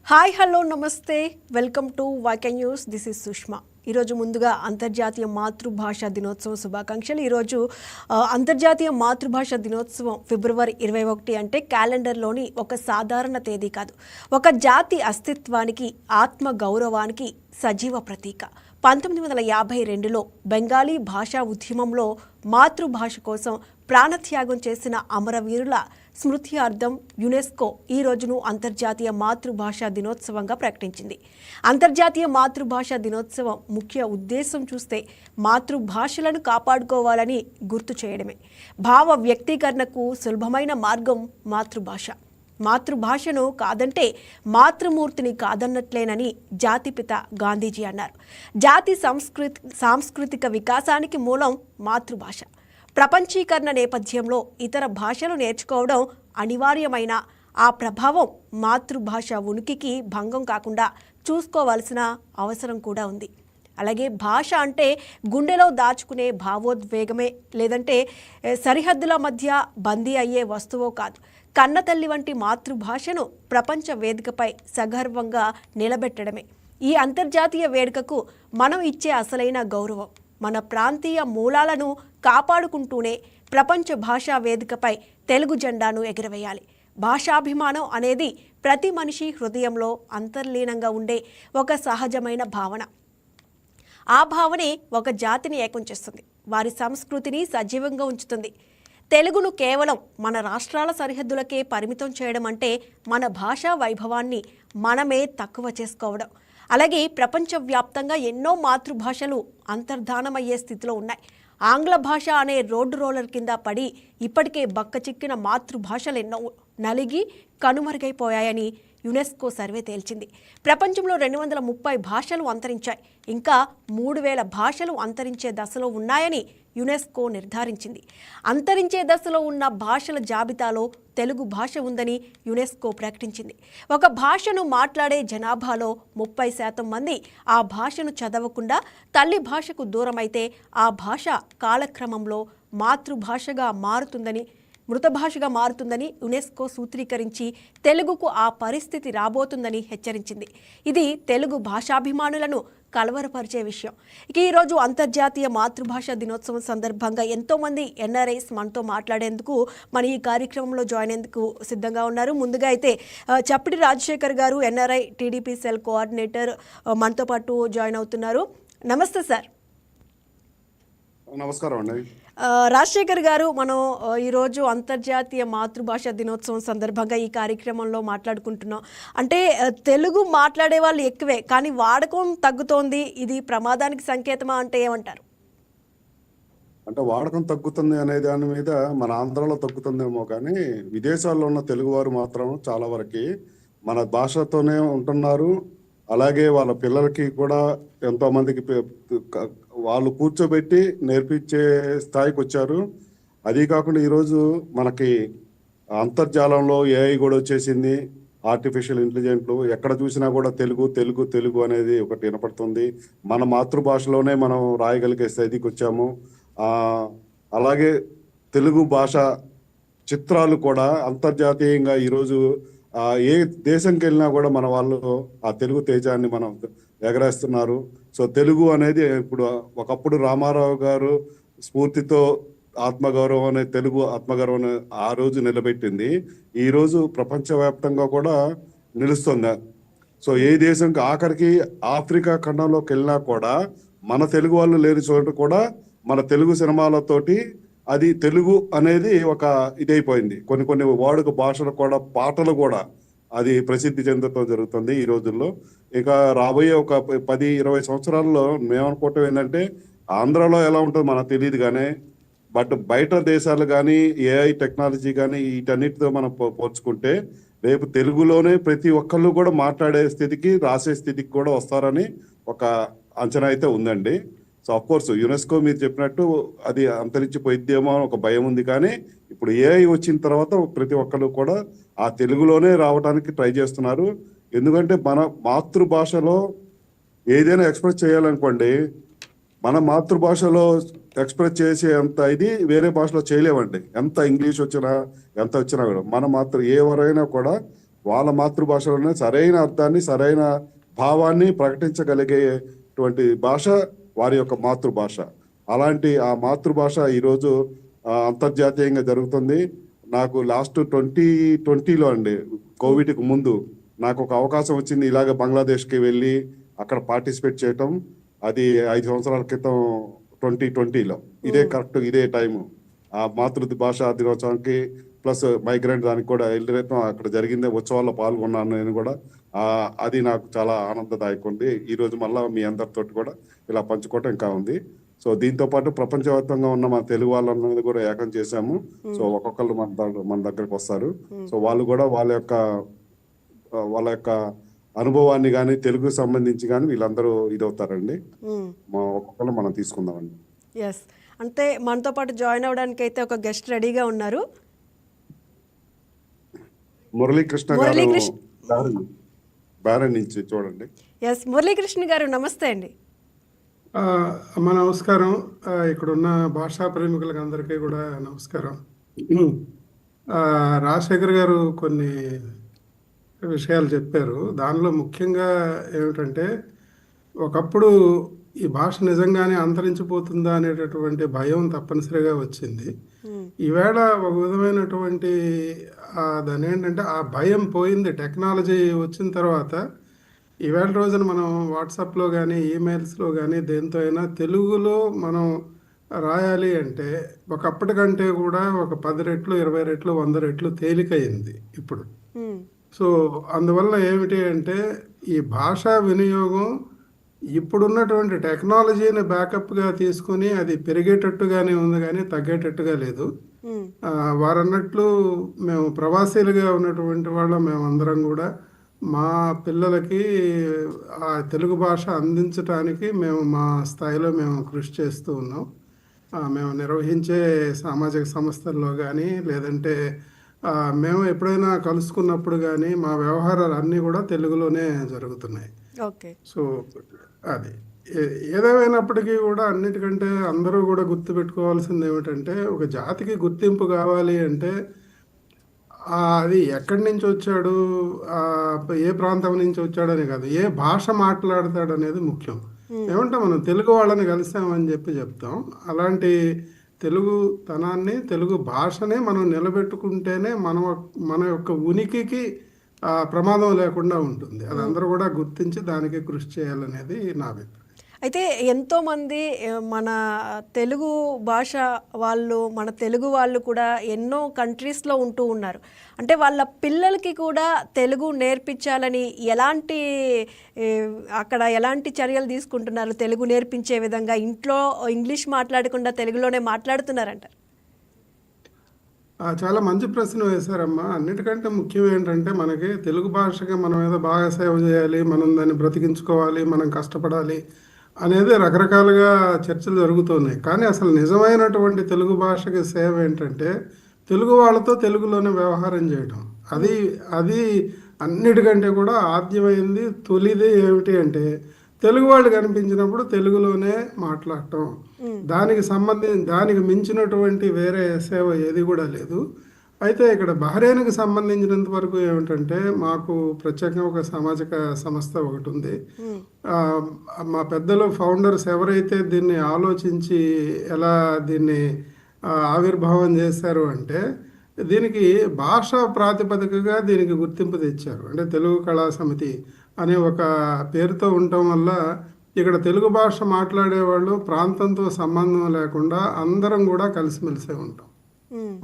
Hi hello నమస్తే welcome to YK news. This is Sushma. ఈరోజు ముందుగా అంతర్జాతీయ మాతృభాష దినోత్సవం శుభాకాంక్షలు. ఈరోజు అంతర్జాతీయ మాతృభాష దినోత్సవం ఫిబ్రవరి 21 అంటే క్యాలెండర్లోని ఒక సాధారణ తేదీ కాదు, ఒక జాతి అస్తిత్వానికి ఆత్మ గౌరవానికి సజీవ ప్రతీక. 1952లో బెంగాలీ భాషా ఉద్యమంలో మాతృభాష కోసం ప్రాణత్యాగం చేసిన అమరవీరుల స్మృత్యార్థం యునెస్కో ఈ రోజును అంతర్జాతీయ మాతృభాషా దినోత్సవంగా ప్రకటించింది. అంతర్జాతీయ మాతృభాషా దినోత్సవం ముఖ్య ఉద్దేశం చూస్తే మాతృభాషలను కాపాడుకోవాలని గుర్తు చేయడమే. భావ వ్యక్తీకరణకు సులభమైన మార్గం మాతృభాష. మాతృభాషను కాదంటే మాతృమూర్తిని కాదన్నట్లేనని జాతిపిత గాంధీజీ అన్నారు. జాతి సాంస్కృతిక వికాసానికి మూలం మాతృభాష. ప్రపంచీకరణ నేపథ్యంలో ఇతర భాషలు నేర్చుకోవడం అనివార్యమైన ఆ ప్రభావం మాతృభాష ఉనికికి భంగం కాకుండా చూసుకోవాల్సిన అవసరం కూడా ఉంది. అలాగే భాష అంటే గుండెలో దాచుకునే భావోద్వేగమే, లేదంటే సరిహద్దుల మధ్య బందీ అయ్యే వస్తువో కాదు. కన్నతల్లి వంటి మాతృభాషను ప్రపంచ వేదికపై సగర్వంగా నిలబెట్టడమే ఈ అంతర్జాతీయ వేడుకకు మనం ఇచ్చే అసలైన గౌరవం. మన ప్రాంతీయ మూలాలను కాపాడుకుంటూనే ప్రపంచ భాషా వేదికపై తెలుగు జెండాను ఎగురవేయాలి. భాషాభిమానం అనేది ప్రతి మనిషి హృదయంలో అంతర్లీనంగా ఉండే ఒక సహజమైన భావన. ఆ భావనే ఒక జాతిని ఏకం చేస్తుంది, వారి సంస్కృతిని సజీవంగా ఉంచుతుంది. తెలుగును కేవలం మన రాష్ట్రాల సరిహద్దులకే పరిమితం చేయడం అంటే మన భాషా వైభవాన్ని మనమే తక్కువ చేసుకోవడం. అలాగే ప్రపంచవ్యాప్తంగా ఎన్నో మాతృభాషలు అంతర్ధానమయ్యే స్థితిలో ఉన్నాయి. ఆంగ్ల భాష అనే రోడ్డు రోలర్ కింద పడి ఇప్పటికే బక్కచిక్కిన మాతృభాషలు ఎన్నో నలిగి కనుమరుగైపోయాయని యునెస్కో సర్వే తేల్చింది. ప్రపంచంలో 230 భాషలు అంతరించాయి, ఇంకా 3000 భాషలు అంతరించే దశలో ఉన్నాయని యునెస్కో నిర్ధారించింది. అంతరించే దశలో ఉన్న భాషల జాబితాలో తెలుగు భాష ఉందని యునెస్కో ప్రకటించింది. ఒక భాషను మాట్లాడే జనాభాలో 30% మంది ఆ భాషను చదవకుండా తల్లి భాషకు దూరమైతే ఆ భాష కాలక్రమంలో మాతృభాషగా మారుతుందని, మృత భాషగా మారుతుందని యునెస్కో సూత్రీకరించి తెలుగుకు ఆ పరిస్థితి రాబోతుందని హెచ్చరించింది. ఇది తెలుగు భాషాభిమానులను కలవరపరిచే విషయం. ఇక ఈరోజు అంతర్జాతీయ మాతృభాష దినోత్సవం సందర్భంగా ఎంతోమంది ఎన్ఆర్ఐస్ మనతో మాట్లాడేందుకు మన ఈ కార్యక్రమంలో జాయిన్ అయ్యేందుకు సిద్ధంగా ఉన్నారు. ముందుగా అయితే చప్పిడి రాజశేఖర్ గారు, ఎన్ఆర్ఐ టీడీపీ సెల్ కోఆర్డినేటర్, మనతో పాటు జాయిన్ అవుతున్నారు. నమస్తే సార్. నమస్కారం అండి. రాజశేఖర్ గారు, మనం ఈరోజు అంతర్జాతీయ మాతృభాష దినోత్సవం సందర్భంగా ఈ కార్యక్రమంలో మాట్లాడుకుంటున్నాం. అంటే తెలుగు మాట్లాడే వాళ్ళు ఎక్కువే, కానీ వాడకం తగ్గుతోంది. ఇది ప్రమాదానికి సంకేతమా అంటే ఏమంటారు? అంటే వాడకం తగ్గుతుంది అనే దాని మీద మన ఆంధ్రాలో తగ్గుతుందేమో, కానీ విదేశాల్లో ఉన్న తెలుగువారు మాత్రం చాలా వరకు మన భాషతోనే ఉంటున్నారు. అలాగే వాళ్ళ పిల్లలకి కూడా ఎంతో మందికి వాళ్ళు కూర్చోబెట్టి నేర్పించే స్థాయికి వచ్చారు. అది కాకుండా ఈరోజు మనకి అంతర్జాలంలో ఏఐ కూడా వచ్చేసింది, ఆర్టిఫిషియల్ ఇంటెలిజెంట్లు. ఎక్కడ చూసినా కూడా తెలుగు తెలుగు తెలుగు అనేది ఒకటి వినపడుతుంది. మన మాతృభాషలోనే మనం రాయగలిగే స్థితికి వచ్చాము. అలాగే తెలుగు భాష చిత్రాలు కూడా అంతర్జాతీయంగా ఈరోజు ఏ దేశంకి వెళ్ళినా కూడా మన వాళ్ళు ఆ తెలుగు తేజాన్ని మనం ఎగరేస్తున్నారు. సో తెలుగు అనేది ఇప్పుడు ఒకప్పుడు రామారావు గారు స్ఫూర్తితో ఆత్మగౌరవం అనే తెలుగు ఆత్మగౌరవం ఆ రోజు నిలబెట్టింది, ఈ రోజు ప్రపంచవ్యాప్తంగా కూడా నిలుస్తుంది. సో ఏ దేశంకి, ఆఖరికి ఆఫ్రికా ఖండంలోకి వెళ్ళినా కూడా మన తెలుగు వాళ్ళు లేని చోట కూడా మన తెలుగు సినిమాలతోటి అది తెలుగు అనేది ఒక ఇదైపోయింది. కొన్ని వాడుక భాషలు కూడా, పాటలు కూడా అది ప్రసిద్ధి చెందడం జరుగుతుంది ఈ రోజుల్లో. ఇక రాబోయే ఒక 10-20 సంవత్సరాల్లో మేమనుకోవటం ఏంటంటే ఆంధ్రాలో ఎలా ఉంటుందో మనకు తెలియదు, కానీ బట్ బయట దేశాలు కానీ ఏఐ టెక్నాలజీ కానీ వీటన్నిటితో మనం పోల్చుకుంటే రేపు తెలుగులోనే ప్రతి ఒక్కళ్ళు కూడా మాట్లాడే స్థితికి, రాసే స్థితికి కూడా వస్తారని ఒక అంచనా అయితే ఉందండి. సో అఫ్ కోర్స్ యునెస్కో మీరు చెప్పినట్టు అది అంతరించిపోయిద్దేమో అని ఒక భయం ఉంది, కానీ ఇప్పుడు ఏఐ వచ్చిన తర్వాత ప్రతి ఒక్కరు కూడా ఆ తెలుగులోనే రావడానికి ట్రై చేస్తున్నారు. ఎందుకంటే మన మాతృభాషలో ఏదైనా ఎక్స్ప్రెస్ చేయాలనుకోండి, మన మాతృభాషలో ఎక్స్ప్రెస్ చేసే అంత ఇది వేరే భాషలో చేయలేమండి. ఎంత ఇంగ్లీష్ వచ్చినా ఎంత వచ్చినా కూడా మన మాతృ ఎవరైనా కూడా వాళ్ళ మాతృభాషలోనే సరైన అర్థాన్ని, సరైన భావాన్ని ప్రకటించగలిగేటువంటి భాష వారి యొక్క మాతృభాష. అలాంటి ఆ మాతృభాష ఈరోజు అంతర్జాతీయంగా జరుగుతుంది. నాకు లాస్ట్ 2020లో అండి, కోవిడ్కి ముందు నాకు ఒక అవకాశం వచ్చింది ఇలాగ బంగ్లాదేశ్కి వెళ్ళి అక్కడ పార్టిసిపేట్ చేయటం. అది 5 సంవత్సరాల క్రితం 2020లో. ఇదే టైము ఆ మాతృభాష దినోత్సవానికి ప్లస్ మైగ్రెంట్ దానికి కూడా వెళ్ళడం అక్కడ జరిగిందే ఉత్సవాల్లో పాల్గొన్నాను నేను కూడా. అది నాకు చాలా ఆనందదాయకం ఉంది. ఈ రోజు మళ్ళా మీ అందరితోటి కూడా ఇలా పంచుకోవటం ఇంకా ఉంది. సో దీంతో పాటు ప్రపంచవ్యాప్తంగా ఉన్న మన తెలుగు వాళ్ళని కూడా ఏకం చేశాము. సో ఒక్కొక్కరు మన దగ్గరకు వస్తారు. సో వాళ్ళు కూడా వాళ్ళ యొక్క అనుభవాన్ని కానీ తెలుగుకు సంబంధించి కానీ వీళ్ళందరూ ఇదవుతారండి. ఒక్కొక్కరు మనం తీసుకుందామండి. ఎస్, అంటే మనతో పాటు జాయిన్ అవ్వడానికి అయితే ఒక గెస్ట్ రెడీగా ఉన్నారు. మురళీకృష్ణ గారు బ్యారన్ నుంచి చూడండి. ఎస్, మురళీకృష్ణ గారు నమస్తే అండి. అమ్మ నమస్కారం. ఇక్కడున్న భాషా ప్రేమికులకు అందరికీ కూడా నమస్కారం. రాజశేఖర్ గారు కొన్ని విషయాలు చెప్పారు. దానిలో ముఖ్యంగా ఏమిటంటే, ఒకప్పుడు ఈ భాష నిజంగానే అంతరించిపోతుందా అనేటటువంటి భయం తప్పనిసరిగా వచ్చింది. ఈవేళ ఒక విధమైనటువంటి దాని ఏంటంటే ఆ భయం పోయింది. టెక్నాలజీ వచ్చిన తర్వాత ఈవేళ రోజున మనం వాట్సాప్లో కానీ ఈమెయిల్స్లో కానీ దేంతో అయినా తెలుగులో మనం రాయాలి అంటే ఒకప్పటికంటే కూడా ఒక 10 రెట్లు 20 రెట్లు 100 రెట్లు తేలికయింది ఇప్పుడు. సో అందువల్ల ఏమిటి అంటే ఈ భాషా వినియోగం ఇప్పుడున్నటువంటి టెక్నాలజీని బ్యాకప్గా తీసుకుని అది పెరిగేటట్టుగానే ఉంది కానీ తగ్గేటట్టుగా లేదు. వారన్నట్లు మేము ప్రవాసీలుగా ఉన్నటువంటి వాళ్ళం మేమందరం కూడా మా పిల్లలకి ఆ తెలుగు భాష అందించడానికి మేము మా స్థాయిలో మేము కృషి చేస్తూ ఉన్నాం. మేము నిర్వహించే సామాజిక సంస్థల్లో కానీ లేదంటే మేము ఎప్పుడైనా కలుసుకున్నప్పుడు కానీ మా వ్యవహారాలు అన్నీ కూడా తెలుగులోనే జరుగుతున్నాయి. ఓకే. సో అది ఏదేమైనప్పటికీ కూడా అన్నిటికంటే అందరూ కూడా గుర్తుపెట్టుకోవాల్సింది ఏమిటంటే, ఒక జాతికి గుర్తింపు కావాలి అంటే అది ఎక్కడి నుంచి వచ్చాడు, ఏ ప్రాంతం నుంచి వచ్చాడని కాదు, ఏ భాష మాట్లాడతాడు అనేది ముఖ్యం. ఏమంటే మనం తెలుగు వాళ్ళని కలిసామని చెప్తాం. అలాంటి తెలుగు తనాన్ని, తెలుగు భాషని మనం నిలబెట్టుకుంటేనే మన యొక్క ఉనికికి ప్రమాదం లేకుండా ఉంటుంది. అది అందరూ కూడా గుర్తించి దానికి కృషి చేయాలనేది నా అభిప్రాయం. అయితే ఎంతోమంది మన తెలుగు భాష వాళ్ళు, మన తెలుగు వాళ్ళు కూడా ఎన్నో కంట్రీస్లో ఉంటూ ఉన్నారు. అంటే వాళ్ళ పిల్లలకి కూడా తెలుగు నేర్పించాలని అక్కడ ఎలాంటి చర్యలు తీసుకుంటున్నారు? తెలుగు నేర్పించే విధంగా ఇంట్లో ఇంగ్లీష్ మాట్లాడకుండా తెలుగులోనే మాట్లాడుతున్నారంట. చాలా మంచి ప్రశ్న వేశారమ్మా. అన్నిటికంటే ముఖ్యం ఏంటంటే, మనకి తెలుగు భాషకి మనం ఏదో బాగా సేవ చేయాలి, మనం దాన్ని బ్రతికించుకోవాలి, మనం కష్టపడాలి అనేది రకరకాలుగా చర్చలు జరుగుతున్నాయి. కానీ అసలు నిజమైనటువంటి తెలుగు భాషకి సేవ ఏంటంటే తెలుగు వాళ్ళతో తెలుగులోనే వ్యవహారం చేయడం. అది అన్నిటికంటే కూడా ఆద్యమైంది. తొలిది ఏమిటి అంటే తెలుగు వాళ్ళు కనిపించినప్పుడు తెలుగులోనే మాట్లాడటం. దానికి మించినటువంటి వేరే సేవ ఏది కూడా లేదు. అయితే ఇక్కడ బహ్రెయిన్కి సంబంధించినంత వరకు ఏమిటంటే, మాకు ప్రత్యేకంగా ఒక సామాజిక సంస్థ ఒకటి ఉంది. మా పెద్దలు ఫౌండర్స్ ఎవరైతే దీన్ని ఆలోచించి ఎలా దీన్ని ఆవిర్భావం చేశారు అంటే, దీనికి భాషా ప్రాతిపదికగా దీనికి గుర్తింపు తెచ్చారు. అంటే తెలుగు కళా సమితి అనే ఒక పేరుతో ఉండటం వల్ల ఇక్కడ తెలుగు భాష మాట్లాడేవాళ్ళు ప్రాంతంతో సంబంధం లేకుండా అందరం కూడా కలిసిమెలిసే ఉంటాం.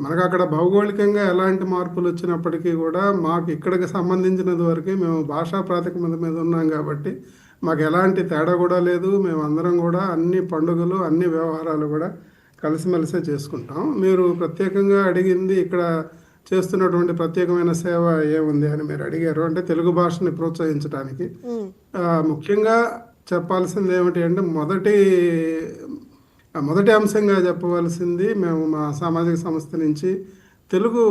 మనకు అక్కడ భౌగోళికంగా ఎలాంటి మార్పులు వచ్చినప్పటికీ కూడా మాకు ఇక్కడికి సంబంధించినంత వరకు మేము భాషా ప్రాతిపదిక మీద ఉన్నాం కాబట్టి మాకు ఎలాంటి తేడా కూడా లేదు. మేము అందరం కూడా అన్ని పండుగలు, అన్ని వ్యవహారాలు కూడా కలిసిమెలిసే చేసుకుంటాం. మీరు ప్రత్యేకంగా అడిగింది ఇక్కడ చేస్తున్నటువంటి ప్రత్యేకమైన సేవ ఏముంది అని మీరు అడిగారు. అంటే తెలుగు భాషని ప్రోత్సహించడానికి ముఖ్యంగా చెప్పాల్సింది ఏమిటి అంటే, మొదటి అంశంగా చెప్పవలసింది, మేము మా సామాజిక సంస్థ నుంచి తెలుగు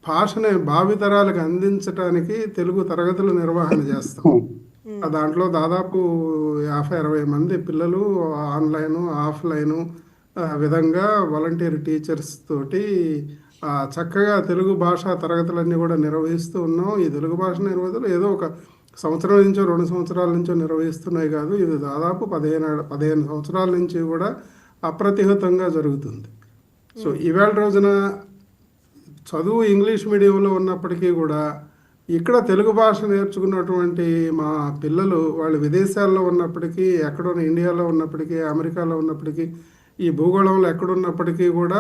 భాషని భావితరాలకు అందించడానికి తెలుగు తరగతులు నిర్వహణ చేస్తాం. దాంట్లో దాదాపు 50-60 మంది పిల్లలు ఆన్లైను ఆఫ్లైను విధంగా వాలంటీర్ టీచర్స్ తోటి చక్కగా తెలుగు భాష తరగతులన్నీ కూడా నిర్వహిస్తూ ఉన్నాం. ఈ తెలుగు భాష నిర్వహణలు ఏదో ఒక సంవత్సరం నుంచో 2 సంవత్సరాల నుంచో నిర్వహిస్తున్నాయి కాదు, ఇది దాదాపు 15 సంవత్సరాల నుంచి కూడా అప్రతిహతంగా జరుగుతుంది. సో ఇవాళ రోజున చదువు ఇంగ్లీష్ మీడియంలో ఉన్నప్పటికీ కూడా ఇక్కడ తెలుగు భాష నేర్చుకున్నటువంటి మా పిల్లలు వాళ్ళు విదేశాల్లో ఉన్నప్పటికీ, ఎక్కడో ఇండియాలో ఉన్నప్పటికీ, అమెరికాలో ఉన్నప్పటికీ, ఈ భూగోళంలో ఎక్కడున్నప్పటికీ కూడా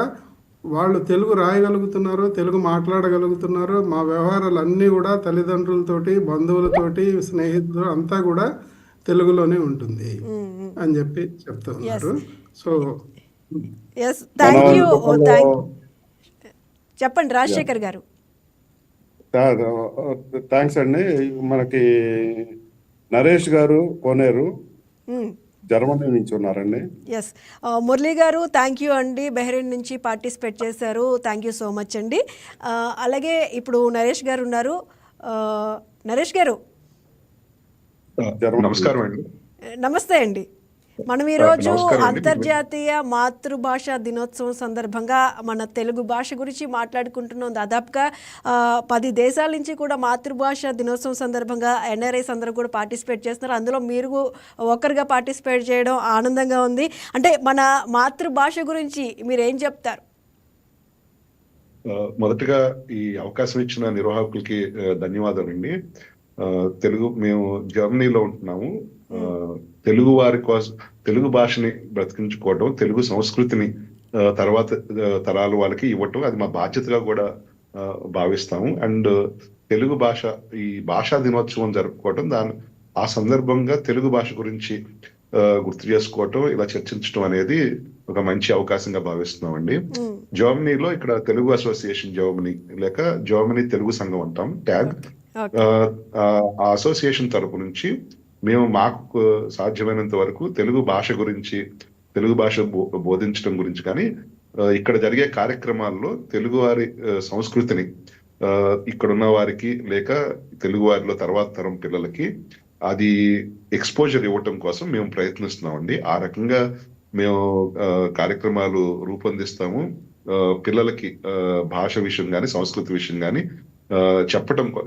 వాళ్ళు తెలుగు రాయగలుగుతున్నారు, తెలుగు మాట్లాడగలుగుతున్నారు. మా వ్యవహారాలు అన్నీ కూడా తల్లిదండ్రులతోటి, బంధువులతోటి, స్నేహితులు అంతా కూడా తెలుగులోనే ఉంటుంది అని చెప్పి చెప్తూ ఉన్నారు. So yes, thank you. చెప్పండి రాజశేఖర్ గారు. థ్యాంక్స్ అండి. మనకి నరేష్ గారు కోనేరు జర్మనీ నుంచి ఉన్నారండి. ఎస్, మురళీ గారు థ్యాంక్ యూ అండి, బెహ్రెయిన్ నుంచి పార్టిసిపేట్ చేశారు, థ్యాంక్ యూ సో మచ్ అండి. అలాగే ఇప్పుడు నరేష్ గారు ఉన్నారు. నరేష్ గారు నమస్కారం అండి. నమస్తే అండి. మనం ఈరోజు నమస్కారం అండి. అంతర్జాతీయ మాతృభాష దినోత్సవం సందర్భంగా మన తెలుగు భాష గురించి మాట్లాడుకుంటున్నాం. దాదాపుగా 10 దేశాల నుంచి కూడా మాతృభాష దినోత్సవం సందర్భంగా ఎన్ఆర్ఐస్ అందరూ కూడా పార్టిసిపేట్ చేస్తున్నారు. అందులో మీరు ఒకరిగా పార్టిసిపేట్ చేయడం ఆనందంగా ఉంది. అంటే మన మాతృభాష గురించి మీరు ఏం చెప్తారు? మొదటగా ఈ అవకాశం ఇచ్చిన నిర్వాహకులకి ధన్యవాదాలండి. మేము జర్మనీలో ఉంటున్నాము. తెలుగు వారి కోసం తెలుగు భాషని బ్రతికించుకోవడం, తెలుగు సంస్కృతిని తర్వాత తరాల వాళ్ళకి ఇవ్వటం అది మా బాధ్యతగా కూడా భావిస్తాము. అండ్ తెలుగు భాష ఈ భాషా దినోత్సవం జరుపుకోవటం, ఆ సందర్భంగా తెలుగు భాష గురించి గుర్తు చేసుకోవటం, ఇలా చర్చించడం అనేది ఒక మంచి అవకాశంగా భావిస్తున్నామండి. జర్మనీలో ఇక్కడ తెలుగు అసోసియేషన్ జర్మనీ లేక జర్మనీ తెలుగు సంఘం అంటాం, ట్యాగ్. ఆ అసోసియేషన్ తరపు నుంచి మేము మాకు సాధ్యమైనంత వరకు తెలుగు భాష గురించి, తెలుగు భాష బోధించడం గురించి కానీ, ఇక్కడ జరిగే కార్యక్రమాల్లో తెలుగు వారి సంస్కృతిని ఇక్కడున్న వారికి లేక తెలుగు వారిలో తర్వాత తరం పిల్లలకి అది ఎక్స్పోజర్ ఇవ్వటం కోసం మేము ప్రయత్నిస్తున్నామండి. ఆ రకంగా మేము కార్యక్రమాలు రూపొందిస్తాము. పిల్లలకి భాష విషయం కానీ, సంస్కృతి విషయం కానీ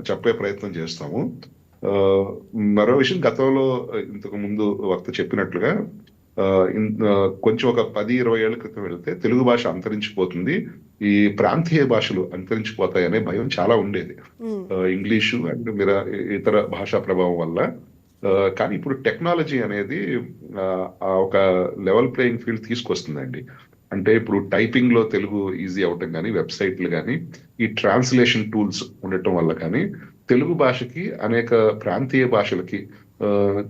చెప్పే ప్రయత్నం చేస్తాము. మరో విషయం, గతంలో ఇంతకు ముందు వక్త చెప్పినట్లుగా కొంచెం ఒక 10-20 ఏళ్ల క్రితం వెళితే తెలుగు భాష అంతరించిపోతుంది, ఈ ప్రాంతీయ భాషలు అంతరించిపోతాయనే భయం చాలా ఉండేది, ఇంగ్లీషు అండ్ ఇతర భాషా ప్రభావం వల్ల. కానీ ఇప్పుడు టెక్నాలజీ అనేది ఒక లెవెల్ ప్లేయింగ్ ఫీల్డ్ తీసుకొస్తుందండి. అంటే ఇప్పుడు టైపింగ్ లో తెలుగు ఈజీ అవటం కానీ, వెబ్సైట్లు కానీ, ఈ ట్రాన్స్లేషన్ టూల్స్ ఉండటం వల్ల కానీ తెలుగు భాషకి అనేక ప్రాంతీయ భాషలకి,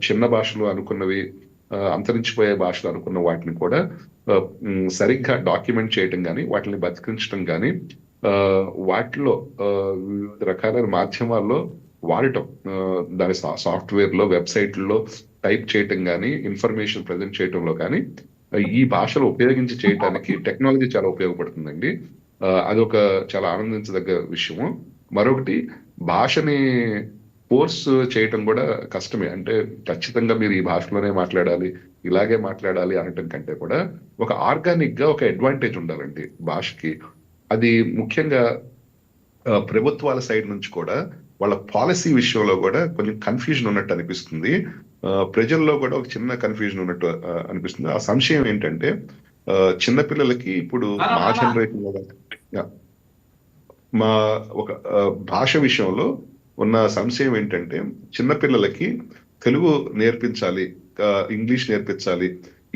చిన్న భాషలు అనుకున్నవి, అంతరించిపోయే భాషలు అనుకున్న వాటిని కూడా సరిగ్గా డాక్యుమెంట్ చేయటం కానీ, వాటిని బతికించడం కానీ, వాటిలో వివిధ రకాలైన మాధ్యమాల్లో వాడటం, దాని సాఫ్ట్వేర్ లో, వెబ్సైట్లలో టైప్ చేయటం కానీ, ఇన్ఫర్మేషన్ ప్రజెంట్ చేయటంలో కానీ ఈ భాషలు ఉపయోగించి చేయటానికి టెక్నాలజీ చాలా ఉపయోగపడుతుందండి. అది ఒక చాలా ఆనందించదగ్గ విషయము. మరొకటి, భాషని ఫోర్స్ చేయటం కూడా కష్టమే. అంటే ఖచ్చితంగా మీరు ఈ భాషలోనే మాట్లాడాలి, ఇలాగే మాట్లాడాలి అనటం కంటే కూడా ఒక ఆర్గానిక్ గా ఒక అడ్వాంటేజ్ ఉండాలండి భాషకి. అది ముఖ్యంగా ప్రభుత్వాల సైడ్ నుంచి కూడా వాళ్ళ పాలసీ విషయంలో కూడా కొంచెం కన్ఫ్యూజన్ ఉన్నట్టు అనిపిస్తుంది. ప్రజల్లో కూడా ఒక చిన్న కన్ఫ్యూజన్ ఉన్నట్టు అనిపిస్తుంది. ఆ సంశయం ఏంటంటే, చిన్నపిల్లలకి ఇప్పుడు మా జనరేషన్ మా ఒక భాష విషయంలో ఉన్న సంశయం ఏంటంటే, చిన్నపిల్లలకి తెలుగు నేర్పించాలి, ఇంగ్లీష్ నేర్పించాలి,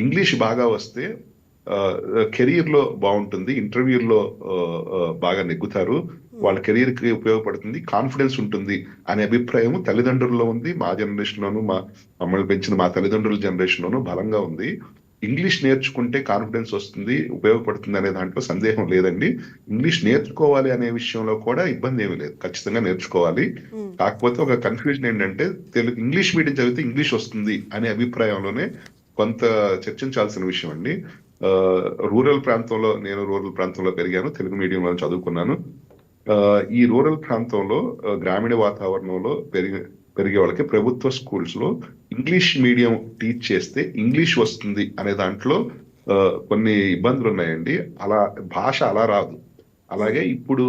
ఇంగ్లీష్ బాగా వస్తే కెరీర్ లో బాగుంటుంది, ఇంటర్వ్యూల్లో బాగా నెగ్గుతారు, వాళ్ళ కెరీర్ కి ఉపయోగపడుతుంది, కాన్ఫిడెన్స్ ఉంటుంది అనే అభిప్రాయం తల్లిదండ్రుల్లో ఉంది. మా జనరేషన్ లోను, మమ్మల్ని పెంచిన మా తల్లిదండ్రుల జనరేషన్ లోను బలంగా ఉంది. ఇంగ్లీష్ నేర్చుకుంటే కాన్ఫిడెన్స్ వస్తుంది, ఉపయోగపడుతుంది అనే దాంట్లో సందేహం లేదండి. ఇంగ్లీష్ నేర్చుకోవాలి అనే విషయంలో కూడా ఇబ్బంది ఏమీ లేదు, ఖచ్చితంగా నేర్చుకోవాలి. కాకపోతే ఒక కన్ఫ్యూజన్ ఏంటంటే, ఇంగ్లీష్ మీడియం చదివితే ఇంగ్లీష్ వస్తుంది అనే అభిప్రాయంలోనే కొంత చర్చించాల్సిన విషయం అండి. నేను రూరల్ ప్రాంతంలో పెరిగాను, తెలుగు మీడియంలో చదువుకున్నాను. ఈ రూరల్ ప్రాంతంలో, గ్రామీణ వాతావరణంలో పెరిగే వాళ్ళకి ప్రభుత్వ స్కూల్స్ లో ఇంగ్లీష్ మీడియం టీచ్ చేస్తే ఇంగ్లీష్ వస్తుంది అనే దాంట్లో కొన్ని ఇబ్బందులు ఉన్నాయండి. భాష అలా రాదు. అలాగే ఇప్పుడు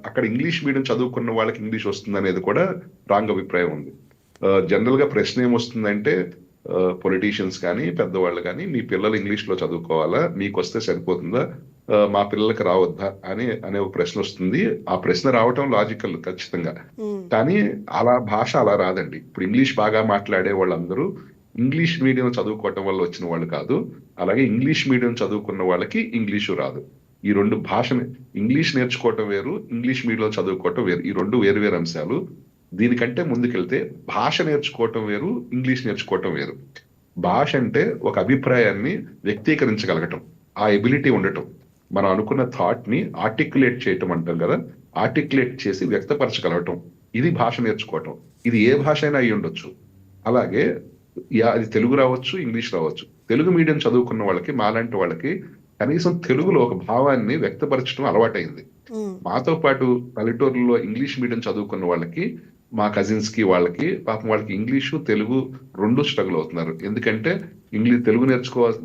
అక్కడ ఇంగ్లీష్ మీడియం చదువుకున్న వాళ్ళకి ఇంగ్లీష్ వస్తుంది అనేది కూడా రాంగ్ అభిప్రాయం ఉంది. జనరల్ గా ప్రశ్న ఏమొస్తుందంటే పొలిటీషియన్స్ కానీ పెద్దవాళ్ళు కానీ మీ పిల్లలు ఇంగ్లీష్ లో చదువుకోవాలా, మీకు వస్తే సరిపోతుందా, మా పిల్లలకి రావద్దా అనే ఒక ప్రశ్న వస్తుంది. ఆ ప్రశ్న రావటం లాజికల్ ఖచ్చితంగా, కానీ భాష అలా రాదండి. ఇప్పుడు ఇంగ్లీష్ బాగా మాట్లాడే వాళ్ళందరూ ఇంగ్లీష్ మీడియం చదువుకోవటం వల్ల వచ్చిన వాళ్ళు కాదు, అలాగే ఇంగ్లీష్ మీడియం చదువుకున్న వాళ్ళకి ఇంగ్లీషు రాదు. ఈ రెండు భాషని, ఇంగ్లీష్ నేర్చుకోవటం వేరు, ఇంగ్లీష్ మీడియంలో చదువుకోవటం వేరు, ఈ రెండు వేరు వేరు అంశాలు. దీనికంటే ముందుకెళ్తే భాష నేర్చుకోవటం వేరు, ఇంగ్లీష్ నేర్చుకోవటం వేరు. భాష అంటే ఒక అభిప్రాయాన్ని వ్యక్తీకరించగలగటం, ఆ ఎబిలిటీ ఉండటం, మనం అనుకున్న థాట్ ని ఆర్టిక్యులేట్ చేయటం అంటాం కదా, ఆర్టిక్యులేట్ చేసి వ్యక్తపరచగలగటం, ఇది భాష నేర్చుకోవటం. ఇది ఏ భాష అయినా అయి ఉండొచ్చు. అలాగే అది తెలుగు రావచ్చు, ఇంగ్లీష్ రావచ్చు. తెలుగు మీడియం చదువుకున్న వాళ్ళకి, మాలాంటి వాళ్ళకి కనీసం తెలుగులో ఒక భావాన్ని వ్యక్తపరచడం అలవాటైంది. మాతో పాటు పల్లెటూరులో ఇంగ్లీష్ మీడియం చదువుకున్న వాళ్ళకి, మా కజిన్స్ కి వాళ్ళకి పాపం వాళ్ళకి ఇంగ్లీషు తెలుగు రెండు స్ట్రగుల్ అవుతున్నారు. ఎందుకంటే తెలుగు నేర్చుకోవాలి,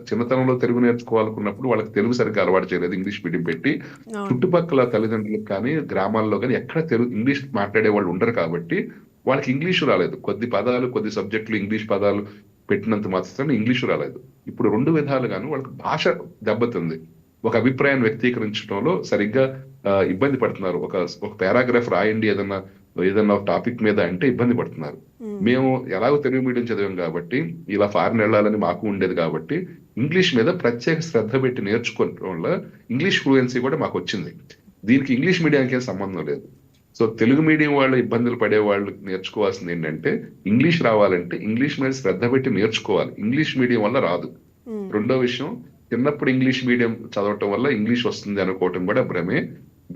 చిన్నతనంలో తెలుగు నేర్చుకోవాలనుకున్నప్పుడు వాళ్ళకి తెలుగు సరిగ్గా అలవాటు చేయలేదు, ఇంగ్లీష్ మీడియం పెట్టి. చుట్టుపక్కల తల్లిదండ్రులకు కానీ గ్రామాల్లో కానీ ఎక్కడ ఇంగ్లీష్ మాట్లాడే వాళ్ళు ఉండరు కాబట్టి వాళ్ళకి ఇంగ్లీషు రాలేదు. కొద్ది పదాలు, కొద్ది సబ్జెక్టులు ఇంగ్లీష్ పదాలు పెట్టినంత మాత్రం ఇంగ్లీషు రాలేదు. ఇప్పుడు రెండు విధాలుగాను వాళ్ళకి భాష దెబ్బతింది. ఒక అభిప్రాయాన్ని వ్యక్తీకరించడంలో సరిగ్గా ఇబ్బంది పడుతున్నారు. ఒక పారాగ్రాఫ్ రాయండి ఏదన్నా టాపిక్ మీద అంటే ఇబ్బంది పడుతున్నారు. మేము ఎలాగో తెలుగు మీడియం చదివాం కాబట్టి, ఇలా ఫారెన్ వెళ్ళాలని మాకు ఉండేది కాబట్టి ఇంగ్లీష్ మీద ప్రత్యేక శ్రద్ధ పెట్టి నేర్చుకోవడం వల్ల ఇంగ్లీష్ ఫ్లూయెన్సీ కూడా మాకు వచ్చింది. దీనికి ఇంగ్లీష్ మీడియానికి ఏం సంబంధం లేదు. సో తెలుగు మీడియం వాళ్ళు ఇబ్బందులు పడే వాళ్ళు నేర్చుకోవాల్సింది ఏంటంటే, ఇంగ్లీష్ రావాలంటే ఇంగ్లీష్ మీద శ్రద్ధ పెట్టి నేర్చుకోవాలి. ఇంగ్లీష్ మీడియం వల్ల రాదు. రెండో విషయం, చిన్నప్పుడు ఇంగ్లీష్ మీడియం చదవటం వల్ల ఇంగ్లీష్ వస్తుంది అనుకోవటం కూడా భ్రమే.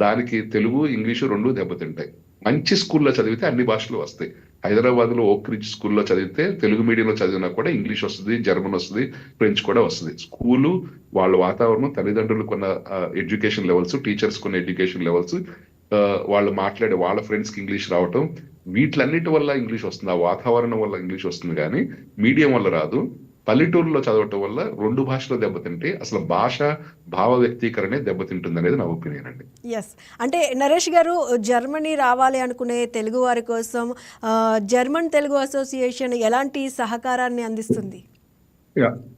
దానికి తెలుగు, ఇంగ్లీషు రెండు దెబ్బతింటాయి. మంచి స్కూల్లో చదివితే అన్ని భాషలు వస్తాయి. హైదరాబాద్ లో ఓక్ రిడ్జ్ స్కూల్లో చదివితే తెలుగు మీడియంలో చదివినా కూడా ఇంగ్లీష్ వస్తుంది, జర్మన్ వస్తుంది, ఫ్రెంచ్ కూడా వస్తుంది. స్కూలు, వాళ్ళ వాతావరణం, తల్లిదండ్రులకు ఉన్న ఎడ్యుకేషన్ లెవెల్స్, టీచర్స్ కొన్న ఎడ్యుకేషన్ లెవెల్స్, వాళ్ళు మాట్లాడే వాళ్ళ ఫ్రెండ్స్ కి ఇంగ్లీష్ రావటం, వీటిలన్నిటి వల్ల ఇంగ్లీష్ వస్తుంది. ఆ వాతావరణం వల్ల ఇంగ్లీష్ వస్తుంది, కానీ మీడియం వల్ల రాదు. పల్లెటూరులో చదవటం వల్ల రెండు భాషలు దెబ్బతింటే అసలు భాష భావ వ్యక్తీకరణే దెబ్బతింటుంది అనేది నా ఒపీనియన్ అండి. ఎస్, అంటే నరేష్ గారు, జర్మనీ రావాలి అనుకునే తెలుగు వారి కోసం జర్మన్ తెలుగు అసోసియేషన్ ఎలాంటి సహకారాన్ని అందిస్తుంది?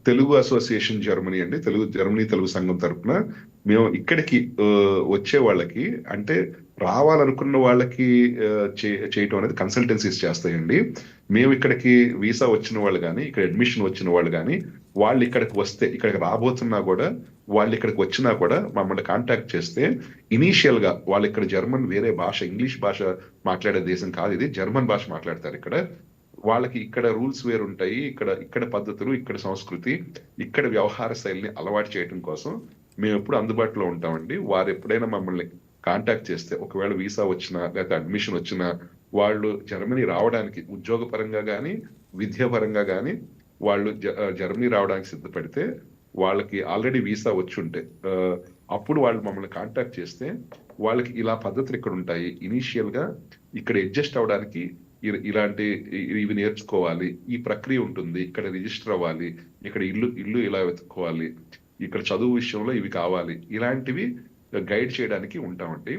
తెలుగు అసోసియేషన్ జర్మనీ అండి, జర్మనీ తెలుగు సంఘం తరఫున మేము ఇక్కడికి వచ్చే వాళ్ళకి, అంటే రావాలనుకున్న వాళ్ళకి చేయటం అనేది కన్సల్టెన్సీస్ చేస్తాయండి. మేము ఇక్కడికి వీసా వచ్చిన వాళ్ళు కానీ, ఇక్కడ అడ్మిషన్ వచ్చిన వాళ్ళు కానీ, వాళ్ళు ఇక్కడికి వస్తే, ఇక్కడికి రాబోతున్నా కూడా, వాళ్ళు ఇక్కడికి వచ్చినా కూడా మమ్మల్ని కాంటాక్ట్ చేస్తే, ఇనీషియల్ గా వాళ్ళు ఇక్కడ జర్మన్ వేరే భాష, ఇంగ్లీష్ భాష మాట్లాడే దేశం కాదు ఇది, జర్మన్ భాష మాట్లాడతారు ఇక్కడ. వాళ్ళకి ఇక్కడ రూల్స్ వేరు ఉంటాయి, ఇక్కడ పద్ధతులు, ఇక్కడ సంస్కృతి, ఇక్కడ వ్యవహార శైలిని అలవాటు చేయడం కోసం మేము ఎప్పుడు అందుబాటులో ఉంటామండి. వారు ఎప్పుడైనా మమ్మల్ని కాంటాక్ట్ చేస్తే, ఒకవేళ వీసా వచ్చినా లేకపోతే అడ్మిషన్ వచ్చినా, వాళ్ళు జర్మనీ రావడానికి ఉద్యోగపరంగా కానీ విద్యాపరంగా కానీ వాళ్ళు జర్మనీ రావడానికి సిద్ధపడితే, వాళ్ళకి ఆల్రెడీ వీసా వచ్చి ఉంటే అప్పుడు వాళ్ళు మమ్మల్ని కాంటాక్ట్ చేస్తే, వాళ్ళకి ఇలా పద్ధతులు ఇక్కడ ఉంటాయి, ఇనీషియల్ గా ఇక్కడ అడ్జస్ట్ అవడానికి ఇవి నేర్చుకోవాలి, ఈ ప్రక్రియ ఉంటుంది, ఇక్కడ రిజిస్టర్ అవ్వాలి, ఇక్కడ ఇల్లు ఇలా వెతుక్కోవాలి, ఇక్కడ చదువు విషయంలో ఇవి కావాలి, ఇలాంటివి గైడ్ చేయడానికి ఉంటామండి.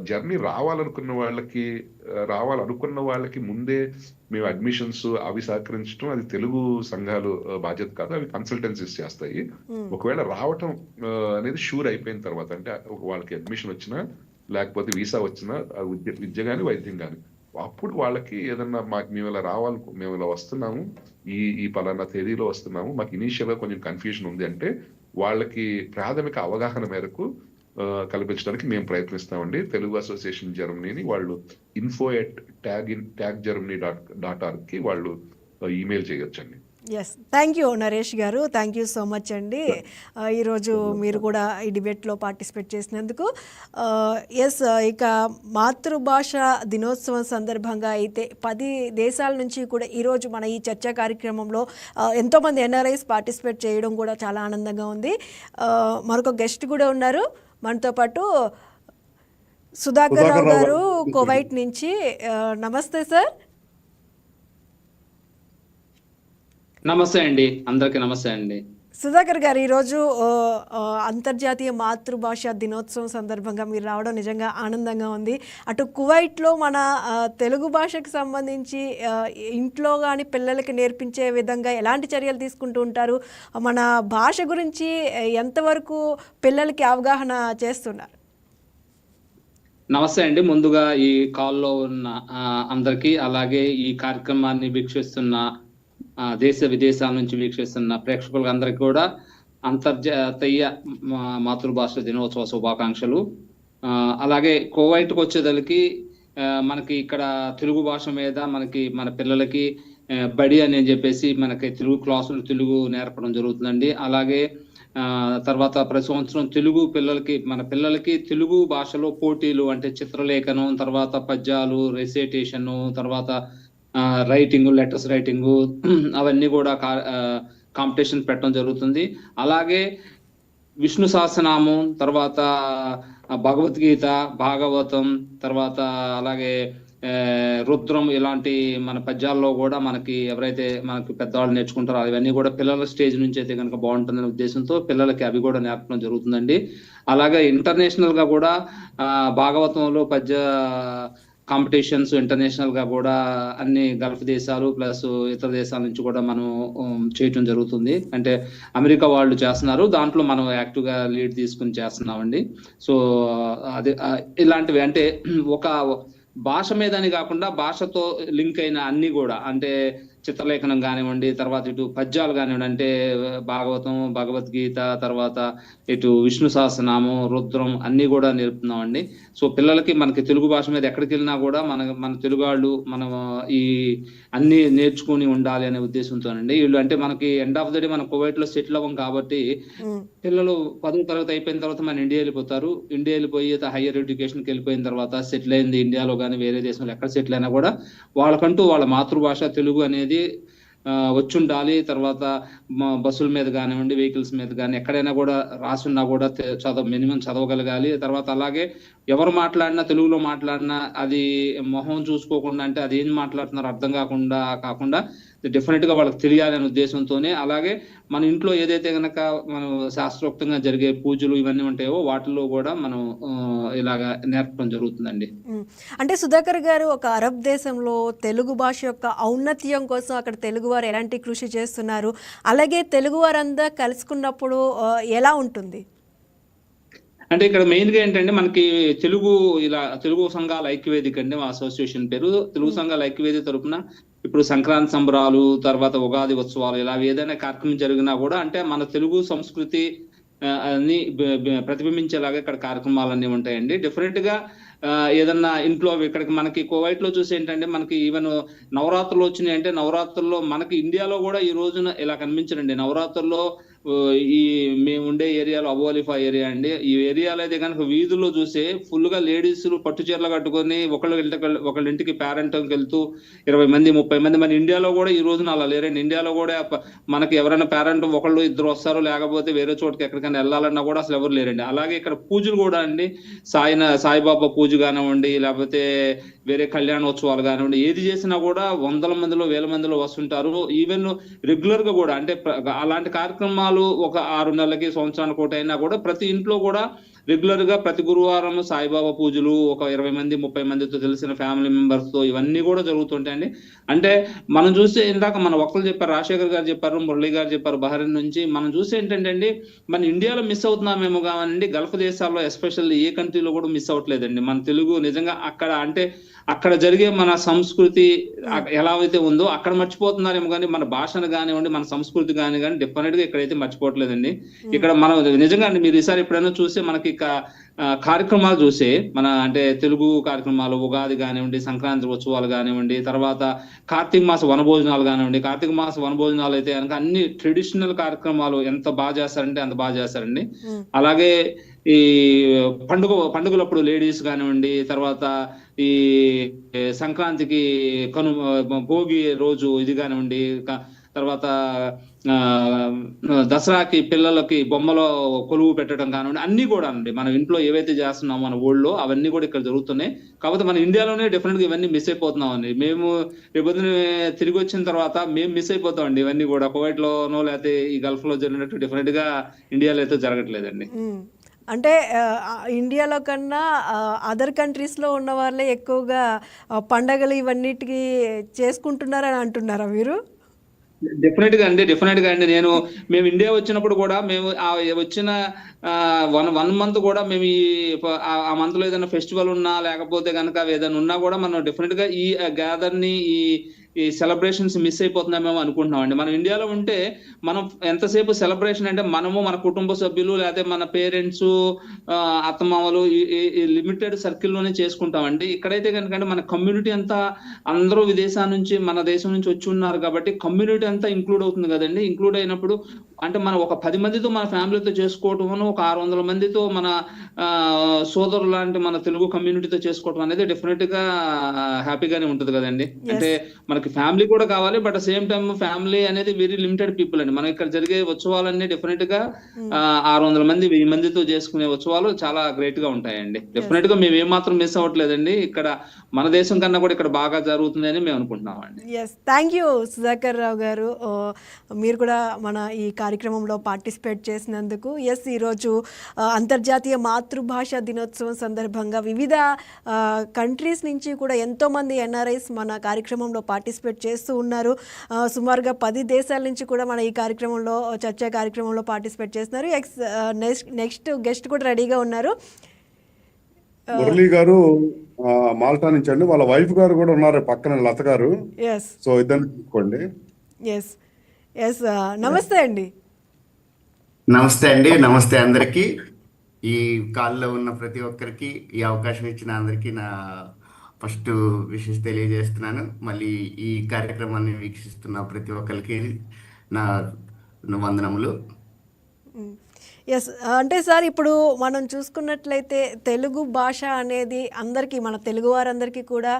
జర్నీ రావాలనుకున్న వాళ్ళకి ముందే మేము అడ్మిషన్స్ అవి సహకరించడం అది తెలుగు సంఘాలు బాధ్యత కాదు, అవి కన్సల్టెన్సీస్ చేస్తాయి. ఒకవేళ రావటం అనేది షూర్ అయిపోయిన తర్వాత, అంటే వాళ్ళకి అడ్మిషన్ వచ్చినా లేకపోతే వీసా వచ్చినా, విద్య కానీ వైద్యం కానీ, అప్పుడు వాళ్ళకి ఏదన్నా మేము ఇలా వస్తున్నాము, ఈ పలానా తేదీలో వస్తున్నాము, మాకు ఇనీషియల్ గా కొంచెం కన్ఫ్యూజన్ ఉంది అంటే వాళ్ళకి ప్రాథమిక అవగాహన మేరకు కల్పించడానికి మేము ప్రయత్నిస్తామండి. తెలుగు అసోసియేషన్ జర్మనీని వాళ్ళు info@taggermany.org కి వాళ్ళు ఈమెయిల్ చేయొచ్చండి. ఎస్, థ్యాంక్ యూ నరేష్ గారు, థ్యాంక్ యూ సో మచ్ అండి. ఈరోజు మీరు కూడా ఈ డిబేట్లో పార్టిసిపేట్ చేసినందుకు. ఎస్, ఇక మాతృభాష దినోత్సవం సందర్భంగా అయితే 10 దేశాల నుంచి కూడా ఈరోజు మన ఈ చర్చా కార్యక్రమంలో ఎంతోమంది ఎన్ఆర్ఐస్ పార్టిసిపేట్ చేయడం కూడా చాలా ఆనందంగా ఉంది. మరొక గెస్ట్ కూడా ఉన్నారు మనతో పాటు, సుధాకర్ రావు గారు, కువైట్ నుంచి. నమస్తే సార్. నమస్తే అండి, అందరికి నమస్తే అండి. సుధాకర్ గారు, ఈరోజు అంతర్జాతీయ మాతృభాష దినోత్సవం సందర్భంగా మీరు రావడం నిజంగా ఆనందంగా ఉంది. అటు కువైట్లో మన తెలుగు భాషకు సంబంధించి ఇంట్లో కానీ పిల్లలకి నేర్పించే విధంగా ఎలాంటి చర్యలు తీసుకుంటూ ఉంటారు? మన భాష గురించి ఎంతవరకు పిల్లలకి అవగాహన చేస్తున్నారు? నమస్తే అండి. ముందుగా ఈ కాల్లో ఉన్న అందరికీ, అలాగే ఈ కార్యక్రమాన్ని వీక్షిస్తున్న దేశ విదేశాల నుంచి వీక్షిస్తున్న ప్రేక్షకులకు అందరికీ కూడా అంతర్జాతీయ మాతృభాష దినోత్సవ శుభాకాంక్షలు. అలాగే కువైట్కి వచ్చేదలికి మనకి ఇక్కడ తెలుగు భాష మీద మన పిల్లలకి బడి అని చెప్పేసి మనకి తెలుగు క్లాసులు తెలుగు నేర్పడం జరుగుతుందండి. అలాగే తర్వాత ప్రతి సంవత్సరం తెలుగు మన పిల్లలకి తెలుగు భాషలో పోటీలు, అంటే చిత్రలేఖనం, తర్వాత పద్యాలు, రెసిటేషన్, తర్వాత రైటింగ్, లెటర్స్ రైటింగ్, అవన్నీ కూడా కాంపిటీషన్ పెట్టడం జరుగుతుంది. అలాగే విష్ణు సహస్రనామం, తర్వాత భగవద్గీత, భాగవతం, తర్వాత అలాగే రుద్రం, ఇలాంటి మన పద్యాల్లో కూడా ఎవరైతే మనకి పెద్దవాళ్ళు నేర్చుకుంటారో అవన్నీ కూడా పిల్లల స్టేజ్ నుంచి అయితే కనుక బాగుంటుందనే ఉద్దేశంతో పిల్లలకి అవి కూడా నేర్పడం జరుగుతుందండి. అలాగే ఇంటర్నేషనల్ గా కూడా భాగవతంలో పద్య కాంపిటీషన్స్ ఇంటర్నేషనల్ గా కూడా అన్ని గల్ఫ్ దేశాలు ప్లస్ ఇతర దేశాల నుంచి కూడా మనం చేయటం జరుగుతుంది. అంటే అమెరికా వాళ్ళు చేస్తున్నారు, దాంట్లో మనం యాక్టివ్ గా లీడ్ తీసుకుని చేస్తున్నామండి. సో అది ఇలాంటివి అంటే ఒక భాష మీదని కాకుండా భాషతో లింక్ అయిన అన్ని కూడా, అంటే చిత్రలేఖనం కానివ్వండి, తర్వాత ఇటు పద్యాలు కానివ్వండి, అంటే భాగవతం, భగవద్గీత, తర్వాత ఇటు విష్ణు సహస్రనామం, రుద్రం అన్ని కూడా నేర్పుతున్నామండి. సో పిల్లలకి మనకి తెలుగు భాష మీద ఎక్కడికి వెళ్ళినా కూడా మన తెలుగు వాళ్ళు ఈ అన్ని నేర్చుకుని ఉండాలి అనే ఉద్దేశంతోనండి. వీళ్ళు అంటే మనకి ఎండ్ ఆఫ్ ద డే మనం కువైట్ లో సెటిల్ అవ్వం కాబట్టి పిల్లలు 10వ తరగతి అయిపోయిన తర్వాత మన ఇండియా వెళ్ళిపోతారు. ఇండియా వెళ్ళిపోయి హైయర్ ఎడ్యుకేషన్కి వెళ్ళిపోయిన తర్వాత సెటిల్ అయింది ఇండియాలో కానీ వేరే దేశంలో ఎక్కడ సెటిల్ అయినా కూడా వాళ్ళకంటూ వాళ్ళ మాతృభాష తెలుగు అనేది వచ్చి ఉండాలి. తర్వాత బస్సుల మీద కానివ్వండి, వెహికల్స్ మీద కానీ ఎక్కడైనా కూడా రాసున్నా కూడా మినిమం చదవగలగాలి. తర్వాత అలాగే ఎవరు మాట్లాడినా, తెలుగులో మాట్లాడినా అది మొహం చూసుకోకుండా, అంటే అది ఏం మాట్లాడుతున్నారో అర్థం కాకుండా డెఫినెట్ గా వాళ్ళకి తెలియాలనే ఉద్దేశంతోనే, అలాగే మన ఇంట్లో ఏదైతే కనుక మనం శాస్త్రోక్తంగా జరిగే పూజలు ఇవన్నీ ఉంటాయో వాటిల్లో కూడా మనం ఇలాగా నేర్పడం జరుగుతుందండి. అంటే సుధాకర్ గారు, ఒక అరబ్ దేశంలో తెలుగు భాష యొక్క ఔన్నత్యం కోసం అక్కడ తెలుగు వారు ఎలాంటి కృషి చేస్తున్నారు, అలాగే తెలుగు వారంతా కలుసుకున్నప్పుడు ఎలా ఉంటుంది? అంటే ఇక్కడ మెయిన్ గా ఏంటంటే మనకి తెలుగు సంఘాల ఐక్యవేదిక అండి, మా అసోసియేషన్ పేరు. తెలుగు సంఘాల ఐక్యవేదిక తరపున ఇప్పుడు సంక్రాంతి సంబరాలు, తర్వాత ఉగాది ఉత్సవాలు, ఇలా ఏదైనా కార్యక్రమం జరిగినా కూడా అంటే మన తెలుగు సంస్కృతి అన్ని ప్రతిబింబించేలాగా ఇక్కడ కార్యక్రమాలన్నీ ఉంటాయండి. డెఫినెట్ గా ఏదన్నా ఇంట్లో ఇక్కడికి మనకి కువైట్ లో చూసి ఏంటంటే మనకి ఈవెన్ నవరాత్రులు వచ్చినాయి అంటే నవరాత్రుల్లో మనకి ఇండియాలో కూడా ఈ రోజున ఇలా కనిపించరండి. నవరాత్రుల్లో మేము ఉండే ఏరియాలో అబోలిఫా ఏరియా అండి, ఈ ఏరియాలో అయితే కనుక వీధుల్లో చూసే ఫుల్ గా లేడీస్ పట్టు చీరలు కట్టుకొని ఒకళ్ళ ఇంటికి పేరెంట్కి వెళ్తూ 20 మంది 30 మంది. మన ఇండియాలో కూడా ఈ రోజున అలా లేరండి. ఇండియాలో కూడా మనకి ఎవరైనా పేరెంట్ ఒకళ్ళు ఇద్దరు వస్తారు, లేకపోతే వేరే చోటుకి ఎక్కడికైనా వెళ్ళాలన్నా కూడా అసలు ఎవరు లేరండి. అలాగే ఇక్కడ పూజలు కూడా అండి, సాయిబాబా పూజ కానివ్వండి, లేకపోతే వేరే కళ్యాణోత్సవాలు కానివ్వండి, ఏది చేసినా కూడా 100 మందిలో 1000 మందిలో వస్తుంటారు. ఈవెన్ రెగ్యులర్ గా కూడా అంటే అలాంటి కార్యక్రమాలు ఒక 6 నెలలకి సంవత్సరానికి ఒకటి అయినా కూడా ప్రతి ఇంట్లో కూడా రెగ్యులర్ గా ప్రతి గురువారం సాయిబాబా పూజలు ఒక 20 మంది 30 మందితో తెలిసిన ఫ్యామిలీ మెంబర్స్ తో ఇవన్నీ కూడా జరుగుతుంటాయండి. అంటే మనం చూస్తే ఇందాక మన వక్తలు చెప్పారు, రాజశేఖర్ గారు చెప్పారు, మురళి గారు చెప్పారు బహ్రెయిన్ నుంచి. మనం చూస్తే ఏంటంటే అండి, మన ఇండియాలో మిస్ అవుతున్నామేమో కావాలండి, గల్ఫ్ దేశాల్లో ఎస్పెషల్లీ ఏ కంట్రీలో కూడా మిస్ అవ్వట్లేదండి మన తెలుగు. నిజంగా అక్కడ జరిగే మన సంస్కృతి ఎలా అయితే ఉందో అక్కడ మర్చిపోతున్నారేమో కానీ మన భాషను కానివ్వండి, మన సంస్కృతి కానివ్వండి డెఫినెట్ గా ఇక్కడైతే మర్చిపోవట్లేదండి. ఇక్కడ మనం నిజంగా మీరు ఈసారి ఎప్పుడైనా చూస్తే మనకి కార్యక్రమాలు చూసే అంటే తెలుగు కార్యక్రమాలు, ఉగాది కానివ్వండి, సంక్రాంతి ఉత్సవాలు కానివ్వండి, తర్వాత కార్తీక మాస వనభోజనాలు కానివ్వండి. కార్తీక మాస వనభోజనాలు అయితే కనుక అన్ని ట్రెడిషనల్ కార్యక్రమాలు ఎంత బాగా చేస్తారంటే అంత బాగా చేస్తారండి. అలాగే ఈ పండుగలప్పుడు లేడీస్ కానివ్వండి, తర్వాత ఈ సంక్రాంతికి భోగి రోజు ఇది కానివ్వండి, తర్వాత ఆ, దసరాకి పిల్లలకి బొమ్మలో కొలువు పెట్టడం కానివ్వండి, అన్ని కూడా అండి మనం ఇంట్లో ఏవైతే చేస్తున్నామో మన ఊళ్ళో అవన్నీ కూడా ఇక్కడ జరుగుతున్నాయి. కాకపోతే మన ఇండియాలోనే డెఫినెట్ గా ఇవన్నీ మిస్ అయిపోతున్నాం అండి. మేము రేపొద్దున తిరిగి వచ్చిన తర్వాత మేము మిస్ అయిపోతాం అండి ఇవన్నీ కూడా. కువైట్ లోనో లేకపోతే ఈ గల్ఫ్ లో జరిగినట్టు డెఫినెట్ గా ఇండియాలో అయితే జరగట్లేదండి. మ్మ్. అంటే ఇండియాలో కన్నా అదర్ కంట్రీస్లో ఉన్న వాళ్ళే ఎక్కువగా పండగలు ఇవన్నిటికీ చేసుకుంటున్నారని అంటున్నారా మీరు? డెఫినెట్ గా అండి మేము ఇండియా వచ్చినప్పుడు కూడా మేము వచ్చిన వన్ మంత్ కూడా మేము ఆ మంత్ లో ఏదైనా ఫెస్టివల్ ఉన్నా లేకపోతే కనుక ఏదైనా ఉన్నా కూడా మనం డెఫినెట్ గా ఈ గ్యాదర్ ని ఈ సెలబ్రేషన్స్ మిస్ అయిపోతున్నామేమో అనుకుంటున్నాం అండి. మనం ఇండియాలో ఉంటే మనం ఎంతసేపు సెలబ్రేషన్ అంటే మనము మన కుటుంబ సభ్యులు లేకపోతే మన పేరెంట్స్ అత్తమామలు ఈ లిమిటెడ్ సర్కిల్లోనే చేసుకుంటామండి. ఇక్కడైతే కనుక మన కమ్యూనిటీ అంతా అందరూ విదేశాల నుంచి మన దేశం నుంచి వచ్చి ఉన్నారు కాబట్టి కమ్యూనిటీ అంతా ఇంక్లూడ్ అవుతుంది కదండి. ఇంక్లూడ్ అయినప్పుడు అంటే మనం ఒక 10 మందితో మన ఫ్యామిలీతో చేసుకోవటం, ఒక 600 మందితో మన సోదరులు లాంటి మన తెలుగు కమ్యూనిటీతో చేసుకోవటం అనేది డెఫినెట్ గా హ్యాపీగానే ఉంటుంది కదండి. అంటే మనకి ఫ్యామిలీ కూడా కావాలి, బట్ సేమ్ టైం ఫ్యామిలీ అనేది వెరీ లిమిటెడ్ పీపుల్ అండి. మనం ఇక్కడ జరిగే ఉత్సవాలన్నీ డెఫినెట్ గా 600 మంది 1000 మందితో చేసుకునే ఉత్సవాలు చాలా గ్రేట్ గా ఉంటాయండి. డెఫినెట్ గా మేము ఏమాత్రం మిస్ అవ్వట్లేదండి. ఇక్కడ మన దేశం కన్నా కూడా ఇక్కడ బాగా జరుగుతుంది అని మేము అనుకుంటున్నాం అండి. ఎస్, థ్యాంక్ యూ సుధాకర్ రావు గారు, మీరు కూడా మన ఈ కార్యక్రమంలో పార్టిసిపేట్ చేసినందుకు. ఎస్, ఈరోజు అంతర్జాతీయ మాతృభాష దినోత్సవం సందర్భంగా వివిధ కంట్రీస్ నుంచి కూడా ఎంతోమంది ఎన్ఆర్ఐస్ మన కార్యక్రమంలో పార్టిసిపేట్ చేస్తూ ఉన్నారు. సుమారుగా 10 దేశాల నుంచి కూడా మన ఈ కార్యక్రమంలో చర్చా కార్యక్రమంలో పార్టిసిపేట్ చేస్తున్నారు. నెక్స్ట్ గెస్ట్ కూడా రెడీగా ఉన్నారు. మురళి గారు మాల్టా నుంచి అండి, వాళ్ళ వైఫ్ గారు కూడా ఉన్నారు పక్కన, లత గారు. ఎస్, సో ఇద్దరిని తీసుకోండి. ఎస్ ఎస్, నమస్తే అండి. నమస్తే అండి, నమస్తే అందరికీ. ఈ కాల్లో ఉన్న ప్రతి ఒక్కరికి, ఈ అవకాశం ఇచ్చిన అందరికీ నా ఫస్ట్ విషెస్ తెలియజేస్తున్నాను. మళ్ళీ ఈ కార్యక్రమాన్ని వీక్షిస్తున్న ప్రతి ఒక్కరికి నా వందనములు. ఎస్, అంటే సార్ ఇప్పుడు మనం చూసుకున్నట్లయితే తెలుగు భాష అనేది అందరికీ, మన తెలుగు వారందరికీ కూడా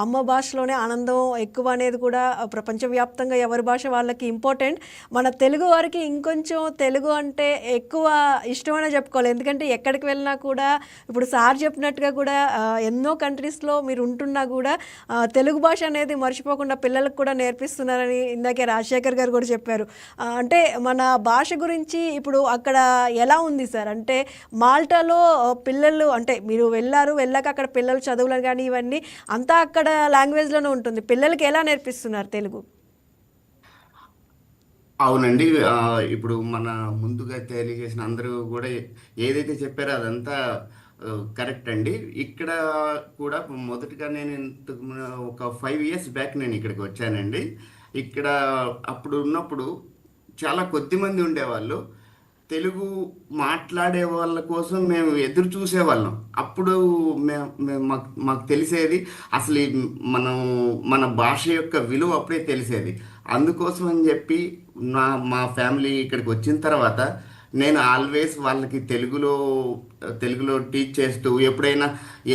అమ్మ భాషలోనే ఆనందం ఎక్కువ అనేది కూడా ప్రపంచవ్యాప్తంగా ఎవరి భాష వాళ్ళకి ఇంపార్టెంట్. మన తెలుగు వారికి ఇంకొంచెం తెలుగు అంటే ఎక్కువ ఇష్టమనే చెప్పుకోవాలి. ఎందుకంటే ఎక్కడికి వెళ్ళినా కూడా ఇప్పుడు సార్ చెప్పినట్టుగా కూడా ఎన్నో కంట్రీస్లో మీరు ఉంటున్నా కూడా తెలుగు భాష అనేది మర్చిపోకుండా పిల్లలకు కూడా నేర్పిస్తున్నారని ఇందాకే రాజశేఖర్ గారు కూడా చెప్పారు. అంటే మన భాష గురించి ఇప్పుడు అక్కడ ఎలా ఉంది సార్? అంటే మాల్టాలో పిల్లలు, అంటే మీరు వెళ్ళాక అక్కడ పిల్లలు చదువులు కానీ ఇవన్నీ అంతా అక్కడ లాంగ్వేజ్లోనే ఉంటుంది. పిల్లలకి ఎలా నేర్పిస్తున్నారు తెలుగు? అవునండి, ఇప్పుడు మన ముందుగా తెలియజేసిన అందరూ కూడా ఏదైతే చెప్పారో అదంతా కరెక్ట్ అండి. ఇక్కడ కూడా మొదటగా నేను ఒక 5 years బ్యాక్ నేను ఇక్కడికి వచ్చానండి. ఇక్కడ అప్పుడు ఉన్నప్పుడు చాలా కొద్ది మంది ఉండేవాళ్ళు. తెలుగు మాట్లాడే వాళ్ళ కోసం మేము ఎదురు చూసేవాళ్ళం. అప్పుడు మాకు తెలిసేది అసలు మన భాష యొక్క విలువ అప్పుడే తెలిసేది. అందుకోసం అని చెప్పి మా ఫ్యామిలీ ఇక్కడికి వచ్చిన తర్వాత నేను ఆల్వేస్ వాళ్ళకి తెలుగులో టీచ్ చేస్తూ, ఎప్పుడైనా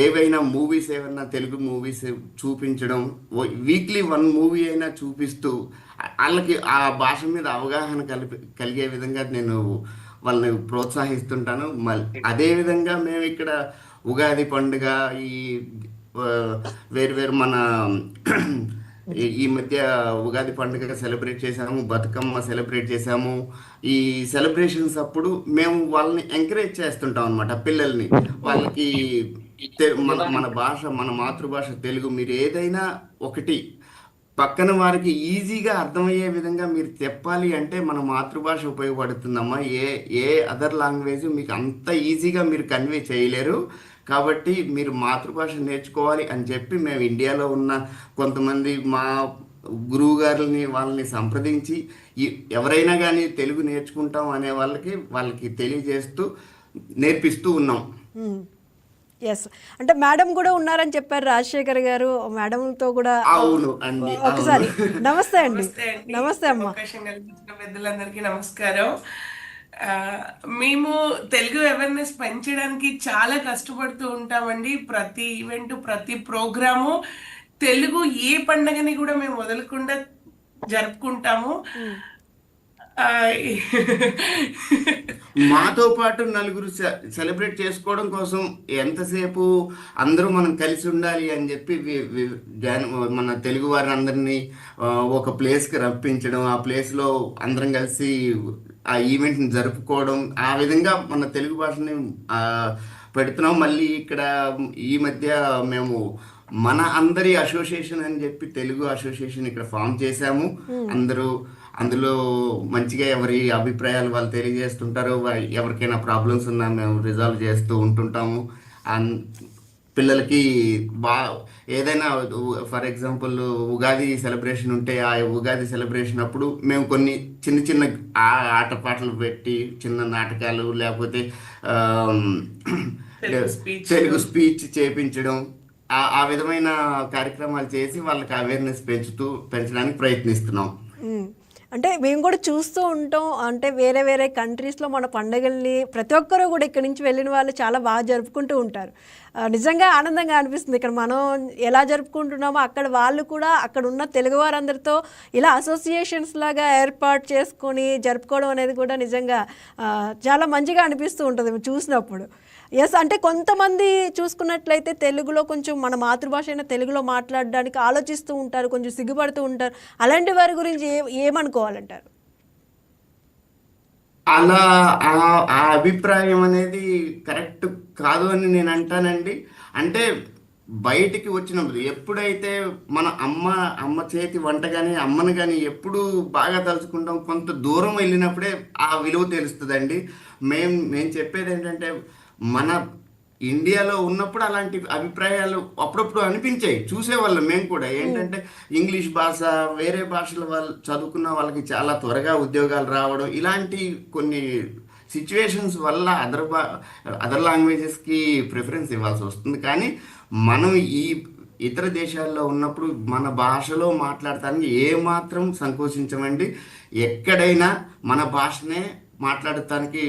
ఏవైనా మూవీస్ ఏమైనా తెలుగు మూవీస్ చూపించడం, వీక్లీ 1 మూవీ అయినా చూపిస్తూ వాళ్ళకి ఆ భాష మీద అవగాహన కలిగే విధంగా నేను వాళ్ళని ప్రోత్సహిస్తుంటాను. అదేవిధంగా మేము ఇక్కడ ఉగాది పండుగ, ఈ వేరు మన ఈ మధ్య ఉగాది పండుగ సెలబ్రేట్ చేసాము, బతుకమ్మ సెలబ్రేట్ చేసాము. ఈ సెలబ్రేషన్స్ అప్పుడు మేము వాళ్ళని ఎంకరేజ్ చేస్తుంటాం అనమాట, పిల్లల్ని. వాళ్ళకి మన భాష, మన మాతృభాష తెలుగు, మీరు ఏదైనా ఒకటి పక్కన వారికి ఈజీగా అర్థమయ్యే విధంగా మీరు చెప్పాలి అంటే మన మాతృభాష ఉపయోగపడుతుందమ్మా. ఏ అదర్ లాంగ్వేజ్ మీకు అంత ఈజీగా మీరు కన్వే చేయలేరు. కాబట్టి మీరు మాతృభాష నేర్చుకోవాలి అని చెప్పి మేము ఇండియాలో ఉన్న కొంతమంది మా గురువు వాళ్ళని సంప్రదించి ఎవరైనా కానీ తెలుగు నేర్చుకుంటాం అనే వాళ్ళకి తెలియజేస్తూ నేర్పిస్తూ ఉన్నాం. ఎస్, అంటే మేడం కూడా ఉన్నారని చెప్పారు రాజశేఖర్ గారు. మేడంతో కూడా ఒకసారి నమస్తే అండి. నమస్తే అమ్మా. పెద్దలందరికీ నమస్కారం. మేము తెలుగు అవేర్నెస్ పెంచడానికి చాలా కష్టపడుతూ ఉంటామండి. ప్రతి ఈవెంట్, ప్రతి ప్రోగ్రాము, తెలుగు ఏ పండగని కూడా మేము వదలకుండా జరుపుకుంటాము. ఆ, మాతో పాటు నలుగురు సెలబ్రేట్ చేసుకోవడం కోసం ఎంతసేపు అందరూ మనం కలిసి ఉండాలి అని చెప్పి మన తెలుగు వారిని అందరినీ ఒక ప్లేస్కి రప్పించడం, ఆ ప్లేస్లో అందరం కలిసి ఆ ఈవెంట్ని జరుపుకోవడం, ఆ విధంగా మన తెలుగు భాషని పెడుతున్నాం. మళ్ళీ ఇక్కడ ఈ మధ్య మేము మన అందరి అసోసియేషన్ అని చెప్పి తెలుగు అసోసియేషన్ ఇక్కడ ఫామ్ చేశాము. అందులో మంచిగా ఎవరి అభిప్రాయాలు వాళ్ళు తెలియజేస్తుంటారు. ఎవరికైనా ప్రాబ్లమ్స్ ఉన్నా మేము రిజాల్వ్ చేస్తూ ఉంటుంటాము. పిల్లలకి ఏదైనా ఫర్ ఎగ్జాంపుల్ ఉగాది సెలబ్రేషన్ ఉంటే ఆ ఉగాది సెలబ్రేషన్ అప్పుడు మేము కొన్ని చిన్న చిన్న ఆటపాటలు పెట్టి, చిన్న నాటకాలు, లేకపోతే తెలుగు స్పీచ్ చేపించడం, ఆ విధమైన కార్యక్రమాలు చేసి వాళ్ళకి అవేర్నెస్ పెంచడానికి ప్రయత్నిస్తున్నాం. అంటే మేము కూడా చూస్తూ ఉంటాం. అంటే వేరే వేరే కంట్రీస్లో మన పండుగల్ని ప్రతి ఒక్కరూ కూడా ఇక్కడి నుంచి వెళ్ళిన వాళ్ళు చాలా బాగా జరుపుకుంటూ ఉంటారు. నిజంగా ఆనందంగా అనిపిస్తుంది. ఇక్కడ మనం ఎలా జరుపుకుంటున్నామో అక్కడ వాళ్ళు కూడా అక్కడ ఉన్న తెలుగు వారందరితో ఇలా అసోసియేషన్స్ లాగా ఏర్పాటు చేసుకొని జరుపుకోవడం అనేది కూడా నిజంగా చాలా మంచిగా అనిపిస్తూ ఉంటుంది చూసినప్పుడు. ఎస్, అంటే కొంతమంది చూసుకున్నట్లయితే తెలుగులో కొంచెం మన మాతృభాష అయిన తెలుగులో మాట్లాడడానికి ఆలోచిస్తూ ఉంటారు, కొంచెం సిగ్గుపడుతూ ఉంటారు. అలాంటి వారి గురించి ఏమనుకోవాలంటారు? అలా ఆ అభిప్రాయం అనేది కరెక్ట్ కాదు అని నేను అంటానండి. అంటే బయటికి వచ్చినప్పుడు ఎప్పుడైతే మన అమ్మ చేతి వంట కానీ అమ్మను కానీ ఎప్పుడు బాగా తలుచుకుంటాం, కొంత దూరం వెళ్ళినప్పుడే ఆ విలువ తెలుస్తుందండి. మేము చెప్పేది ఏంటంటే, మన ఇండియాలో ఉన్నప్పుడు అలాంటి అభిప్రాయాలు అప్పుడప్పుడు అనిపించాయి, చూసేవాళ్ళం మేము కూడా. ఏంటంటే ఇంగ్లీష్ భాష, వేరే భాషల వాళ్ళు చదువుకున్న వాళ్ళకి చాలా త్వరగా ఉద్యోగాలు రావడం, ఇలాంటి కొన్ని సిచ్యువేషన్స్ వల్ల అదర్ లాంగ్వేజెస్కి ప్రిఫరెన్స్ ఇవ్వాల్సి వస్తుంది. కానీ మనం ఈ ఇతర దేశాల్లో ఉన్నప్పుడు మన భాషలో మాట్లాడటానికి ఏమాత్రం సంకోచించమండి. ఎక్కడైనా మన భాషనే మాట్లాడటానికి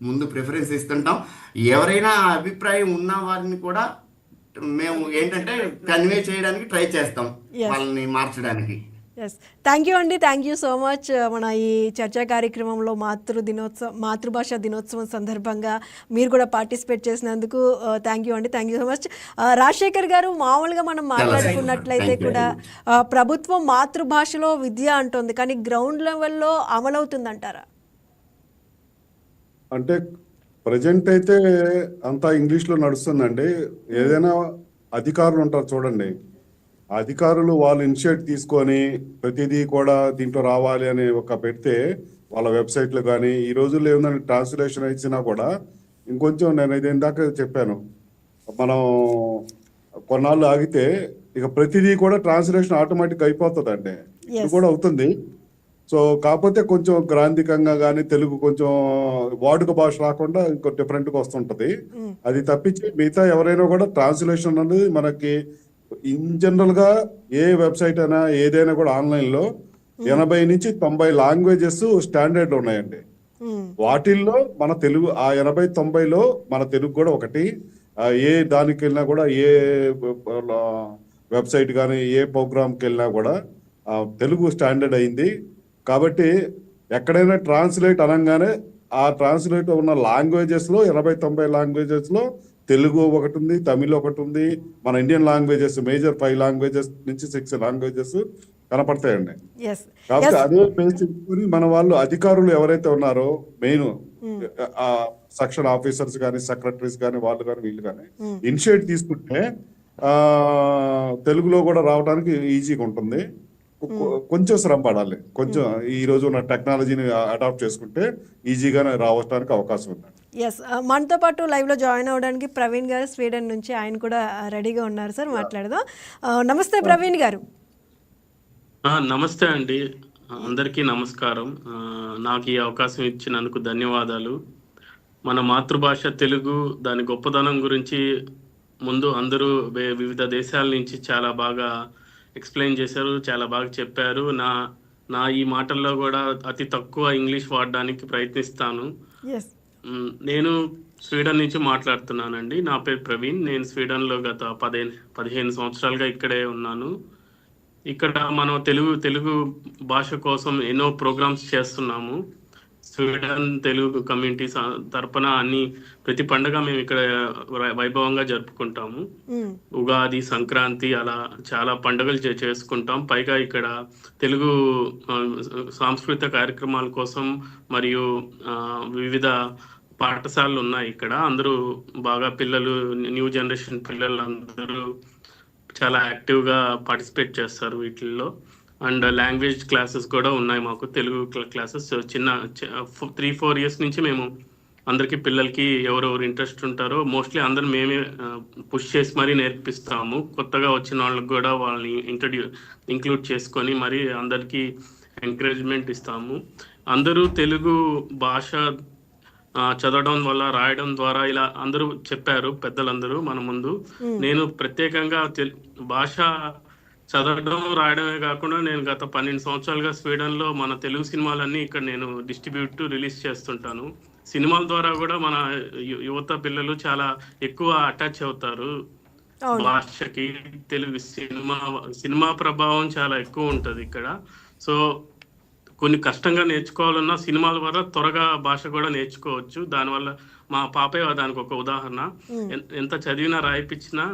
ముందు ప్రిఫరెన్స్ ఇస్తుంటాం. ఎవరైనా అభిప్రాయం ఉన్న వారిని కూడా మేము ఏంటంటే కన్వే చేయడానికి ట్రై చేస్తాం, వాళ్ళని మార్చడానికి. ఎస్, థ్యాంక్ యూ అండి, థ్యాంక్ యూ సో మచ్. మన ఈ చర్చా కార్యక్రమంలో మాతృభాష దినోత్సవం సందర్భంగా మీరు కూడా పార్టిసిపేట్ చేసినందుకు థ్యాంక్ యూ అండి, thank you so much. Rajasekhar గారు, మామూలుగా మనం మాట్లాడుకున్నట్లయితే కూడా ప్రభుత్వం మాతృభాషలో విద్య అంటుంది, కానీ గ్రౌండ్ లెవెల్లో అమలవుతుందంటారా? అంటే ప్రజెంట్ అయితే అంతా ఇంగ్లీష్లో నడుస్తుందండి. ఏదైనా అధికారులు ఉంటారు చూడండి, అధికారులు వాళ్ళు ఇనిషియేట్ తీసుకొని ప్రతిదీ కూడా దీంట్లో రావాలి అని పెడితే వాళ్ళ వెబ్సైట్లు కానీ, ఈ రోజుల్లో ఏమైనా ట్రాన్స్లేషన్ ఇచ్చినా కూడా ఇంకొంచెం, నేను ఇది ఇందాక చెప్పాను, మనం కొన్నాళ్ళు ఆగితే ఇక ప్రతిదీ కూడా ట్రాన్స్లేషన్ ఆటోమేటిక్ అయిపోతుంది అండి. ఇది కూడా అవుతుంది. సో కాకపోతే కొంచెం గ్రాంధికంగా కానీ తెలుగు కొంచెం వాడుక భాష రాకుండా ఇంకో డిఫరెంట్గా వస్తుంటది. అది తప్పించి మిగతా ఎవరైనా కూడా ట్రాన్స్లేషన్ అనేది మనకి ఇన్ జనరల్ గా ఏ వెబ్సైట్ అయినా ఏదైనా కూడా ఆన్లైన్ లో 80 నుంచి 90 లాంగ్వేజెస్ స్టాండర్డ్ ఉన్నాయండి. వాటిల్లో మన తెలుగు ఆ 80-90లో మన తెలుగు కూడా ఒకటి. ఏ దానికి వెళ్ళినా కూడా, ఏ వెబ్సైట్ కానీ ఏ ప్రోగ్రామ్కి వెళ్ళినా కూడా తెలుగు స్టాండర్డ్ అయింది. కాబట్టి ఎక్కడైనా ట్రాన్స్లేట్ అనగానే ఆ ట్రాన్స్లేట్ ఉన్న లాంగ్వేజెస్లో 80-90 లాంగ్వేజెస్లో తెలుగు ఒకటి ఉంది, తమిళ్ ఒకటి ఉంది, మన ఇండియన్ లాంగ్వేజెస్ మేజర్ 5 లాంగ్వేజెస్ నుంచి 6 లాంగ్వేజెస్ కనపడతాయండి. కాబట్టి అదే బేస్ చేసుకుని మన వాళ్ళు అధికారులు ఎవరైతే ఉన్నారో, మెయిన్ సెక్షన్ ఆఫీసర్స్ కానీ, సెక్రటరీస్ కానీ, వాళ్ళు కానీ వీళ్ళు కానీ ఇనిషియేట్ తీసుకుంటే తెలుగులో కూడా రావడానికి ఈజీగా ఉంటుంది. కొంచెం శ్రమ పడాలి, కొంచెం ఈ రోజు ఉన్న టెక్నాలజీని అడాప్ట్ చేసుకుంటే ఈజీగానే రావడానికి అవకాశం ఉంది. ఎస్, మనతో పాటు లైవ్ లో జాయిన్ అవ్వడానికి ప్రవీణ్ గారు స్వీడన్ నుంచి, ఆయన కూడా రెడీగా ఉన్నారు. సార్ మాట్లాడదాం. నమస్తే ప్రవీణ్ గారు. నమస్తే అండి, అందరికీ నమస్కారం. నాకు ఈ అవకాశం ఇచ్చినందుకు ధన్యవాదాలు. మన మాతృభాష తెలుగు, దాని గొప్పదనం గురించి ముందు అందరూ వివిధ దేశాల నుంచి చాలా బాగా ఎక్స్ప్లెయిన్ చేశారు, చాలా బాగా చెప్పారు. నా ఈ మాటల్లో కూడా అతి తక్కువ ఇంగ్లీష్ వాడడానికి ప్రయత్నిస్తాను. నేను స్వీడన్ నుంచి మాట్లాడుతున్నానండి. నా పేరు ప్రవీణ్. నేను స్వీడన్లో గత 15 సంవత్సరాలుగా ఇక్కడే ఉన్నాను. ఇక్కడ మనం తెలుగు భాష కోసం ఎన్నో ప్రోగ్రామ్స్ చేస్తున్నాము. స్వీడన్ తెలుగు కమ్యూనిటీస్ తరపున ప్రతి పండుగ మేము ఇక్కడ వైభవంగా జరుపుకుంటాము. ఉగాది, సంక్రాంతి అలా చాలా పండుగలు చేసుకుంటాం. పైగా ఇక్కడ తెలుగు సాంస్కృతిక కార్యక్రమాల కోసం మరియు వివిధ పాఠశాలలు ఉన్నాయి ఇక్కడ. అందరూ బాగా పిల్లలు, న్యూ జనరేషన్ పిల్లలు అందరూ చాలా యాక్టివ్గా పార్టిసిపేట్ చేస్తారు వీటిల్లో. అండ్ లాంగ్వేజ్ క్లాసెస్ కూడా ఉన్నాయి మాకు, తెలుగు క్లాసెస్. 3-4 ఇయర్స్ నుంచి మేము అందరికీ పిల్లలకి ఎవరెవరు ఇంట్రెస్ట్ ఉంటారో మోస్ట్లీ అందరూ మేమే పుష్ చేసి మరీ నేర్పిస్తాము. కొత్తగా వచ్చిన వాళ్ళకి కూడా వాళ్ళని ఇంక్లూడ్ చేసుకొని మరి అందరికీ ఎంకరేజ్మెంట్ ఇస్తాము. అందరూ తెలుగు భాష చదవడం వల్ల, రాయడం ద్వారా ఇలా అందరూ చెప్పారు పెద్దలందరూ మన ముందు. నేను ప్రత్యేకంగా భాష చదవడం రాయడమే కాకుండా నేను గత 12 సంవత్సరాలుగా స్వీడన్లో మన తెలుగు సినిమాలన్నీ ఇక్కడ నేను డిస్ట్రిబ్యూట్ రిలీజ్ చేస్తుంటాను. సినిమాల ద్వారా కూడా మన యువత పిల్లలు చాలా ఎక్కువ అటాచ్ అవుతారు భాషకి. తెలుగు సినిమా ప్రభావం చాలా ఎక్కువ ఉంటుంది ఇక్కడ. సో కొన్ని కష్టంగా నేర్చుకోవాలన్నా సినిమాల వల్ల త్వరగా భాష కూడా నేర్చుకోవచ్చు. దానివల్ల మా పాపే దానికి ఒక ఉదాహరణ. ఎంత చదివినా రాయిపించినా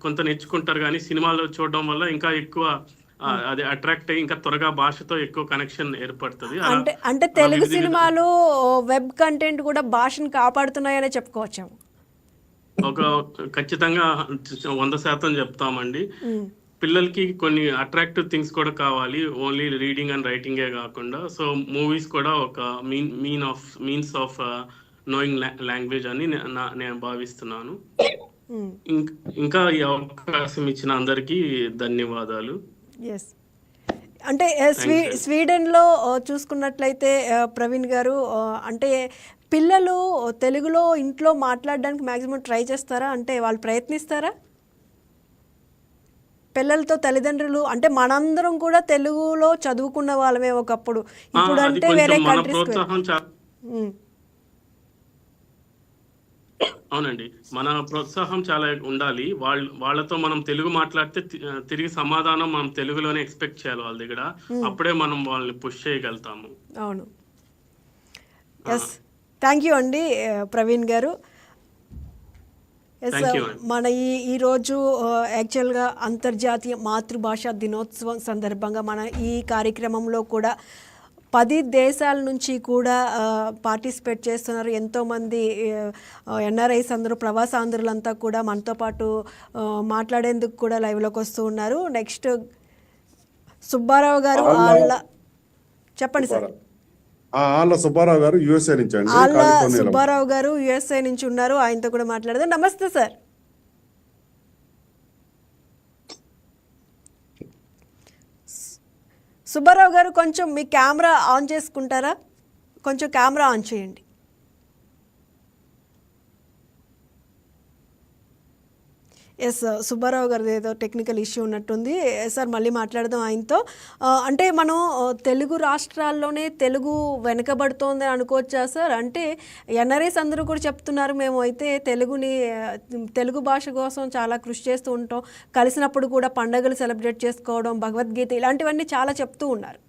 కొంత నేర్చుకుంటారు, కానీ సినిమాలో చూడడం వల్ల ఇంకా ఎక్కువ అది అట్రాక్ట్ అయ్యి ఇంకా త్వరగా భాషతో ఎక్కువ కనెక్షన్ ఏర్పడుతుంది. అంటే తెలుగు సినిమాలు, వెబ్ కంటెంట్ కూడా భాషను కాపాడుతున్నాయనే చెప్పుకోవచ్చు. ఖచ్చితంగా 100% చెప్తామండి. పిల్లలకి కొన్ని అట్రాక్టివ్ థింగ్స్ కూడా కావాలి, ఓన్లీ రీడింగ్ అండ్ రైటింగే కాకుండా. సో మూవీస్ కూడా ఒక మీన్స్ ఆఫ్ నోయింగ్ లాంగ్వేజ్ అని నేను భావిస్తున్నాను. ఇంకా ఈ అవకాశం ఇచ్చిన అందరికీ ధన్యవాదాలు. అంటే స్వీడన్లో చూసుకున్నట్లయితే ప్రవీణ్ గారు, అంటే పిల్లలు తెలుగులో ఇంట్లో మాట్లాడడానికి మ్యాక్సిమం ట్రై చేస్తారా? అంటే వాళ్ళు ప్రయత్నిస్తారా? పిల్లలతో తల్లిదండ్రులు, అంటే మనందరం కూడా తెలుగులో చదువుకున్న వాళ్ళమే ఒకప్పుడు, ఇప్పుడు అంటే వేరే కంట్రీస్. అవునండి, మన ప్రోత్సాహం చాలా ఉండాలి. వాళ్ళతో మనం తెలుగు మాట్లాడితే తిరిగి సమాధానం మనం తెలుగులోనే ఎక్స్పెక్ట్ చేయాలి వాళ్ళ దగ్గర. అప్పుడే మనం వాళ్ళని పుష్ చేయగలుగుతాము. అవును. థ్యాంక్ యూ అండి ప్రవీణ్ గారు. మన ఈరోజు యాక్చువల్గా అంతర్జాతీయ మాతృభాషా దినోత్సవం సందర్భంగా మన ఈ కార్యక్రమంలో కూడా 10 దేశాల నుంచి కూడా పార్టిసిపేట్ చేస్తున్నారు. ఎంతోమంది ఎన్ఆర్ఐస్ అందరూ, ప్రవాసాంధ్రులంతా కూడా మనతో పాటు మాట్లాడేందుకు కూడా లైవ్లోకి వస్తూ ఉన్నారు. నెక్స్ట్ సుబ్బారావు గారు, చెప్పండి సార్. సుబ్బారావు గారు యుఎస్ఏ నుంచి అండి. సుబ్బారావు గారు యుఎస్ఏ నుంచి ఉన్నారు, ఆయనతో కూడా మాట్లాడదాం. నమస్తే సార్. సుబ్బారావు గారు, కొంచెం మీ కెమెరా ఆన్ చేసుకుంటారా? కొంచెం కెమెరా ఆన్ చేయండి. సుబ్బారావు గారు ఏదో టెక్నికల్ ఇష్యూ ఉన్నట్టుంది సార్, మళ్ళీ మాట్లాడదాం ఆయనతో. అంటే మనం తెలుగు రాష్ట్రాల్లోనే తెలుగు వెనుకబడుతోంది అని అనుకోవచ్చా సార్? అంటే ఎన్ఆర్ఐస్ అందరూ కూడా చెప్తున్నారు, మేము అయితే తెలుగు భాష కోసం చాలా కృషి చేస్తూ ఉంటాం, కలిసినప్పుడు కూడా పండుగలు సెలబ్రేట్ చేసుకోవడం, భగవద్గీత ఇలాంటివన్నీ చాలా చెప్తూ ఉన్నారు.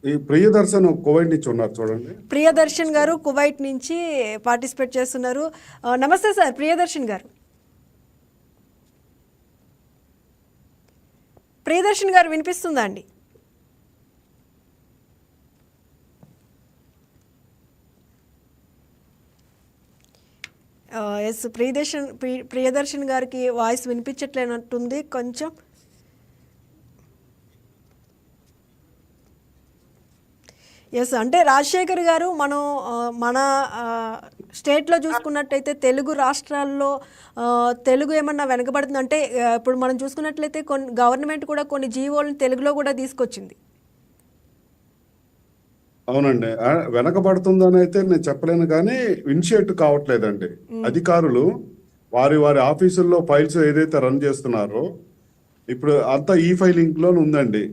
ఈ ప్రియదర్శన్ కువైట్ నుంచి ఉన్నారు చూడండి. ప్రియదర్శన్ గారు కువైట్ నుంచి పార్టిసిపేట్ చేస్తున్నారు. నమస్తే సార్ ప్రియదర్శన్ గారు. ప్రియదర్శన్ గారు వినిపిస్తుందా అండి? ఎస్, ప్రియదర్శన్ గారికి వాయిస్ వినిపించట్లేనట్టుంది కొంచెం. ఎస్, అంటే రాజశేఖర్ గారు, మన స్టేట్లో చూసుకున్నట్టయితే తెలుగు రాష్ట్రాల్లో తెలుగు ఏమన్నా వెనకబడుతుంది అంటే, ఇప్పుడు మనం చూసుకున్నట్లయితే గవర్నమెంట్ కూడా కొన్ని జీవోలను తెలుగులో కూడా తీసుకొచ్చింది. అవునండి, వెనకబడుతుందని అయితే నేను చెప్పలేను, కానీ ఇనిషియేట్ కావట్లేదండి. అధికారులు వారి ఆఫీసుల్లో ఫైల్స్ ఏదైతే రన్ చేస్తున్నారో ఇప్పుడు అంతా ఈ ఫైలింగ్ లో ఉందండి.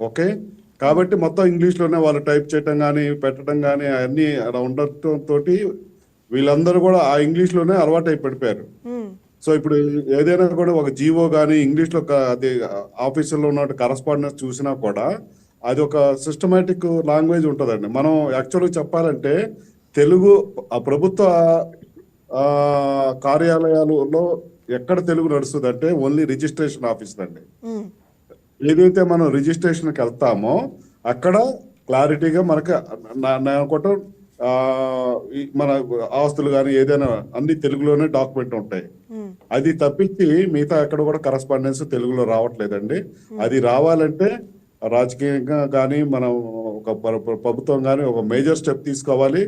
ఓకే, కాబట్టి మొత్తం ఇంగ్లీష్లోనే వాళ్ళు టైప్ చేయటం కానీ పెట్టడం కానీ అన్నీ అలా ఉండటం తోటి వీళ్ళందరూ కూడా ఆ ఇంగ్లీష్లోనే అలవాటు అయిపోయారు. సో ఇప్పుడు ఏదైనా కూడా ఒక జీవో కానీ ఇంగ్లీష్లో అది ఆఫీసులో ఉన్న కరస్పాండెన్స్ చూసినా కూడా అది ఒక సిస్టమేటిక్ లాంగ్వేజ్ ఉంటుందండి. మనం యాక్చువల్గా చెప్పాలంటే తెలుగు ప్రభుత్వ కార్యాలయాలలో ఎక్కడ తెలుగు నడుస్తుంది అంటే ఓన్లీ రిజిస్ట్రేషన్ ఆఫీస్ అండి. ఏదైతే మనం రిజిస్ట్రేషన్కి వెళ్తామో అక్కడ క్లారిటీగా మనకి నేను అనుకుంటాం మన ఆస్తులు కానీ ఏదైనా అన్ని తెలుగులోనే డాక్యుమెంట్ ఉంటాయి. అది తప్పించి మిగతా ఎక్కడ కూడా కరస్పాండెన్స్ తెలుగులో రావట్లేదండి. అది రావాలంటే రాజకీయంగా కానీ మనం ఒక ప్రభుత్వం కానీ ఒక మేజర్ స్టెప్ తీసుకోవాలి.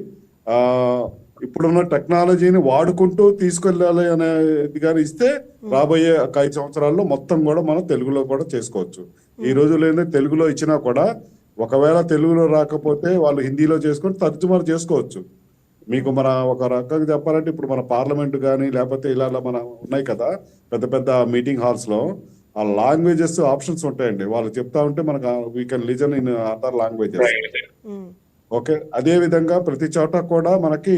ఇప్పుడున్న టెక్నాలజీని వాడుకుంటూ తీసుకెళ్ళాలి అనేది కానీ ఇస్తే రాబోయే 5 సంవత్సరాల్లో మొత్తం కూడా మనం తెలుగులో కూడా చేసుకోవచ్చు. ఈ రోజుల్లో తెలుగులో ఇచ్చినా కూడా ఒకవేళ తెలుగులో రాకపోతే వాళ్ళు హిందీలో చేసుకొని తర్జుమా చేసుకోవచ్చు. మీకు మన ఒక రకంగా చెప్పాలంటే ఇప్పుడు మన పార్లమెంట్ కానీ లేకపోతే ఇలా మన ఉన్నాయి కదా పెద్ద పెద్ద మీటింగ్ హాల్స్ లో ఆ లాంగ్వేజెస్ ఆప్షన్స్ ఉంటాయండి. వాళ్ళు చెప్తా ఉంటే మనకు we can listen in other languages. Okay, అదే విధంగా ప్రతి చోట కూడా మనకి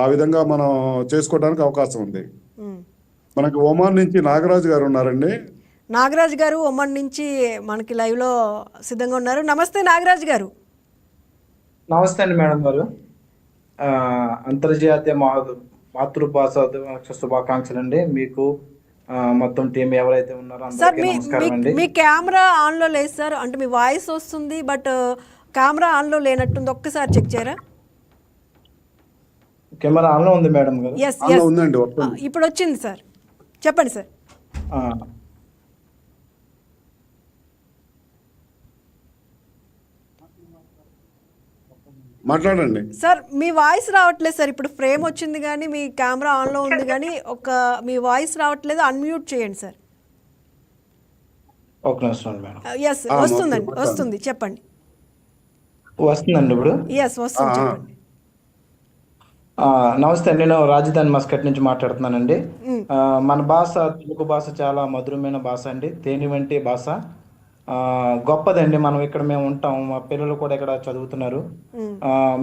ఆ విధంగా మనం చేసుకోవడానికి అవకాశం ఉంది. మనకి ఒమాన్ నుంచి నాగరాజు గారు ఉన్నారండి. నాగరాజు గారు ఒమన్ నుంచి మనకి లైవ్లో సిద్ధంగా ఉన్నారు. నమస్తే నాగరాజు గారు. నమస్తే అండి మేడం గారు. అంతర్జాతీయ మాతృభాష శుభాకాంక్షలు అండి మీకు, మొత్తం టీం ఎవరైతే ఉన్నారో సార్ అందరికీ నమస్కారం అండి. మీ కెమెరా ఆన్లో లేదు సార్, అంటే మీ వాయిస్ వస్తుంది బట్ కెమెరా ఆన్లో లేనట్టుంది, ఒక్కసారి చెక్ చేయరా? కెమెరా ఆన్లో ఉంది మేడం గారు. ఎస్ ఉందండి, ఇప్పుడు వచ్చింది సార్, చెప్పండి సార్. మాట్లాడండి సార్. మీ వాయిస్ రావట్లేదు సార్, ఇప్పుడు ఫ్రేమ్ వచ్చింది కానీ మీ కెమెరా ఆన్లో ఉంది కానీ మీ వాయిస్ రావట్లేదు, అన్మ్యూట్ చేయండి సార్. ఒక నిమిషం మేడం. ఎస్ వస్తుందండి, వస్తుంది, చెప్పండి. వస్తుందండి ఇప్పుడు? ఎస్ వస్తుంది, చెప్పండి. నమస్తే, నేను రాజధాని మస్కట్ నుంచి మాట్లాడుతున్నానండి. మన భాష తెలుగు భాష చాలా మధురమైన భాష అండి, తేనె వంటి భాష, గొప్పదండి. మనం ఇక్కడ మేము ఉంటాం, మా పిల్లలు కూడా ఇక్కడ చదువుతున్నారు.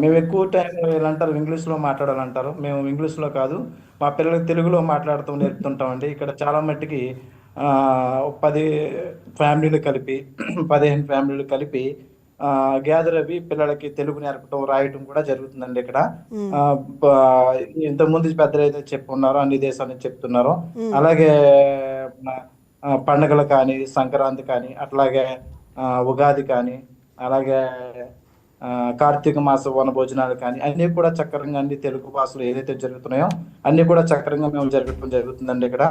మేము ఎక్కువ టైం వీళ్ళంటారు ఇంగ్లీష్లో మాట్లాడాలంటారు, మేము ఇంగ్లీష్లో కాదు మా పిల్లలకి తెలుగులో మాట్లాడుతూ నేర్పుతుంటామండి. ఇక్కడ చాలా మట్టికి 10 ఫ్యామిలీలు కలిపి 15 ఫ్యామిలీలు కలిపి గ్యాదర్ అవి పిల్లలకి తెలుగు నేర్పడం రాయటం కూడా జరుగుతుందండి ఇక్కడ. ఇంతకుముందు పెద్దలు అయితే చెప్పున్నారో అన్ని దేశాల నుంచి చెప్తున్నారో, అలాగే పండుగలు కానీ సంక్రాంతి కానీ అట్లాగే ఉగాది కానీ అలాగే కార్తీక మాస వనభోజనాలు కానీ అన్నీ కూడా చక్కరంగా అన్ని తెలుగు భాషలో ఏదైతే జరుగుతున్నాయో అన్ని కూడా చక్కరంగా మేము జరగటం జరుగుతుందండి. ఇక్కడ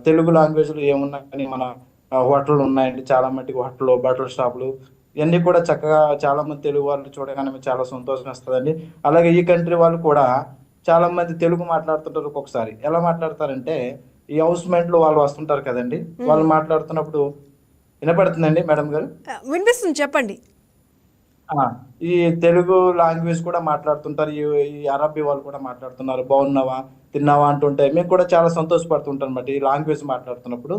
తెలుగు లాంగ్వేజ్లో ఏమున్నా కానీ మన హోటళ్ళు ఉన్నాయండి, చాలా మట్టికి హోటళ్ళు, బట్టల షాపులు ఇవన్నీ కూడా చక్కగా చాలా మంది తెలుగు వాళ్ళు చూడగానే చాలా సంతోషం వస్తుందండి. అలాగే ఈ కంట్రీ వాళ్ళు కూడా చాలా మంది తెలుగు మాట్లాడుతుంటారు. ఒక్కొక్కసారి ఎలా మాట్లాడతారంటే ఈ హౌస్మెంట్లు వాళ్ళు వస్తుంటారు కదండి, వాళ్ళు మాట్లాడుతున్నప్పుడు వినపడుతుందండి మేడం గారు? వినిపిస్తుంది, చెప్పండి. ఈ తెలుగు లాంగ్వేజ్ కూడా మాట్లాడుతుంటారు, ఈ అరబ్బీ వాళ్ళు కూడా మాట్లాడుతున్నారు. బాగున్నావా, తిన్నావా అంటుంటే మేము కూడా చాలా సంతోషపడుతుంటాం అనమాట. ఈ లాంగ్వేజ్ మాట్లాడుతున్నప్పుడు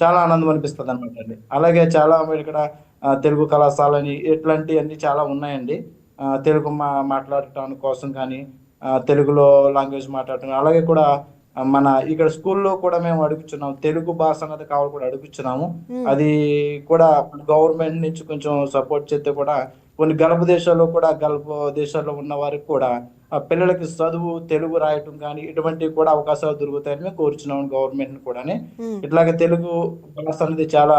చాలా ఆనందం అనిపిస్తుంది అనమాట అండి. అలాగే చాలా ఇక్కడ తెలుగు కళాశాలని ఇట్లాంటివన్నీ చాలా ఉన్నాయండి. తెలుగు మాట్లాడటానికి కోసం కానీ తెలుగులో లాంగ్వేజ్ మాట్లాడటం, అలాగే కూడా మన ఇక్కడ స్కూల్లో కూడా మేము అడుగుతున్నాము, తెలుగు భాష అన్నది కావాలి కూడా అడుగుతున్నాము. అది కూడా గవర్నమెంట్ నుంచి కొంచెం సపోర్ట్ చేస్తే కూడా కొన్ని గల్ఫ్ దేశాల్లో ఉన్న వారికి కూడా పిల్లలకి చదువు తెలుగు రాయటం కానీ ఇటువంటివి కూడా అవకాశాలు దొరుకుతాయని మేము కోరుచున్నాము గవర్నమెంట్ కూడా. ఇట్లాగే తెలుగు భాష అనేది చాలా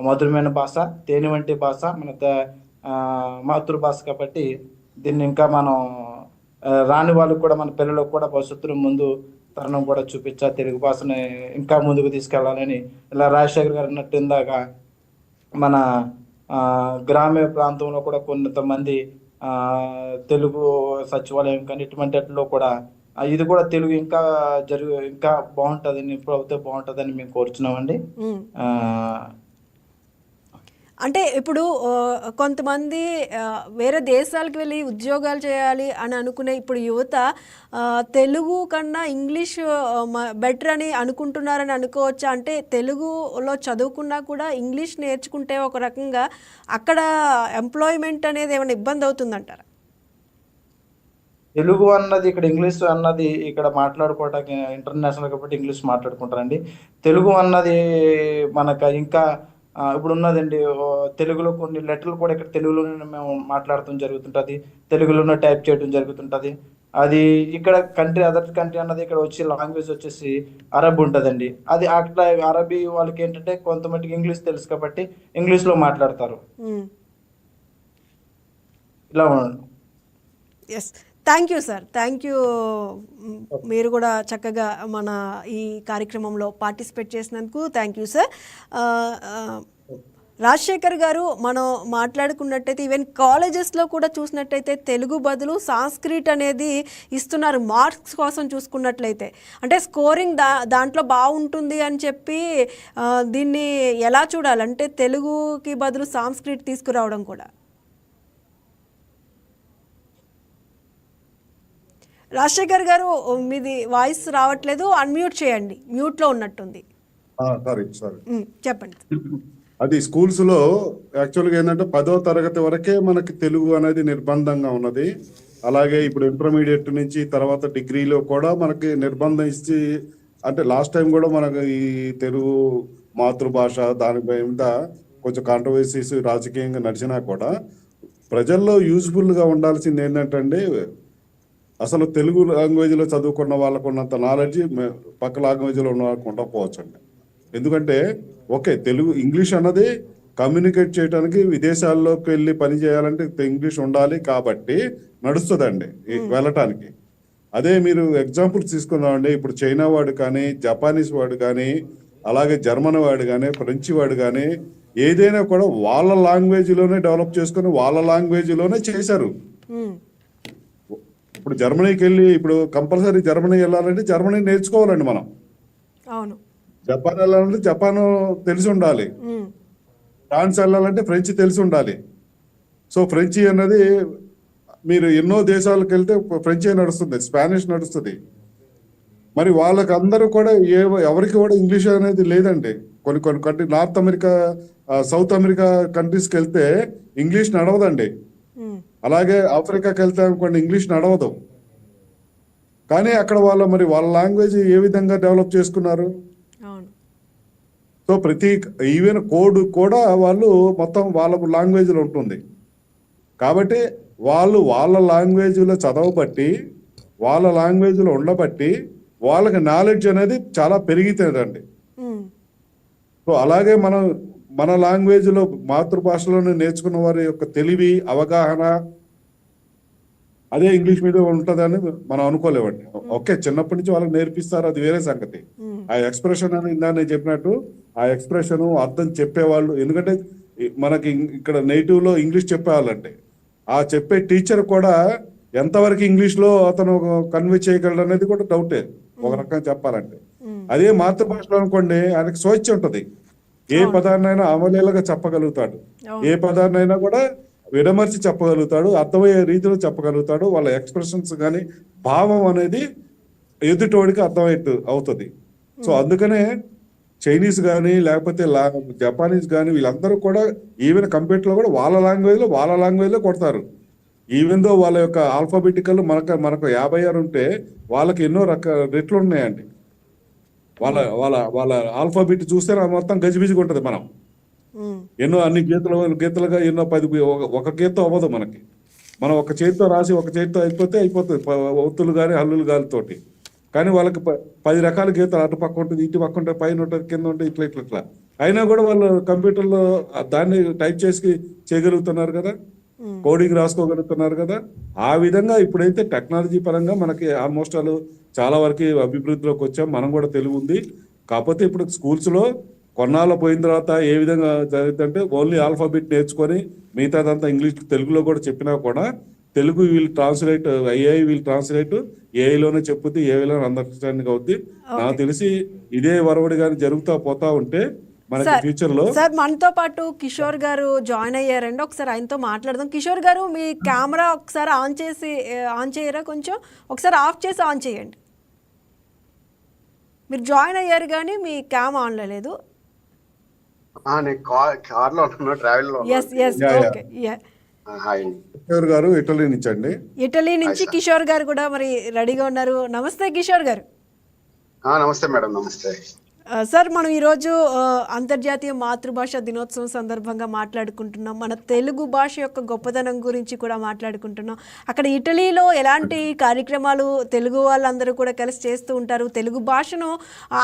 మధురమైన భాష, తేనె వంటి భాష, మన మాతృభాష కాబట్టి దీన్ని ఇంకా మనం రాని వాళ్ళకు కూడా మన పిల్లలకు కూడా భవిష్యత్తులో ముందు తరుణం కూడా చూపించా తెలుగు భాషని ఇంకా ముందుకు తీసుకెళ్లాలని. ఇలా రాజశేఖర్ గారు అన్నట్టు ఇందాక మన గ్రామీణ ప్రాంతంలో కూడా కొంతమంది తెలుగు సచివాలయం కానీ ఇటువంటిలో కూడా ఇది కూడా తెలుగు ఇంకా బాగుంటుందని, ఇప్పుడు అవుతే బాగుంటుందని మేము కోరుచున్నామండి. అంటే ఇప్పుడు కొంతమంది వేరే దేశాలకు వెళ్ళి ఉద్యోగాలు చేయాలి అని అనుకునే ఇప్పుడు యువత తెలుగు కన్నా ఇంగ్లీష్ బెటర్ అని అనుకుంటున్నారని అనుకోవచ్చా? అంటే తెలుగులో చదువుకున్నా కూడా ఇంగ్లీష్ నేర్చుకుంటే ఒక రకంగా అక్కడ ఎంప్లాయ్మెంట్ అనేది ఏమైనా ఇబ్బంది అవుతుందంటారా? తెలుగు అన్నది ఇక్కడ ఇంగ్లీష్ అన్నది ఇక్కడ మాట్లాడుకోవటానికి ఇంటర్నేషనల్ కాబట్టి ఇంగ్లీష్ మాట్లాడుకుంటారండి. తెలుగు అన్నది మనకు ఇంకా ఇప్పుడు ఉన్నదండి. తెలుగులో కొన్ని లెటర్లు కూడా ఇక్కడ తెలుగులోనే మేము మాట్లాడటం జరుగుతుంటుంది, తెలుగులోనే టైప్ చేయడం జరుగుతుంటుంది. అది ఇక్కడ కంట్రీ అదర్ కంట్రీ అన్నది ఇక్కడ వచ్చి లాంగ్వేజ్ వచ్చేసి అరబ్ ఉంటుందండి. అది అట్లా అరబీ వాళ్ళకి ఏంటంటే కొంతమందికి ఇంగ్లీష్ తెలుసు కాబట్టి ఇంగ్లీష్లో మాట్లాడతారు. ఇలా yes, thank you sir, thank you. మీరు కూడా చక్కగా మన ఈ కార్యక్రమంలో పార్టిసిపేట్ చేసినందుకు థ్యాంక్ యూ సార్. రాజశేఖర్ గారు, మనం మాట్లాడుకున్నట్టయితే ఈవెన్ కాలేజెస్లో కూడా చూసినట్టయితే తెలుగు బదులు సాంస్క్రిట్ అనేది ఇస్తున్నారు మార్క్స్ కోసం చూసుకున్నట్లయితే. అంటే స్కోరింగ్ దాంట్లో బాగుంటుంది అని చెప్పి దీన్ని ఎలా చూడాలంటే తెలుగుకి బదులు సాంస్క్రిట్ తీసుకురావడం కూడా. రాజశేఖర్ గారు, మీది వాయిస్ రావట్లేదు, అన్మ్యూట్ చేయండి, మ్యూట్లో ఉన్నట్టుంది. సారీ చెప్పండి. అది స్కూల్స్ లో యాక్చువల్గా ఏంటంటే 10వ తరగతి వరకే మనకి తెలుగు అనేది నిర్బంధంగా ఉన్నది. అలాగే ఇప్పుడు ఇంటర్మీడియట్ నుంచి తర్వాత డిగ్రీలో కూడా మనకి నిర్బంధం ఇచ్చి, అంటే లాస్ట్ టైం కూడా మనకు ఈ తెలుగు మాతృభాష దాని మీద కొంచెం కాంట్రవర్సీస్ రాజకీయంగా నడిచినా కూడా ప్రజల్లో యూజ్ఫుల్గా ఉండాల్సింది ఏంటంటే అండి, అసలు తెలుగు లాంగ్వేజ్లో చదువుకున్న వాళ్ళకు ఉన్నంత నాలెడ్జ్ పక్క లాంగ్వేజ్లో ఉన్న వాళ్ళకు ఉండకపోవచ్చు అండి. ఎందుకంటే ఓకే, తెలుగు ఇంగ్లీష్ అన్నది కమ్యూనికేట్ చేయడానికి విదేశాల్లోకి వెళ్ళి పని చేయాలంటే ఇంగ్లీష్ ఉండాలి కాబట్టి నడుస్తుందండి వెళ్ళటానికి. అదే మీరు ఎగ్జాంపుల్స్ తీసుకుందామండి, ఇప్పుడు చైనా వాడు కానీ, జపానీస్ వాడు కానీ, అలాగే జర్మన్ వాడు కానీ, ఫ్రెంచ్ వాడు కానీ ఏదైనా కూడా వాళ్ళ లాంగ్వేజ్లోనే డెవలప్ చేసుకుని వాళ్ళ లాంగ్వేజ్లోనే చేశారు. ఇప్పుడు జర్మనీకి వెళ్ళి ఇప్పుడు కంపల్సరీ జర్మనీ వెళ్ళాలంటే జర్మనీ నేర్చుకోవాలండి మనం. అవును. జపాన్ వెళ్ళాలంటే జపాన్ తెలిసి ఉండాలి, ఫ్రాన్స్ వెళ్ళాలంటే ఫ్రెంచ్ తెలిసి ఉండాలి. సో ఫ్రెంచ్ అన్నది మీరు ఎన్నో దేశాలకు వెళ్తే ఫ్రెంచ్ నడుస్తుంది, స్పానిష్ నడుస్తుంది. మరి వాళ్ళకి అందరూ కూడా ఎవరికి కూడా ఇంగ్లీష్ అనేది లేదండి. కొన్ని కొన్ని country north America, south America కంట్రీస్కి వెళ్తే ఇంగ్లీష్ నడవదండి. అలాగే ఆఫ్రికాకి వెళ్తే అనుకోండి ఇంగ్లీష్ నడవదు. కానీ అక్కడ మరి వాళ్ళ లాంగ్వేజ్ ఏ విధంగా డెవలప్ చేసుకున్నారు. సో ప్రతి ఈవెన్ కోడ్ కూడా వాళ్ళు మొత్తం వాళ్ళ లాంగ్వేజ్లో ఉంటుంది. కాబట్టి వాళ్ళు వాళ్ళ లాంగ్వేజ్లో చదవబట్టి, వాళ్ళ లాంగ్వేజ్లో ఉండబట్టి వాళ్ళకి నాలెడ్జ్ అనేది చాలా పెరిగితేదండి. సో అలాగే మన లాంగ్వేజ్లో మాతృభాషలోనే నేర్చుకున్న వారి యొక్క తెలివి, అవగాహన అదే ఇంగ్లీష్ మీడియం ఉంటుందని మనం అనుకోలేమండి. ఓకే, చిన్నప్పటి నుంచి వాళ్ళకి నేర్పిస్తారు, అది వేరే సంగతి. ఆ ఎక్స్ప్రెషన్ అని ఇందా నేను చెప్పినట్టు ఆ ఎక్స్ప్రెషన్ అర్థం చెప్పేవాళ్ళు, ఎందుకంటే మనకి ఇక్కడ నేటివ్ లో ఇంగ్లీష్ చెప్పేవాళ్ళంటే ఆ చెప్పే టీచర్ కూడా ఎంతవరకు ఇంగ్లీష్ లో అతను కన్వే చేయగలడు అనేది కూడా డౌటే ఒక రకంగా చెప్పాలంటే. అదే మాతృభాషలో అనుకోండి ఆయనకి స్వేచ్ఛ ఉంటది, ఏ పదాన్నైనా అవలీలగా చెప్పగలుగుతాడు, ఏ పదాన్నైనా కూడా విడమర్చి చెప్పగలుగుతాడు, అర్థమయ్యే రీతిలో చెప్పగలుగుతాడు. వాళ్ళ ఎక్స్ప్రెషన్స్ కానీ భావం అనేది ఎదుటోడికి అవుతుంది. సో అందుకనే చైనీస్ కానీ లేకపోతే జపానీస్ కానీ వీళ్ళందరూ కూడా ఈవెన్ కంప్యూటర్లో కూడా వాళ్ళ లాంగ్వేజ్లో కొడతారు. ఈవెన్ దో వాళ్ళ యొక్క ఆల్ఫాబెటికల్ మనకు 56 ఉంటే వాళ్ళకి ఎన్నో రెట్లు ఉన్నాయండి. వాళ్ళ ఆల్ఫాబెట్ చూస్తే మొత్తం గజిబిజిగా ఉంటుంది. మనం ఎన్నో అన్ని గీతలుగా ఎన్నో 10 ఒక గీత అవ్వదు మనకి. మనం ఒక చేతితో రాసి ఒక చేతితో అయిపోతుంది ఒత్తులు కానీ హల్లులు గాలితోటి. కానీ వాళ్ళకి 10 రకాల గీతలు అటు పక్క ఉంటుంది, ఇటు పక్క ఉంటుంది, పైన ఉంటుంది, కింద ఉంటుంది, ఇట్లా అయినా కూడా వాళ్ళు కంప్యూటర్లో దాన్ని టైప్ చేసి చేయగలుగుతున్నారు కదా, కోడింగ్ రాసుకోగలుగుతున్నారు కదా. ఆ విధంగా ఇప్పుడైతే టెక్నాలజీ పరంగా మనకి ఆల్మోస్ట్ చాలా వరకు అభివృద్ధిలోకి వచ్చాం. మనం కూడా తెలుగు ఉంది. కాకపోతే ఇప్పుడు స్కూల్స్ లో కొన్నాళ్ళు పోయిన తర్వాత ఏ విధంగా జరుగుతుందంటే ఓన్లీ ఆల్ఫాబెట్ నేర్చుకొని మిగతాదంతా ఇంగ్లీష్ తెలుగులో కూడా చెప్పినా కూడా Telugu will translate, AI will translate, ఏఐలోనే చెప్పుద్ది, ఏఐలోనే అండర్స్టాండింగ్ అవుద్ది. నాకు తెలిసి ఇదే వరవడి కానీ జరుగుతూ పోతా ఉంటే మనకి ఫ్యూచర్ లో. సార్ మనతో పాటు కిషోర్ గారు జాయిన్ అయ్యారండి, ఒకసారి ఆయనతో మాట్లాడదాం. కిషోర్ గారు, మీ కెమెరా ఒకసారి ఆన్ చేయరా, కొంచెం ఒకసారి ఆఫ్ చేసి ఆన్ చేయండి. మీరు జాయిన్ అయ్యారు కానీ మీ క్యామ్ ఆన్ లేదు. నేను కార్లో ఉన్నా, ట్రావెల్ లో. Yes okay. హాయ్ అండి. కిషోర్ గారు ఇటలీ నుంచి అండి. ఇటలీ నుంచి సార్. కిషోర్ గారు కూడా మరి రెడీగా ఉన్నారు. నమస్తే కిషోర్ గారు. నమస్తే మేడం, నమస్తే. సార్, మనం ఈరోజు అంతర్జాతీయ మాతృభాష దినోత్సవం సందర్భంగా మాట్లాడుకుంటున్నాం. మన తెలుగు భాష యొక్క గొప్పదనం గురించి కూడా మాట్లాడుకుంటున్నాం. అక్కడ ఇటలీలో ఎలాంటి కార్యక్రమాలు తెలుగు వాళ్ళందరూ కూడా కలిసి చేస్తూ ఉంటారు? తెలుగు భాషను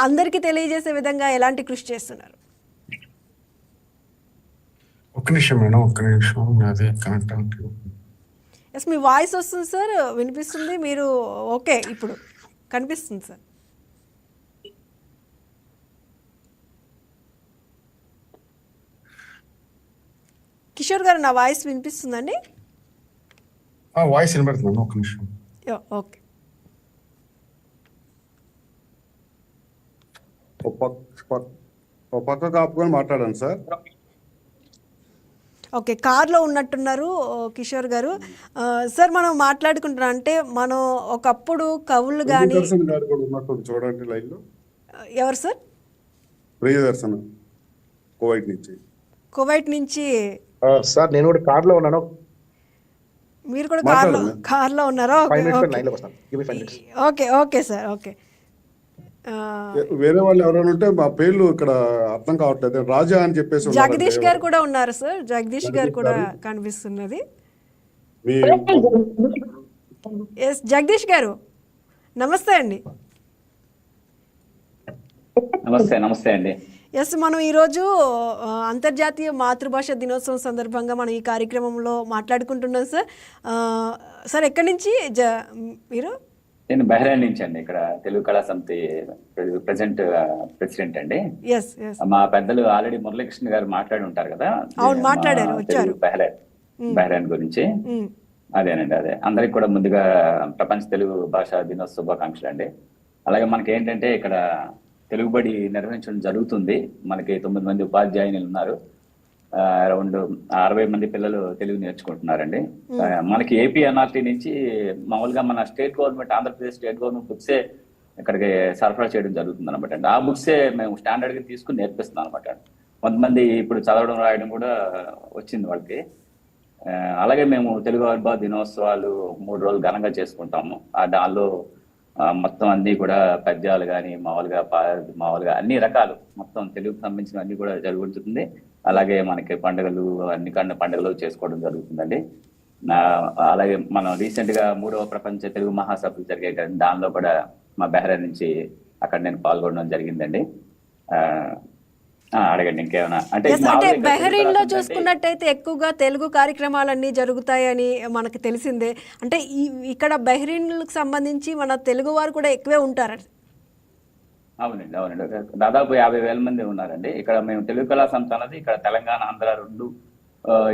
అందరికీ తెలియజేసే విధంగా ఎలాంటి కృషి చేస్తున్నారు? ఒక్క నిమిషం మేడం, ఒక్క నిమిషం. అదే కనెక్ట్ అవుతుంది. ఎస్, మీ వాయిస్ వస్తుంది సార్, వినిపిస్తుంది. మీరు ఓకే, ఇప్పుడు కనిపిస్తుంది సార్. కిషోర్ గారు, నా వాయిస్ వినిపిస్తుందండి? వాయిస్ వినబడుతుంది, ఒక్క నిమిషం. ఓకే. ఒక పక్క కాపుకొని మాట్లాడండి సార్. ఓకే, కార్లో ఉన్నట్టున్నారు కిషోర్ గారు. సార్, మనం మాట్లాడుకుంటున్నాం అంటే మనం ఒకప్పుడు కవులు కానీ ప్రియదర్శన్ గారు కూడా ఉన్నట్టు చూడండి లైన్ లో. ఎవరు సార్? ప్రియదర్శన్ కువైట్ నుంచి. కువైట్ నుంచి సార్, నేను కూడా కార్లో ఉన్నాను. మీరు కూడా మాట్లాడండి. కార్లో ఉన్నారా? ఫైవ్ మినిట్స్ ఓకే, లైన్లోకి వస్తాను. Give me 5 minutes. Okay, okay sir, okay. వేరే వాళ్ళు ఎవరైనా ఉంటే మా పేర్లు ఇక్కడ అర్థం కావట్లేదు. రాజా అని చెప్పేసి ఉన్నారండి. జగదీష్ గారు కూడా ఉన్నారు సార్. జగదీష్ గారు కూడా కనిపిస్తున్నది. మీ ఎస్, జగదీష్ గారు నమస్తే అండి. నమస్తే అండి. ఎస్, మనం ఈరోజు అంతర్జాతీయ మాతృభాష దినోత్సవం సందర్భంగా మనం ఈ కార్యక్రమంలో మాట్లాడుకుంటున్నాం సార్. సార్, ఎక్కడి నుంచి మీరు? నేను బహ్రెయిన్ నుంచి అండి. ఇక్కడ తెలుగు కళా సమితి ప్రెసిడెంట్ అండి. Yes, yes. మా పెద్దలు ఆల్రెడీ మురళీకృష్ణ గారు మాట్లాడి ఉంటారు కదా. అవును, మాట్లాడారు, వచ్చారు. బహ్రెయిన్ గురించి. అదేనండి, అదే. అందరికి కూడా ముందుగా ప్రపంచ తెలుగు భాష దినోత్సవ శుభాకాంక్షలు అండి. అలాగే మనకి ఏంటంటే ఇక్కడ తెలుగుబడి నిర్వహించడం జరుగుతుంది. మనకి 9 మంది ఉపాధ్యాయులు ఉన్నారు. అరౌండ్ 60 మంది పిల్లలు తెలుగు నేర్చుకుంటున్నారండి. మనకి ఏపీ ఎన్ఆర్టీ నుంచి మామూలుగా మన state government, Andhra Pradesh state government బుక్సే ఇక్కడికి సరఫరా చేయడం జరుగుతుంది అనమాట అండి. ఆ బుక్సే మేము స్టాండర్డ్ గా తీసుకుని నేర్పిస్తున్నాం అనమాట. కొంతమంది ఇప్పుడు చదవడం రాయడం కూడా వచ్చింది వాళ్ళకి. అలాగే మేము తెలుగు ఆవిర్భావ దినోత్సవాలు 3 రోజులు ఘనంగా చేసుకుంటాము. దానిలో మొత్తం అన్ని కూడా పద్యాలు కానీ మామూలుగా అన్ని రకాలు మొత్తం తెలుగుకు సంబంధించిన అన్ని కూడా జరుగుతుంది. అలాగే మనకి పండుగలు అన్ని పండుగలు చేసుకోవడం జరుగుతుందండి. అలాగే మనం రీసెంట్ గా 3వ ప్రపంచ తెలుగు మహాసభలు జరిగాయి కదా, దానిలో కూడా మా బహ్రెయిన్ నుంచి అక్కడ నేను పాల్గొనడం జరిగిందండి. అడగండి ఇంకేమైనా. అంటే బహ్రెయిన్ లో చూసుకున్నట్టయితే ఎక్కువగా తెలుగు కార్యక్రమాలన్నీ జరుగుతాయని మనకు తెలిసిందే. అంటే ఇక్కడ బహ్రెయిన్ కు సంబంధించి మన తెలుగు వారు కూడా ఎక్కువే ఉంటారు. అవునండి, దాదాపు 50,000 మంది ఉన్నారండి. ఇక్కడ మేము తెలుగు కళా సంస్థ అన్నది ఇక్కడ తెలంగాణ, ఆంధ్ర 2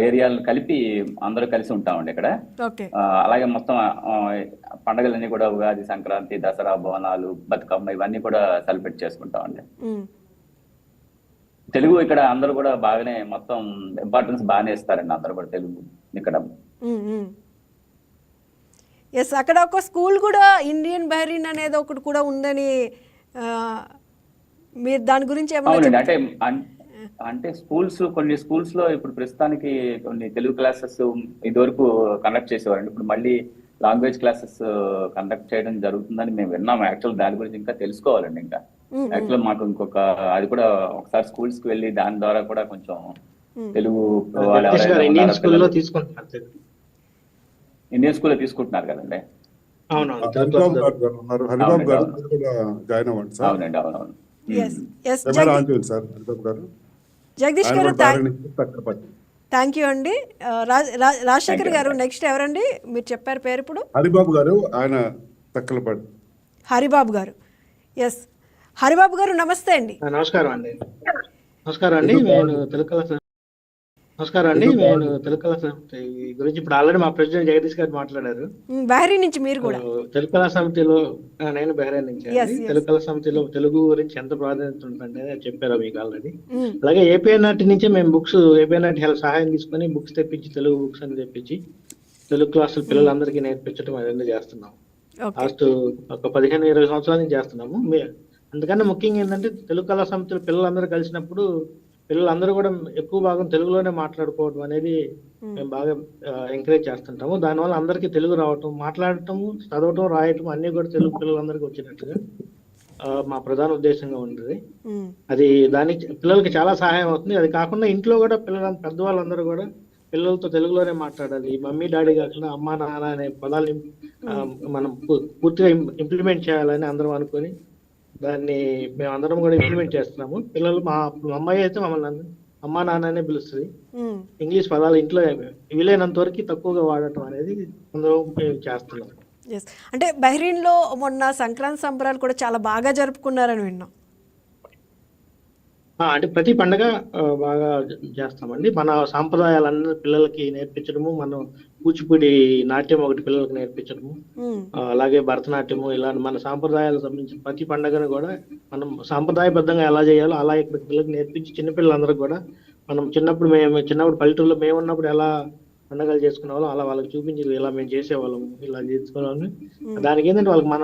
ఏరియాలను కలిపి అందరూ కలిసి ఉంటామండి ఇక్కడ. అలాగే మొత్తం పండుగలన్నీ కూడా ఉగాది, సంక్రాంతి, దసరా, బోనాలు, బతుకమ్మ ఇవన్నీ కూడా సెలబ్రేట్ చేసుకుంటామండి. తెలుగు ఇక్కడ అందరూ కూడా బాగానే మొత్తం ఇంపార్టెన్స్ బాగానే ఇస్తారండి అందరూ కూడా తెలుగు ఇక్కడ. ఎస్, అక్కడ ఒక స్కూల్ కూడా ఇండియన్ బహ్రెయిన్ అనేది ఒకటి కూడా ఉందని మీరు దాని గురించి ఏమన్నా? అంటే కొన్ని స్కూల్స్ లో ఇప్పుడు ప్రస్తుతానికి కొన్ని తెలుగు క్లాసెస్ ఇదివరకు కండక్ట్ చేసేవారండి. ఇప్పుడు మళ్ళీ లాంగ్వేజ్ క్లాసెస్ కండక్ట్ చేయడం జరుగుతుందని మేము విన్నాము. యాక్చువల్ దాని గురించి ఇంకా తెలుసుకోవాలండి. ఇంకా యాక్చువల్ మాకు ఇంకొక అది కూడా ఒకసారి స్కూల్స్ కి వెళ్ళి దాని ద్వారా కూడా కొంచెం తెలుగు ఇండియన్ స్కూల్లో తీసుకుంటున్నారు కదండి. అవునండి, అవునవును. జగదీష్ గారు థ్యాంక్ యూ అండి. రాజశేఖర్ గారు నెక్స్ట్ ఎవరండి? మీరు చెప్పారు పేరు ఇప్పుడు. హరిబాబు గారు, ఆయన తక్కలపాటి. హరిబాబు గారు. ఎస్, హరిబాబు గారు నమస్తే అండి. నమస్కారం అండి. నేను తెలుగు కళా సమితి గురించి ఇప్పుడు ఆల్రెడీ మా ప్రెసిడెంట్ జగదీష్ గారు మాట్లాడారు. బహ్రెయిన్ నుంచి మీరు కూడా. తెలుగు కళా సమితిలో నేను బహ్రెయిన్ నుంచి. తెలుగు కళా సమితిలో తెలుగు గురించి ఎంత ప్రాధాన్యత ఉంటుందంటే చెప్పారు మీకు ఆల్రెడీ. అలాగే ఏపీఎన్ఆర్టీ నుంచే మేము ఏపీఎన్ఆర్టీ హెల్ప్ సహాయం తీసుకుని బుక్స్ తెప్పించి, తెలుగు బుక్స్ అని తెప్పించి తెలుగు క్లాసులు పిల్లలందరికీ నేర్పించడం అవన్నీ చేస్తున్నాం. లాస్ట్ ఒక 15-20 సంవత్సరాల నుంచి చేస్తున్నాము. అందుకని ముఖ్యంగా ఏంటంటే తెలుగు కళా సమితిలో పిల్లలందరూ కలిసినప్పుడు పిల్లలందరూ కూడా ఎక్కువ భాగం తెలుగులోనే మాట్లాడుకోవడం అనేది మేము బాగా ఎంకరేజ్ చేస్తుంటాము. దానివల్ల అందరికీ తెలుగు రావటం, మాట్లాడటము, చదవటం, రాయటం అన్నీ కూడా తెలుగు పిల్లలందరికీ వచ్చినట్టుగా మా ప్రధాన ఉద్దేశంగా ఉంటుంది. అది దానికి పిల్లలకి చాలా సహాయం అవుతుంది. అది కాకుండా ఇంట్లో కూడా పెద్దవాళ్ళందరూ కూడా పిల్లలతో తెలుగులోనే మాట్లాడాలి. మమ్మీ డాడీ కాకుండా అమ్మా నాన్న అనే పదాలని మనం పూర్తిగా ఇంప్లిమెంట్ చేయాలని అందరం అనుకొని దాన్ని మేము అందరం కూడా ఇంప్లిమెంట్ చేస్తున్నాము. పిల్లలు మా అమ్మాయి అయితే మమ్మల్ని అమ్మా నాన్న అనే పిలుస్తుంది. ఇంగ్లీష్ పదాలు ఇంట్లో వీలైనంత వరకు తక్కువగా వాడటం అనేది అందరం మేము చేస్తున్నాం. అంటే బహ్రెయిన్లో మొన్న సంక్రాంతి సంబరాలు కూడా చాలా బాగా జరుపుకున్నారని విన్నాం. అంటే ప్రతి పండగ బాగా చేస్తామండి. మన సాంప్రదాయాలన్నీ పిల్లలకి నేర్పించడము, మనం కూచిపూడి నాట్యం ఒకటి పిల్లలకి నేర్పించడము, అలాగే భరతనాట్యము, ఇలా మన సాంప్రదాయాలకు సంబంధించిన ప్రతి పండుగను కూడా మనం సాంప్రదాయబద్ధంగా ఎలా చేయాలో అలా ఇక్కడ పిల్లలకి నేర్పించి చిన్నపిల్లలందరూ కూడా మనం చిన్నప్పుడు పల్లెటూరులో మేము ఉన్నప్పుడు ఎలా పండుగలు చేసుకునే వాళ్ళం అలా వాళ్ళకి చూపించి ఇలా మేము చేసేవాళ్ళము, ఇలా చేసుకునే. దానికి ఏంటంటే వాళ్ళకి మన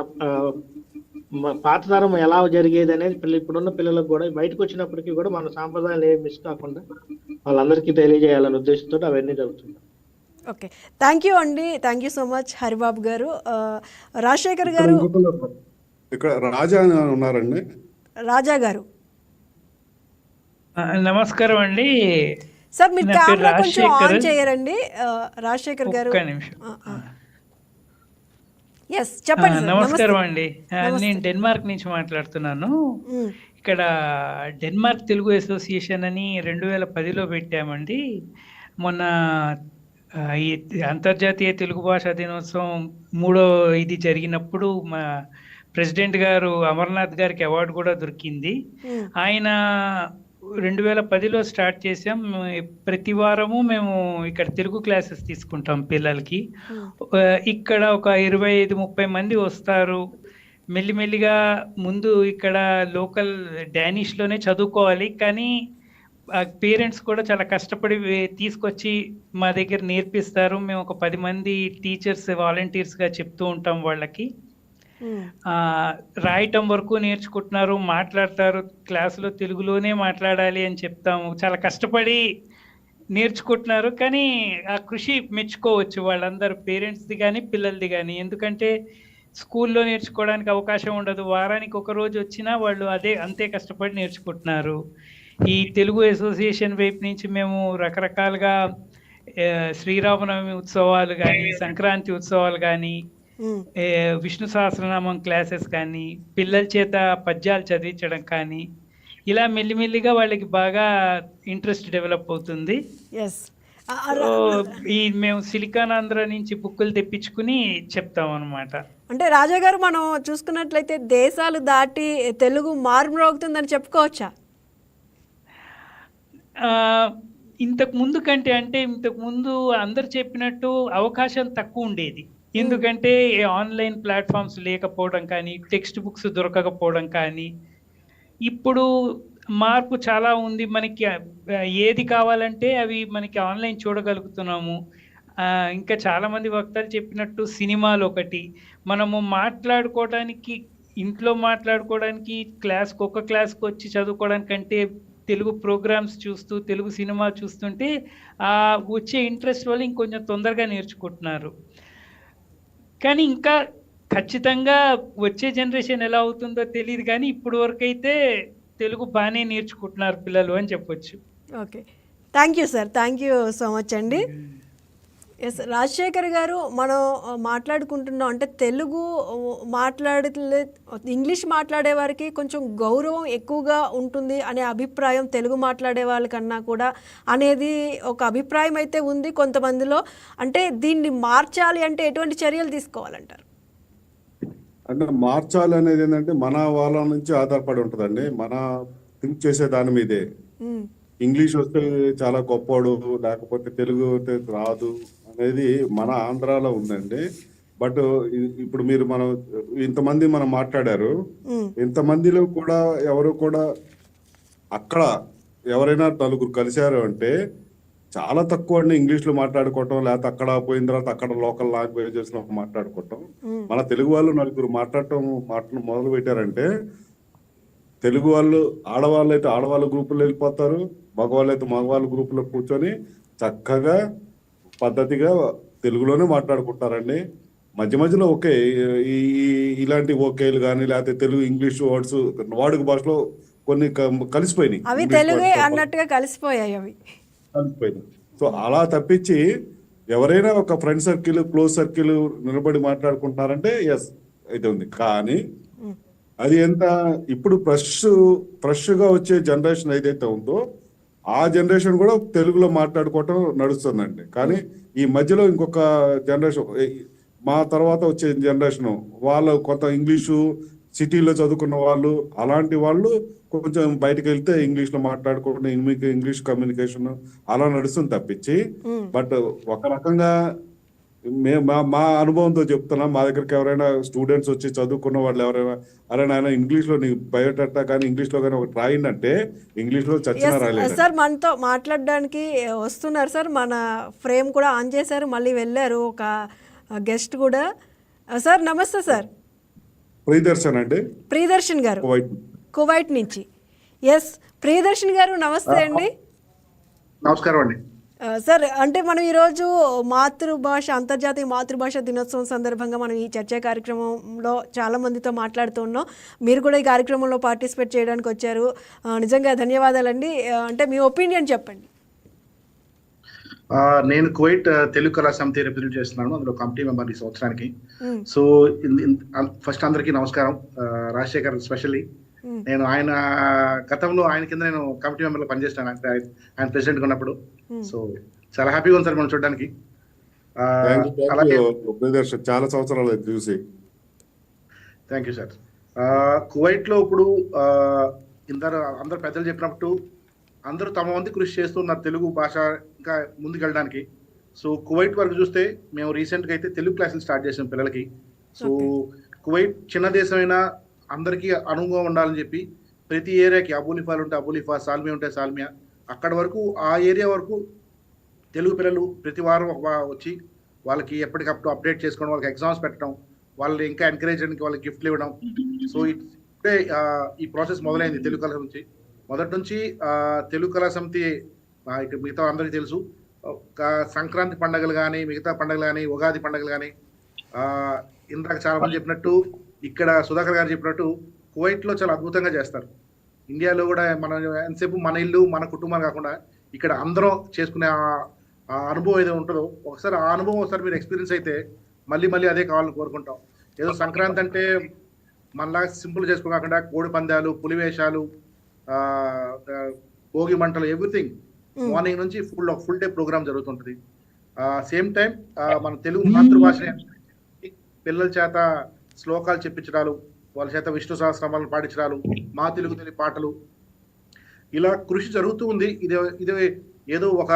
పాత తరం ఎలా జరిగేది అనేది ఇప్పుడున్న పిల్లలకు కూడా బయటకు వచ్చినప్పటికీ కూడా మన సాంప్రదాయాలు ఏమి మిస్ కాకుండా వాళ్ళందరికీ తెలియజేయాలనే ఉద్దేశంతో అవన్నీ జరుగుతుంది. ఓకే, థ్యాంక్ యూ అండి, thank you so much Haribabu గారు. రాజశేఖర్ గారు ఇక్కడ రాజా ఉన్నారండి. రాజా గారు నమస్కారం అండి సార్, మీరు కెమెరా కొంచెం ఆన్ చేయరండి. రాజశేఖర్ గారు చెప్పండి. నమస్కారం అండి, నేను డెన్మార్క్ నుంచి మాట్లాడుతున్నాను. ఇక్కడ డెన్మార్క్ తెలుగు అసోసియేషన్ అని 2010లో పెట్టామండి. మొన్న ఈ అంతర్జాతీయ తెలుగు భాషా దినోత్సవం 3వ ఇది జరిగినప్పుడు మా ప్రెసిడెంట్ గారు అమర్నాథ్ గారికి అవార్డు కూడా దొరికింది. ఆయన 2010లో స్టార్ట్ చేసాం. ప్రతి వారము మేము ఇక్కడ తెలుగు క్లాసెస్ తీసుకుంటాం పిల్లలకి. ఇక్కడ ఒక 25-30 మంది వస్తారు. మెల్లిమెల్లిగా ముందు ఇక్కడ లోకల్ డానిష్లోనే చదువుకోవాలి, కానీ పేరెంట్స్ కూడా చాలా కష్టపడి తీసుకొచ్చి మా దగ్గర నేర్పిస్తారు. మేము ఒక 10 మంది టీచర్స్ వాలంటీర్స్గా చెప్తూ ఉంటాం వాళ్ళకి. రాయటం వరకు నేర్చుకుంటున్నారు, మాట్లాడతారు. క్లాసులో తెలుగులోనే మాట్లాడాలి అని చెప్తాము. చాలా కష్టపడి నేర్చుకుంటున్నారు, కానీ ఆ కృషి మెచ్చుకోవచ్చు వాళ్ళందరూ, పేరెంట్స్ది కానీ పిల్లలది కానీ. ఎందుకంటే స్కూల్లో నేర్చుకోవడానికి అవకాశం ఉండదు. వారానికి ఒక రోజు వచ్చినా వాళ్ళు అంతే కష్టపడి నేర్చుకుంటున్నారు. ఈ తెలుగు అసోసియేషన్ వైపు నుంచి మేము రకరకాలుగా శ్రీరామనవమి ఉత్సవాలు కానీ, సంక్రాంతి ఉత్సవాలు కానీ, విష్ణు సహస్రనామం క్లాసెస్ కానీ, పిల్లల చేత పద్యాలు చదివించడం కానీ, ఇలా మెల్లిమెల్లిగా వాళ్ళకి బాగా ఇంట్రెస్ట్ డెవలప్ అవుతుంది. మేము సిలికాన్ ఆంధ్ర నుంచి బుక్కులు తెప్పించుకుని చెప్తాం అనమాట. అంటే రాజా గారు, మనం చూసుకున్నట్లయితే దేశాలు దాటి తెలుగు మారుమ్రోగుతుందని చెప్పుకోవచ్చా? ఇంతకు ముందు కంటే, అంటే ఇంతకు ముందు అందరు చెప్పినట్టు అవకాశం తక్కువ ఉండేది. ఎందుకంటే ఆన్లైన్ ప్లాట్ఫామ్స్ లేకపోవడం కానీ, టెక్స్ట్ బుక్స్ దొరకకపోవడం కానీ. ఇప్పుడు మార్పు చాలా ఉంది. మనకి ఏది కావాలంటే అవి మనకి ఆన్లైన్ చూడగలుగుతున్నాము. ఇంకా చాలామంది వక్తలు చెప్పినట్టు సినిమాలు ఒకటి, మనము మాట్లాడుకోవడానికి, ఇంట్లో మాట్లాడుకోవడానికి ఒక క్లాస్కి వచ్చి చదువుకోవడానికంటే తెలుగు ప్రోగ్రామ్స్ చూస్తూ తెలుగు సినిమా చూస్తుంటే వచ్చే ఇంట్రెస్ట్ వల్ల ఇంకొంచెం తొందరగా నేర్చుకుంటున్నారు. కానీ ఇంకా ఖచ్చితంగా వచ్చే జనరేషన్ ఎలా అవుతుందో తెలియదు, కానీ ఇప్పుడు వరకు అయితే తెలుగు బాగానే నేర్చుకుంటున్నారు పిల్లలు అని చెప్పొచ్చు. Okay, thank you sir, thank you so much అండి. ఎస్ రాజశేఖర్ గారు, మనం మాట్లాడుకుంటున్నాం అంటే తెలుగు ఇంగ్లీష్ మాట్లాడే వారికి కొంచెం గౌరవం ఎక్కువగా ఉంటుంది అనే అభిప్రాయం తెలుగు మాట్లాడే వాళ్ళకన్నా కూడా అనేది ఒక అభిప్రాయం అయితే ఉంది కొంతమందిలో. అంటే దీన్ని మార్చాలి అంటే ఎటువంటి చర్యలు తీసుకోవాలంటారు? అంటే మార్చాలి అనేది ఏంటంటే మన వాళ్ళ నుంచి ఆధారపడి ఉంటుందండి. మన థింక్ చేసే దాని మీదే. ఇంగ్లీష్ వస్తే చాలా గొప్పోడు, లేకపోతే తెలుగు రాదు అనేది మన ఆంధ్రాలో ఉందండి. బట్ ఇప్పుడు మనం ఇంతమంది మనం మాట్లాడారు, ఇంతమందిలో కూడా ఎవరు కూడా అక్కడ ఎవరైనా నలుగురు కలిశారు అంటే చాలా తక్కువ అండి ఇంగ్లీష్ లో మాట్లాడుకోవటం, లేకపోతే అక్కడ పోయిన తర్వాత అక్కడ లోకల్ లాంగ్వేజెస్ లో మాట్లాడుకోవటం. మన తెలుగు వాళ్ళు నలుగురు మాట్లాడటం మొదలు పెట్టారంటే తెలుగు వాళ్ళు ఆడవాళ్ళు అయితే ఆడవాళ్ళ గ్రూపులో వెళ్ళిపోతారు, మగవాళ్ళు అయితే మగవాళ్ళ గ్రూపులో కూర్చొని చక్కగా పద్ధతిగా తెలుగులోనే మాట్లాడుకుంటారండి. మధ్య మధ్యలో ఓకే ఇలాంటి ఓకేలు కానీ లేకపోతే తెలుగు ఇంగ్లీష్ వర్డ్స్ వాడుక భాషలో కొన్ని కలిసిపోయినాయి, అవి తెలుగే అన్నట్టుగా కలిసిపోయాయి. సో అలా తప్పించి ఎవరైనా ఒక ఫ్రెండ్ సర్కిల్ క్లోజ్ సర్కిల్ నిలబడి మాట్లాడుకుంటున్నారంటే ఎస్ అయితే ఉంది. కానీ అది ఎంత ఇప్పుడు ఫ్రెష్ గా వచ్చే జనరేషన్ ఏదైతే ఉందో ఆ జనరేషన్ కూడా తెలుగులో మాట్లాడుకోవటం నడుస్తుందండి. కానీ ఈ మధ్యలో ఇంకొక జనరేషన్, మా తర్వాత వచ్చే జనరేషన్ వాళ్ళు కొంత ఇంగ్లీషు సిటీలో చదువుకున్న వాళ్ళు, అలాంటి వాళ్ళు కొంచెం బయటకు వెళ్తే ఇంగ్లీష్ లో మాట్లాడుకోవడం, ఇంగ్లీష్ కమ్యూనికేషన్ అలా నడుస్తుంది తప్పించి. బట్ ఒక రకంగా మా అనుభవంతో చెప్తున్నా, మా దగ్గరికి ఎవరైనా స్టూడెంట్స్ వచ్చి చదువుకున్న వాళ్ళు ఎవరైనా అరే నాయన ఇంగ్లీష్ లో నీకు బయోడేటా కానీ ఇంగ్లీష్ లో కానీ ఒకటి రాయిందంటే ఇంగ్లీష్ లో చచ్చినా రాలేదు సార్. మనతో మాట్లాడడానికి వస్తున్నారు సార్, మన ఫ్రేమ్ కూడా ఆన్ చేశారు, మళ్ళీ వెళ్ళారు ఒక గెస్ట్ కూడా. సార్ నమస్తే సార్. ప్రియదర్శన్ అండి, ప్రియదర్శన్ గారు కువైట్ నుంచి. ఎస్ ప్రియదర్శన్ గారు నమస్తే అండి. నమస్కారం అండి సార్. అంటే మనం ఈరోజు మాతృభాష అంతర్జాతీయ మాతృభాష దినోత్సవం సందర్భంగా మనం ఈ చర్చా కార్యక్రమంలో చాలా మందితో మాట్లాడుతూ ఉన్నాం. మీరు కూడా ఈ కార్యక్రమంలో పార్టిసిపేట్ చేయడానికి వచ్చారు, నిజంగా ధన్యవాదాలండి. అంటే మీ ఒపీనియన్ చెప్పండి. నేను కువైట్ తెలుగు కళా సమితి రిప్రజెంట్ చేస్తున్నాను, అందులో కమిటీ మెంబర్ ఈ సంవత్సరానికి. సో ఫస్ట్ అందరికీ నమస్కారం. రాజశేఖర్ స్పెషల్లీ, నేను ఆయన గతంలో ఆయన కింద నేను కమిటీ మెంబర్లో పనిచేస్తాను, ఆయన ప్రెసిడెంట్ ఉన్నప్పుడు. సో చాలా హ్యాపీగా ఉంది సార్ మనం చూడడానికి. అలాగే చాలా సంవత్సరాలు చూసి. Thank you sir. కువైట్ లో ఇప్పుడు అందరు పెద్దలు చెప్పినట్టు అందరూ తమ వంతు కృషి చేస్తున్నారు తెలుగు భాష ఇంకా ముందుకెళ్ళడానికి. సో కువైట్ వరకు చూస్తే మేము రీసెంట్గా అయితే తెలుగు క్లాసులు స్టార్ట్ చేసాం పిల్లలకి. సో కువైట్ చిన్న దేశమైనా అందరికీ అనుభవం ఉండాలని చెప్పి ప్రతి ఏరియాకి అబూలిఫాలు ఉంటే అబూలిఫా, సాల్మియా ఉంటే సాల్మియా, అక్కడ వరకు ఆ ఏరియా వరకు తెలుగు పిల్లలు ప్రతి వారం వచ్చి వాళ్ళకి ఎప్పటికప్పుడు అప్డేట్ చేసుకోవడం, వాళ్ళకి ఎగ్జామ్స్ పెట్టడం, వాళ్ళని ఇంకా ఎంకరేజ్ చేయడానికి వాళ్ళకి గిఫ్ట్లు ఇవ్వడం. సో ఇప్పుడే ఈ ప్రాసెస్ మొదలైంది తెలుగు కళ నుంచి. మొదటి నుంచి తెలుగు కళా సమితి ఇక్కడ మిగతా అందరికీ తెలుసు, సంక్రాంతి పండుగలు కానీ మిగతా పండుగలు కానీ ఉగాది పండుగలు కానీ ఇందాక చాలా మంది చెప్పినట్టు ఇక్కడ సుధాకర్ గారు చెప్పినట్టు కువైట్లో చాలా అద్భుతంగా చేస్తారు. ఇండియాలో కూడా మన ఎంతసేపు మన ఇల్లు మన కుటుంబం కాకుండా ఇక్కడ అందరం చేసుకునే ఆ అనుభవం ఏదో ఉంటుందో ఒకసారి ఆ అనుభవం ఒకసారి మీరు ఎక్స్పీరియన్స్ అయితే మళ్ళీ మళ్ళీ అదే కావాలని కోరుకుంటాం. ఏదో సంక్రాంతి అంటే మనలా సింపుల్ చేసుకోకుండా కోడి పందాలు, పులివేషాలు, భోగి మంటలు, ఎవ్రీథింగ్ మార్నింగ్ నుంచి ఫుల్ డే ప్రోగ్రామ్ జరుగుతుంటది. సేమ్ టైం మన తెలుగు మాతృభాష పిల్లల చేత శ్లోకాలు చెప్పించడాలు, వాళ్ళ చేత విష్ణు సహస్రనామాలను పాటించడాలు, మా తెలుగు తెలియ పాటలు, ఇలా కృషి జరుగుతూ ఉంది. ఇది ఏదో ఒక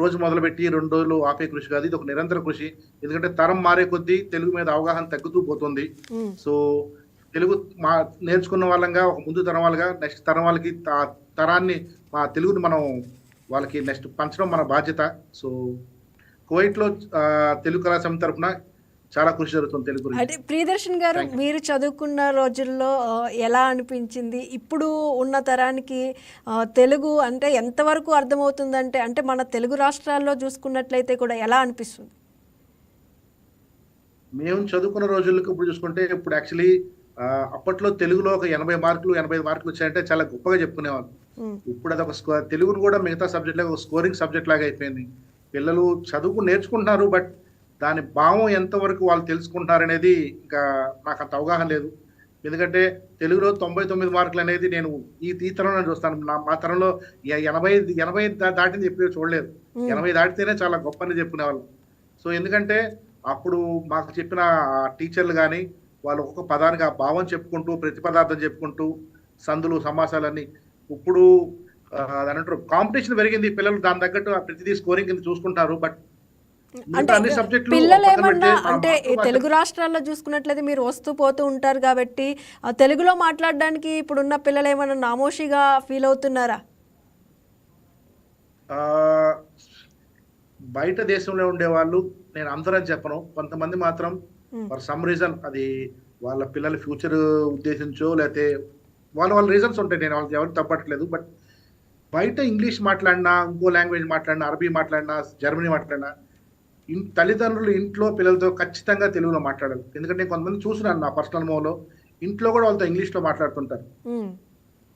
రోజు మొదలుపెట్టి 2 రోజులు ఆపే కృషి కాదు, ఇది ఒక నిరంతర కృషి. ఎందుకంటే తరం మారే కొద్దీ తెలుగు మీద అవగాహన తగ్గుతూ పోతుంది. సో తెలుగు నేర్చుకున్న వాళ్ళంగా ఒక ముందు తరం వాళ్ళగా నెక్స్ట్ తరం వాళ్ళకి తరాన్ని మా తెలుగుని మనం వాళ్ళకి నెక్స్ట్ పంచడం మన బాధ్యత. సో కువైట్లో తెలుగు కళా సమితి తరఫున చాలా కృషి జరుగుతుంది తెలుగు గురించి. అంటే ప్రియదర్శన్ గారు, మీరు చదువుకున్న రోజుల్లో ఎలా అనిపించింది? ఇప్పుడు ఉన్న తరానికి తెలుగు అంటే ఎంతవరకు అర్థమవుతుందంటే, అంటే మన తెలుగు రాష్ట్రాల్లో చూసుకున్నట్లయితే కూడా ఎలా అనిపిస్తుంది? మేము చదువుకున్న రోజులకు ఇప్పుడు చూసుకుంటే ఇప్పుడు యాక్చువల్లీ అప్పట్లో తెలుగులో ఒక 80 మార్కులు 85 మార్కులు వచ్చాయంటే చాలా గొప్పగా చెప్పుకునేవాళ్ళు. ఇప్పుడు అది ఒక తెలుగును కూడా మిగతా సబ్జెక్ట్ లాగా ఒక స్కోరింగ్ సబ్జెక్ట్ లాగా అయిపోయింది. పిల్లలు చదువుకు నేర్చుకుంటున్నారు, బట్ దాని భావం ఎంతవరకు వాళ్ళు తెలుసుకుంటున్నారు అనేది ఇంకా నాకు అంత అవగాహన లేదు. ఎందుకంటే తెలుగులో 99 మార్కులు అనేది నేను ఈ తరంలో చూస్తాను. మా తరంలో 80 దాటింది ఎప్పుడూ చూడలేదు. 80 దాటితేనే చాలా గొప్ప అని చెప్పుకునేవాళ్ళం. సో ఎందుకంటే అప్పుడు మాకు చెప్పిన టీచర్లు కానీ వాళ్ళు ఒక్కొక్క పదానికి ఆ భావం చెప్పుకుంటూ ప్రతి పదార్థం చెప్పుకుంటూ సందులు సమాసాలన్నీ, ఇప్పుడు అదంటారు కాంపిటీషన్ పెరిగింది, పిల్లలు దాని తగ్గట్టు ప్రతిదీ స్కోరింగ్ కింద చూసుకుంటారు. బట్ అంటే పిల్లలు ఏమన్నా అంటే తెలుగు రాష్ట్రాల్లో చూసుకున్నట్లయితే మీరు వస్తూ పోతూ ఉంటారు కాబట్టి తెలుగులో మాట్లాడడానికి ఇప్పుడున్న పిల్లలు ఏమన్నా నామోషిగా ఫీల్ అవుతున్నారా? బయట దేశంలో ఉండే వాళ్ళు, నేను అందరని చెప్పను, కొంతమంది మాత్రం ఫర్ సమ్ రీజన్ అది వాళ్ళ పిల్లల ఫ్యూచర్ ఉద్దేశించో లేకపోతే వాళ్ళ రీజన్స్ ఉంటాయి, నేను వాళ్ళకి ఎవరికి తప్పట్లేదు. బట్ బయట ఇంగ్లీష్ మాట్లాడినా, ఇంకో లాంగ్వేజ్ మాట్లాడినా, అరబీ మాట్లాడినా, జర్మనీ మాట్లాడినా, తల్లిదండ్రులు ఇంట్లో పిల్లలతో ఖచ్చితంగా తెలుగులో మాట్లాడాలి. ఎందుకంటే నేను కొంతమంది చూస్తున్నాను నా పర్సనల్ మూవ్లో, ఇంట్లో కూడా వాళ్ళతో ఇంగ్లీష్లో మాట్లాడుతుంటారు.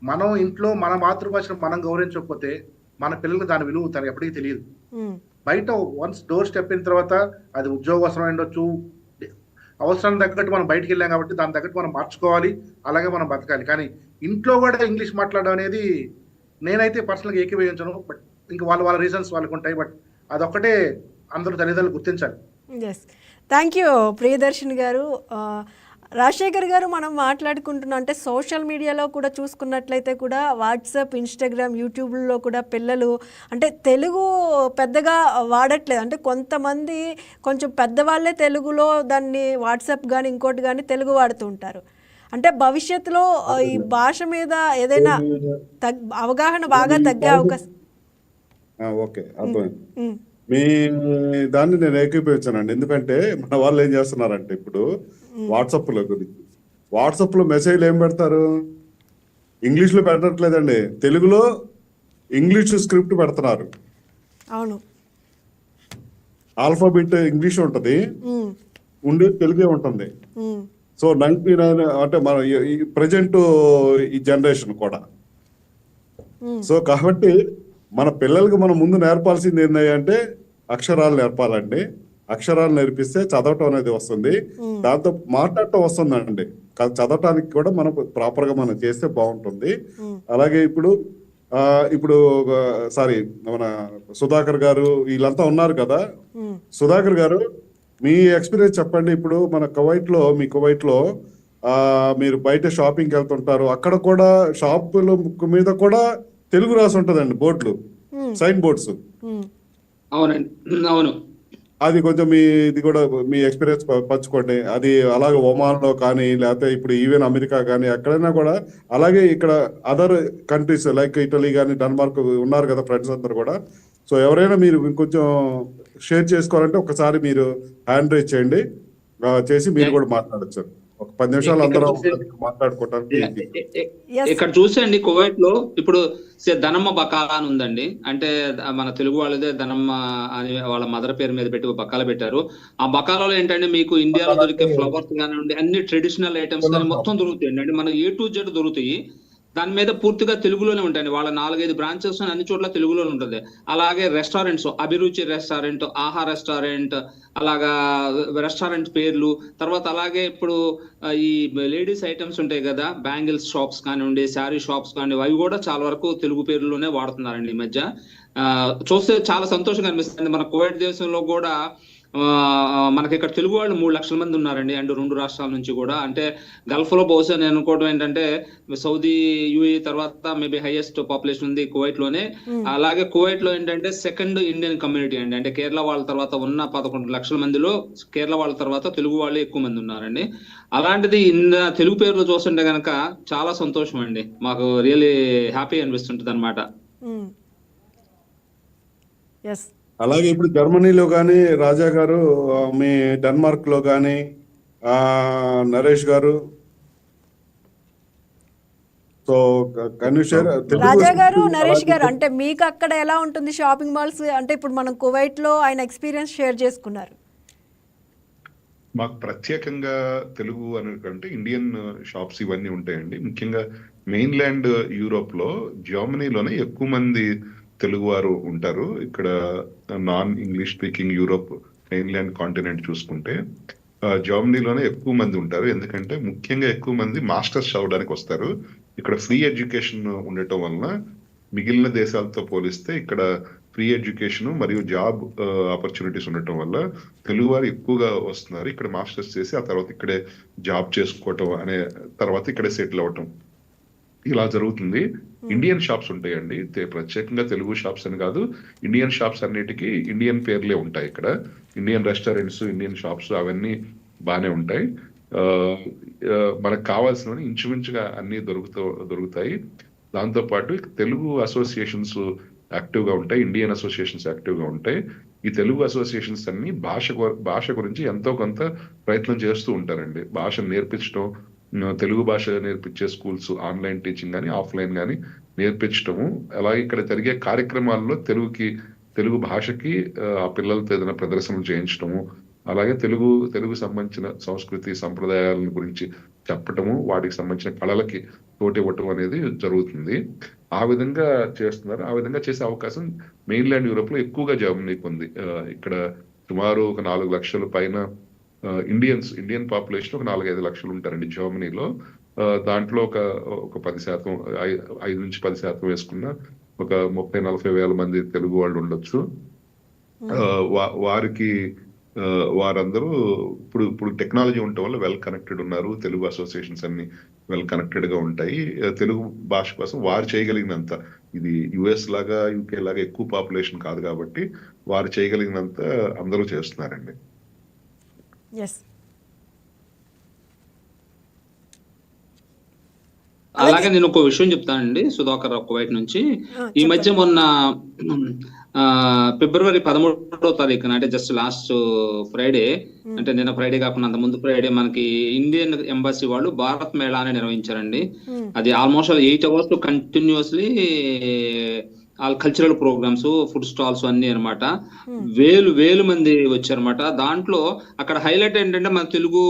మనం ఇంట్లో మన మాతృభాషను మనం గౌరవించకపోతే మన పిల్లలకు దాని విలువ తనకి ఎప్పటికీ తెలియదు. బయట వన్స్ డోర్ స్టెప్ అయిన తర్వాత అది ఉద్యోగ అవసరం ఉండొచ్చు, అవసరానికి తగ్గట్టు మనం బయటికి వెళ్ళాం కాబట్టి దాని తగ్గట్టు మనం మార్చుకోవాలి, అలాగే మనం బతకాలి. కానీ ఇంట్లో కూడా ఇంగ్లీష్ మాట్లాడడం అనేది నేనైతే పర్సనల్గా ఏకీభవించను. బట్ ఇంకా వాళ్ళ రీజన్స్ వాళ్ళకు ఉంటాయి. బట్ అదొక్కటే అందరూ తల్లిదండ్రులు గుర్తించాలి. ఎస్, థ్యాంక్ యూ ప్రియదర్శిని గారు. రాజశేఖర్ గారు, మనం మాట్లాడుకుంటున్నాం అంటే సోషల్ మీడియాలో కూడా చూసుకున్నట్లయితే కూడా వాట్సాప్, ఇన్స్టాగ్రామ్, యూట్యూబ్లో కూడా పిల్లలు అంటే తెలుగు పెద్దగా వాడట్లేదు. అంటే కొంతమంది కొంచెం పెద్దవాళ్ళే తెలుగులో దాన్ని వాట్సాప్ కానీ ఇంకోటి కానీ తెలుగు వాడుతూ ఉంటారు. అంటే భవిష్యత్తులో ఈ భాష మీద ఏదైనా అవగాహన బాగా తగ్గే అవకాశం. ఓకే, అర్థమైంది. మీ దాన్ని నేను ఏకీభవించానండి. ఎందుకంటే మన వాళ్ళు ఏం చేస్తున్నారంటే ఇప్పుడు వాట్సాప్లో గురించి, వాట్సాప్లో మెసేజ్లు ఏం పెడతారు, ఇంగ్లీష్లో పెట్టట్లేదండి, తెలుగులో ఇంగ్లీష్ స్క్రిప్ట్ పెడుతున్నారు. అవును, ఆల్ఫాబెట్ ఇంగ్లీష్ ఉంటుంది, ఉండేది తెలుగే ఉంటుంది. సో 99 అంటే మన ప్రజెంట్ ఈ జనరేషన్ కూడా. సో కాబట్టి మన పిల్లలకి మనం ముందు నేర్పాల్సింది ఏంటంటే అక్షరాలు నేర్పాలండి. అక్షరాలు నేర్పిస్తే చదవటం అనేది వస్తుంది, దాంతో మాట్లాడటం వస్తుందండి. చదవటానికి కూడా మనం ప్రాపర్గా మనం చేస్తే బాగుంటుంది. అలాగే ఇప్పుడు మన సుధాకర్ గారు వీళ్ళంతా ఉన్నారు కదా. సుధాకర్ గారు, మీ ఎక్స్పీరియన్స్ చెప్పండి. ఇప్పుడు మన మీ కువైట్లో మీరు బయట షాపింగ్కి వెళ్తుంటారు, అక్కడ కూడా షాపుల మీద కూడా తెలుగు రాసి ఉంటుందండి, బోర్డులు, సైన్ బోర్డ్స్. అవునండి, అవును. అది కొంచెం ఇది కూడా మీ ఎక్స్పీరియన్స్ పంచుకోండి. అది అలాగే ఒమాన్లో కానీ, లేకపోతే ఇప్పుడు ఈవెన్ అమెరికా కానీ ఎక్కడైనా కూడా అలాగే, ఇక్కడ అదర్ కంట్రీస్ లైక్ ఇటలీ కానీ, డెన్మార్క్ ఉన్నారు కదా ఫ్రెండ్స్ అందరు కూడా. సో ఎవరైనా మీరు ఇంకొంచెం షేర్ చేసుకోవాలంటే ఒకసారి మీరు హ్యాండ్ రైజ్ చేయండి, చేసి మీరు కూడా మాట్లాడచ్చు. ఒక 10 నిమిషాలు అందరం మాట్లాడుకోవటానికి. ఇక్కడ చూసండి, కువైట్ లో ఇప్పుడు ధనమ్మ బకాలా అని ఉందండి. అంటే మన తెలుగు వాళ్ళదే ధనమ్మ అని వాళ్ళ మదర్ పేరు మీద పెట్టి బకాలా పెట్టారు. ఆ బకాలలో ఏంటంటే మీకు ఇండియాలో దొరికే ఫ్లవర్స్ కానివ్వండి, అన్ని ట్రెడిషనల్ ఐటమ్స్ కానీ మొత్తం దొరుకుతాయండి. అంటే మన A to Z దొరుకుతాయి. దాని మీద పూర్తిగా తెలుగులోనే ఉంటాయండి. వాళ్ళ 4-5 బ్రాంచెస్ అన్ని చోట్ల తెలుగులోనే ఉంటుంది. అలాగే రెస్టారెంట్స్, అభిరుచి రెస్టారెంట్, ఆహా రెస్టారెంట్, అలాగా రెస్టారెంట్ పేర్లు. తర్వాత అలాగే ఇప్పుడు ఈ లేడీస్ ఐటమ్స్ ఉంటాయి కదా, బ్యాంగిల్స్ షాప్స్ కానివ్వండి, శారీ షాప్స్ కానివ్వండి, అవి కూడా చాలా వరకు తెలుగు పేర్లలోనే వాడుతున్నారండి ఈ మధ్య. చూస్తే చాలా సంతోషంగా అనిపిస్తుంది. మన కువైట్ దేశంలో కూడా మనకి ఇక్కడ తెలుగు వాళ్ళు 3 లక్షల మంది ఉన్నారండి. అండ్ 2 రాష్ట్రాల నుంచి కూడా. అంటే గల్ఫ్ లో బహుశా నేను అనుకోవడం ఏంటంటే సౌదీ, యూఏ తర్వాత మేబీ హైయెస్ట్ పాపులేషన్ ఉంది కువైట్ లోనే. అలాగే కువైట్ లో ఏంటంటే సెకండ్ ఇండియన్ కమ్యూనిటీ అండి. అంటే కేరళ వాళ్ళ తర్వాత ఉన్న 11 లక్షల మందిలో కేరళ వాళ్ళ తర్వాత తెలుగు వాళ్ళు ఎక్కువ మంది ఉన్నారండి. అలాంటిది తెలుగు పేర్లు చూస్తుంటే కనుక చాలా సంతోషం అండి, మాకు రియల్లీ హ్యాపీ అనిపిస్తుంటది అనమాట. అలాగే ఇప్పుడు జర్మనీలో కానీ రాజా గారు, మీ డెన్మార్క్ లో కానీ నరేష్ గారు, సో రాజా గారు, నరేష్ గారు, అంటే మీకు అక్కడ ఎలా ఉంటుంది షాపింగ్ మాల్స్? అంటే ఇప్పుడు మనం కువైట్ లో ఆయన ఎక్స్పీరియన్స్ షేర్ చేసుకున్నారు. మాకు ప్రత్యేకంగా తెలుగు అనేకంటే ఇండియన్ షాప్స్ ఇవన్నీ ఉంటాయండి. ముఖ్యంగా మెయిన్ ల్యాండ్ యూరోప్ లో జర్మనీలోనే ఎక్కువ మంది తెలుగు వారు ఉంటారు. ఇక్కడ non English speaking Europe main land continent చూసుకుంటే జర్మనీలోనే ఎక్కువ మంది ఉంటారు. ఎందుకంటే ముఖ్యంగా ఎక్కువ మంది మాస్టర్స్ చదవడానికి వస్తారు. ఇక్కడ ఫ్రీ ఎడ్యుకేషన్ ఉండటం వలన మిగిలిన దేశాలతో పోలిస్తే ఇక్కడ ఫ్రీ ఎడ్యుకేషన్ మరియు జాబ్ ఆపర్చునిటీస్ ఉండటం వల్ల తెలుగు వారు ఎక్కువగా వస్తున్నారు. ఇక్కడ మాస్టర్స్ చేసి ఆ తర్వాత ఇక్కడే జాబ్ చేసుకోవటం అనే తర్వాత ఇక్కడే సెటిల్ అవటం ఇలా జరుగుతుంది. ఇండియన్ షాప్స్ ఉంటాయండి, ప్రత్యేకంగా తెలుగు షాప్స్ అని కాదు, ఇండియన్ షాప్స్ అన్నిటికీ ఇండియన్ పేర్లే ఉంటాయి. ఇక్కడ ఇండియన్ రెస్టారెంట్స్, ఇండియన్ షాప్స్ అవన్నీ బాగానే ఉంటాయి. మనకు కావాల్సినవి ఇంచుమించుగా అన్ని దొరుకుతాయి. దాంతోపాటు తెలుగు అసోసియేషన్స్ యాక్టివ్గా ఉంటాయి, ఇండియన్ అసోసియేషన్స్ యాక్టివ్గా ఉంటాయి. ఈ తెలుగు అసోసియేషన్స్ అన్ని భాష గురించి ఎంతో కొంత ప్రయత్నం చేస్తూ ఉంటారండి. భాషను నేర్పించడం, తెలుగు భాష నేర్పించే స్కూల్స్ ఆన్లైన్ టీచింగ్ కానీ ఆఫ్లైన్ కానీ నేర్పించటము, అలాగే ఇక్కడ జరిగే కార్యక్రమాల్లో తెలుగు భాషకి ఆ పిల్లలతో ఏదైనా ప్రదర్శనలు చేయించడము, అలాగే తెలుగు సంబంధించిన సంస్కృతి సంప్రదాయాల గురించి చెప్పటము, వాటికి సంబంధించిన కళలకి తోటి ఇవ్వటం అనేది జరుగుతుంది. ఆ విధంగా చేస్తున్నారు. ఆ విధంగా చేసే అవకాశం మెయిన్లాండ్ యూరోప్ లో ఎక్కువగా జర్మనీకి ఉంది. ఇక్కడ సుమారు ఒక 4 లక్షల పైన ఇండియన్ పాపులేషన్ ఒక 4-5 లక్షలు ఉంటారండి జర్మనీలో. దాంట్లో ఒక 10%, 5 నుంచి 10% వేసుకున్న ఒక 30-40 వేల మంది తెలుగు వాళ్ళు ఉండొచ్చు. వారికి వారందరూ ఇప్పుడు టెక్నాలజీ ఉండటం వల్ల వెల్ కనెక్టెడ్ ఉన్నారు. తెలుగు అసోసియేషన్స్ అన్ని వెల్ కనెక్టెడ్ గా ఉంటాయి. తెలుగు భాష కోసం వారు చేయగలిగినంత, ఇది యుఎస్ లాగా యూకే లాగా ఎక్కువ పాపులేషన్ కాదు కాబట్టి వారు చేయగలిగినంత అందరూ చేస్తున్నారండి. అలాగే నేను ఒక విషయం చెప్తానండి సుధాకర్ కువైట్ నుంచి. ఈ మధ్య మొన్న ఫిబ్రవరి 13వ తారీఖున, అంటే జస్ట్ లాస్ట్ ఫ్రైడే, అంటే నిన్న ఫ్రైడే కాకుండా అంత ముందు ఫ్రైడే, మనకి ఇండియన్ ఎంబసీ వాళ్ళు భారత్ మేళా అని నిర్వహించారండి. అది almost 8 hours continuously all cultural programmes, food stalls అన్ని అనమాట. వేలు మంది వచ్చారనమాట. దాంట్లో అక్కడ హైలైట్ ఏంటంటే మన తెలుగు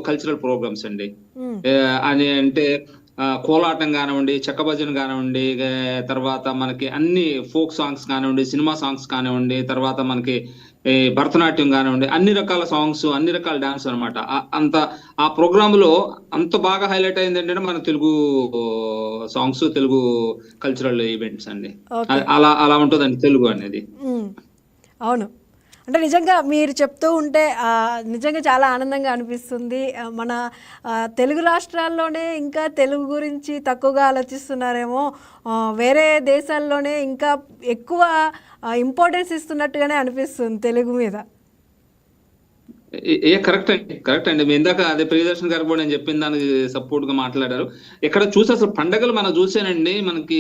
కల్చరల్ ప్రోగ్రామ్స్ అండి. అని అంటే కోలాటం కానివ్వండి, చెక్క భజన కానివ్వండి, తర్వాత మనకి అన్ని ఫోక్ సాంగ్స్ కానివ్వండి, సినిమా సాంగ్స్ కానివ్వండి, తర్వాత మనకి భరతనాట్యం కానివ్వండి, అన్ని రకాల సాంగ్స్, అన్ని రకాల డాన్స్ అనమాట. ఆ ప్రోగ్రామ్ లో అంత బాగా హైలైట్ అయింది ఏంటంటే మన Telugu songs, Telugu cultural events అండి. అలా ఉంటుందండి తెలుగు అనేది. అవును, అంటే నిజంగా మీరు చెప్తూ ఉంటే నిజంగా చాలా ఆనందంగా అనిపిస్తుంది. మన తెలుగు రాష్ట్రాల్లోనే ఇంకా తెలుగు గురించి తక్కువగా ఆలోచిస్తున్నారేమో, వేరే దేశాల్లోనే ఇంకా ఎక్కువ ఇంపార్టెన్స్ ఇస్తున్నట్టుగానే అనిపిస్తుంది తెలుగు మీద. కరెక్ట్ అండి. మీ ఇందాక అదే ప్రియదర్శన్ గారు కూడా నేను చెప్పిన దానికి సపోర్ట్ గా మాట్లాడారు. ఇక్కడ చూసి అసలు పండగలు మనం చూసానండి, మనకి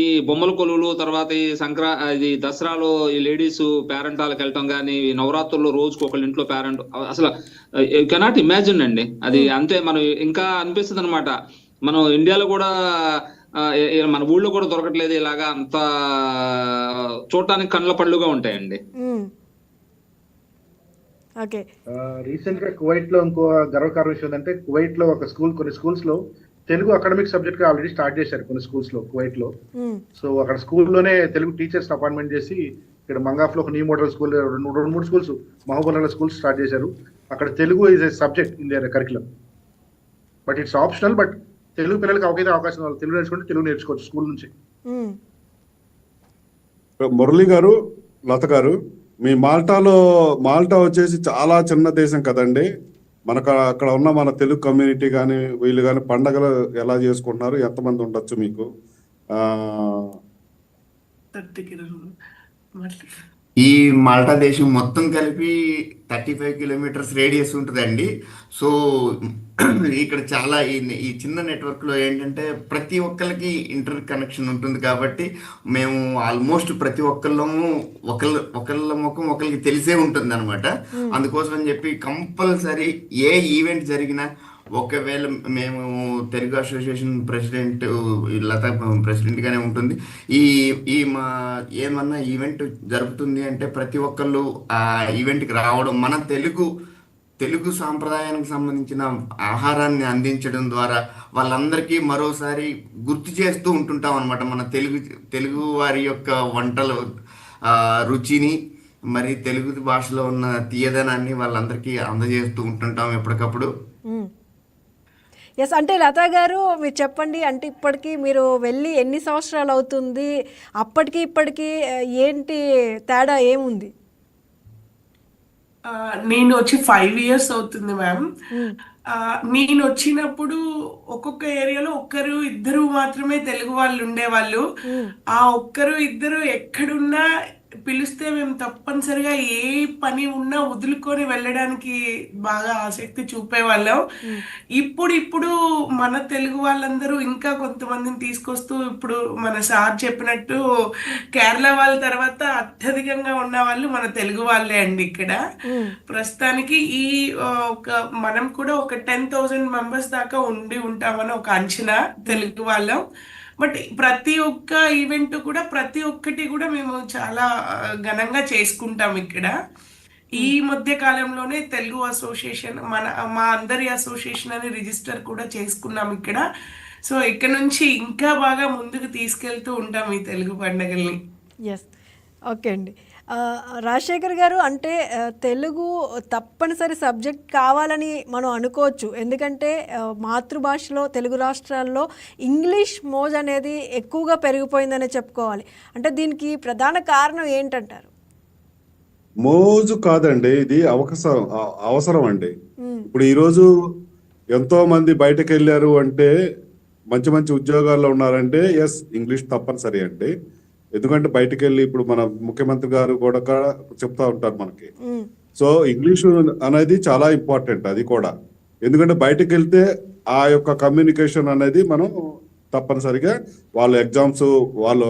ఈ బొమ్మల కొలువులు, తర్వాత ఈ ఇది దసరాలో ఈ లేడీస్ పేరెంటాలకు వెళ్ళటం కానీ, నవరాత్రుల్లో రోజుకు ఒకళ్ళ ఇంట్లో పేరెంట్, అసలు యూ కెనాట్ ఇమాజిన్ అండి. అది అంతే, మనం ఇంకా అనిపిస్తుంది అనమాట. మనం ఇండియాలో కూడా మన ఊళ్ళో కూడా దొరకట్లేదు ఇలాగా, అంత చూడటానికి కళ్ళ పళ్ళుగా ఉంటాయండి. రీసెంట్ గా కువైట్ లో ఇంకో గర్వకార విషయం ఏంటంటే, కువైట్ లో కొన్ని స్కూల్స్ లో తెలుగు అకాడమిక్ సబ్జెక్ట్ గా ఆల్రెడీ స్టార్ట్ చేశారు కొన్ని స్కూల్స్ లో కువైట్ లో. సో అక్కడ స్కూల్లోనే తెలుగు టీచర్స్ అపాయింట్మెంట్ చేసి, ఇక్కడ మంగాఫ్ లో ఒక new model school, 2-3 schools, Mahabubnagar schools start చేశారు. అక్కడ Telugu is a subject in there curriculum, but it's optional. But Telugu పిల్లలకి అవకైతే అవకాశం, వాళ్ళు తెలుగు నేర్చుకుంటే తెలుగు నేర్చుకోవచ్చు స్కూల్ నుంచి. మురళి గారు, లత గారు, మీ మాల్టా వచ్చేసి చాలా చిన్న దేశం కదండి. మనకు అక్కడ ఉన్న మన తెలుగు కమ్యూనిటీ కానీ వీళ్ళు కానీ పండగలు ఎలా చేసుకుంటున్నారు, ఎంతమంది ఉండొచ్చు మీకు? ఈ మాల్టా దేశం మొత్తం కలిపి 35 కిలోమీటర్స్ రేడియస్ ఉంటుందండి. సో ఇక్కడ చాలా ఈ చిన్న నెట్వర్క్లో ఏంటంటే ప్రతి ఒక్కరికి ఇంటర్ కనెక్షన్ ఉంటుంది కాబట్టి మేము ఆల్మోస్ట్ ప్రతి ఒక్కళ్ళము ఒకళ్ళ ముఖం ఒకరికి తెలిసే ఉంటుంది అనమాట. అందుకోసం అని చెప్పి కంపల్సరీ ఏ ఈవెంట్ జరిగినా, ఒకవేళ మేము తెలుగు అసోసియేషన్ ప్రెసిడెంట్ లత ప్రెసిడెంట్ గానే ఉంటుంది, ఏమన్నా ఈవెంట్ జరుగుతుంది అంటే ప్రతి ఒక్కళ్ళు ఆ ఈవెంట్కి రావడం, మన తెలుగు సాంప్రదాయానికి సంబంధించిన ఆహారాన్ని అందించడం ద్వారా వాళ్ళందరికీ మరోసారి గుర్తు చేస్తూ ఉంటుంటాం అనమాట. మన తెలుగు వారి యొక్క వంటలు రుచిని, మరి తెలుగు భాషలో ఉన్న తీయదనాన్ని వాళ్ళందరికీ అందజేస్తూ ఉంటుంటాం ఎప్పటికప్పుడు. ఎస్, అంటే లతా గారు మీరు చెప్పండి, అంటే ఇప్పటికీ మీరు వెళ్ళి ఎన్ని సంవత్సరాలు అవుతుంది, అప్పటికి ఇప్పటికీ ఏంటి తేడా ఏముంది? నేను వచ్చి 5 years అవుతుంది మ్యామ్. నేను వచ్చినప్పుడు ఒక్కొక్క ఏరియాలో 1-2 మాత్రమే తెలుగు వాళ్ళు ఉండేవాళ్ళు. ఆ 1-2 ఎక్కడున్నా పిలిస్తే మేము తప్పనిసరిగా ఏ పని ఉన్నా వదులుకొని వెళ్ళడానికి బాగా ఆసక్తి చూపేవాళ్ళం. ఇప్పుడు మన తెలుగు వాళ్ళందరూ ఇంకా కొంతమందిని తీసుకొస్తూ, ఇప్పుడు మన సార్ చెప్పినట్టు కేరళ వాళ్ళ తర్వాత అత్యధికంగా ఉన్న వాళ్ళు మన తెలుగు వాళ్ళే అండి ఇక్కడ. ప్రస్తుతానికి ఈ మనం కూడా ఒక 10,000 మెంబర్స్ దాకా ఉంటామని ఒక అంచనా తెలుగు వాళ్ళం. బట్ ప్రతి ఒక్క ఈవెంట్ కూడా ప్రతి ఒక్కటి కూడా మేము చాలా ఘనంగా చేసుకుంటాం ఇక్కడ. ఈ మధ్య కాలంలోనే తెలుగు అసోసియేషన్ మా అందరి అసోసియేషన్ అని రిజిస్టర్ కూడా చేసుకున్నాం ఇక్కడ. సో ఇక్కడ నుంచి ఇంకా బాగా ముందుకు తీసుకెళ్తూ ఉంటాం ఈ తెలుగు పండుగల్ని. ఎస్, ఓకే అండి. రాజశేఖర్ గారు, అంటే తెలుగు తప్పనిసరి సబ్జెక్ట్ కావాలని మనం అనుకోవచ్చు. ఎందుకంటే మాతృభాషలో తెలుగు రాష్ట్రాల్లో ఇంగ్లీష్ మోజ్ అనేది ఎక్కువగా పెరిగిపోయిందనే చెప్పుకోవాలి. అంటే దీనికి ప్రధాన కారణం ఏంటంటారు? మోజు కాదండి, ఇది అవసరం అండి. ఇప్పుడు ఈరోజు ఎంతో మంది బయటకు వెళ్ళారు అంటే, మంచి మంచి ఉద్యోగాల్లో ఉన్నారంటే ఎస్, ఇంగ్లీష్ తప్పనిసరి అండి. ఎందుకంటే బయటకు వెళ్ళి ఇప్పుడు మన ముఖ్యమంత్రి గారు కూడా చెప్తా ఉంటారు మనకి. సో ఇంగ్లీషు అనేది చాలా ఇంపార్టెంట్ అది కూడా. ఎందుకంటే బయటకు వెళ్తే ఆ యొక్క కమ్యూనికేషన్ అనేది మనం తప్పనిసరిగా వాళ్ళ ఎగ్జామ్స్, వాళ్ళు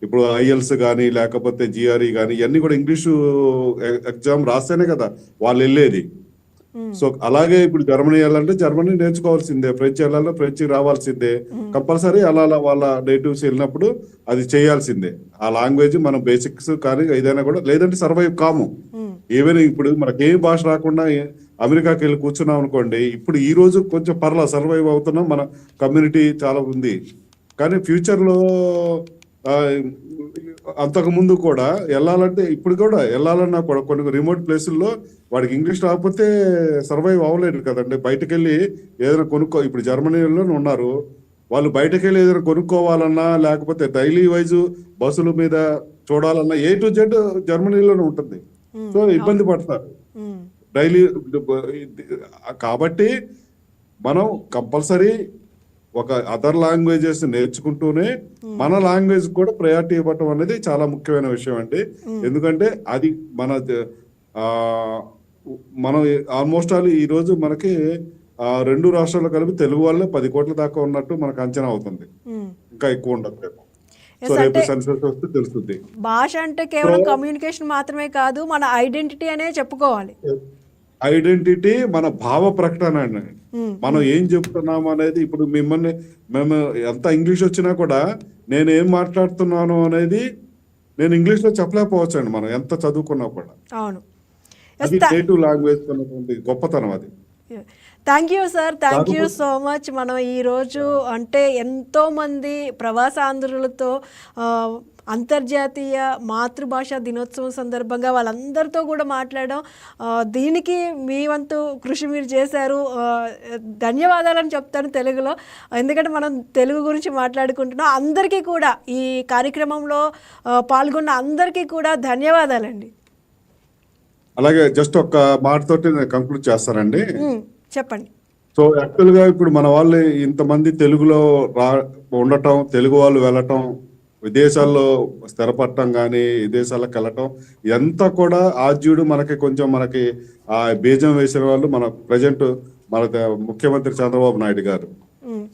ఇప్పుడు ఐఎల్స్ కానీ లేకపోతే జిఆర్ఈ కానీ ఇవన్నీ కూడా ఇంగ్లీషు ఎగ్జామ్ రాస్తేనే కదా వాళ్ళు వెళ్ళేది. సో అలాగే ఇప్పుడు జర్మనీ వెళ్ళాలంటే జర్మనీ నేర్చుకోవాల్సిందే, ఫ్రెంచ్ వెళ్ళాలంటే ఫ్రెంచ్ రావాల్సిందే, కంపల్సరీ అలా వాళ్ళ నేటివ్స్ వెళ్ళినప్పుడు అది చేయాల్సిందే. ఆ లాంగ్వేజ్ మనం బేసిక్స్ కానీ ఏదైనా కూడా, లేదంటే సర్వైవ్ కాము. ఈవెన్ ఇప్పుడు మనకి ఏ భాష రాకుండా అమెరికాకి వెళ్ళి కూర్చున్నాం అనుకోండి, ఇప్పుడు ఈ రోజు కొంచెం సర్వైవ్ అవుతున్నాం, మన కమ్యూనిటీ చాలా ఉంది. కానీ ఫ్యూచర్లో అంతకు ముందు కూడా వెళ్ళాలంటే, ఇప్పుడు కూడా వెళ్ళాలన్నా కూడా కొన్ని రిమోట్ ప్లేసుల్లో వాడికి ఇంగ్లీష్ రాకపోతే సర్వైవ్ అవ్వలేడు కదండి. బయటకు వెళ్ళి ఏదైనా ఇప్పుడు జర్మనీలో ఉన్నారు వాళ్ళు, బయటకు వెళ్ళి ఏదైనా కొనుక్కోవాలన్నా లేకపోతే డైలీ వైజ్ బస్సుల మీద చూడాలన్నా A to Z జర్మనీలోనే ఉంటుంది. సో ఇబ్బంది పడతారు డైలీ. కాబట్టి మనం కంపల్సరీ ఒక అదర్ లాంగ్వేజెస్ నేర్చుకుంటూనే మన లాంగ్వేజ్ కూడా ప్రయారిటీ ఇవ్వటం అనేది చాలా ముఖ్యమైన విషయం అండి. ఎందుకంటే అది మనం ఆల్మోస్ట్ ఆల్ ఈ రోజు మనకి 2 రాష్ట్రాలు కలిపి తెలుగు వాళ్ళే 10 కోట్ల దాకా ఉన్నట్టు మనకు అంచనా అవుతుంది. ఇంకా ఎక్కువ ఉండదు రేపు. సో రేపు సెన్సస్ వస్తే తెలుస్తుంది. భాష అంటే కేవలం కమ్యూనికేషన్ మాత్రమే కాదు, మన ఐడెంటిటీ అనే చెప్పుకోవాలి. ఐడెంటిటీ మన భావ ప్రకటన అండి. మనం ఏం చెప్తున్నాము అనేది, ఇప్పుడు మేము ఎంత ఇంగ్లీష్ వచ్చినా కూడా నేను ఏం మాట్లాడుతున్నాను అనేది నేను ఇంగ్లీష్ లో చెప్పలేకపోవచ్చు అండి, మనం ఎంత చదువుకున్నా కూడా. అవును, అది నేటివ్ లాంగ్వేజ్ అన్నటువంటి గొప్పతనం అది. Thank you sir, thank you so much. మనం ఈరోజు అంటే ఎంతోమంది ప్రవాసాంధ్రులతో అంతర్జాతీయ మాతృభాష దినోత్సవం సందర్భంగా వాళ్ళందరితో కూడా మాట్లాడడం, దీనికి మీ వంతు కృషి మీరు చేశారు. ధన్యవాదాలని చెప్తాను తెలుగులో, ఎందుకంటే మనం తెలుగు గురించి మాట్లాడుకుంటున్నాం. అందరికీ కూడా ఈ కార్యక్రమంలో పాల్గొన్న అందరికీ కూడా ధన్యవాదాలండి. అలాగే జస్ట్ ఒక మాటతోటి నేను కంక్లూడ్ చేస్తానండి. చెప్పండి. సో యాక్చువల్ గా ఇప్పుడు మన వాళ్ళు ఇంతమంది తెలుగులో ఉండటం, తెలుగు వాళ్ళు వెళ్ళటం, విదేశాల్లో స్థిరపడటం కానీ విదేశాలకు వెళ్ళటం, ఇదంతా కూడా ఆద్యుడు మనకి ఆ బీజం వేసిన వాళ్ళు మన ప్రజెంట్ మన ముఖ్యమంత్రి చంద్రబాబు నాయుడు గారు.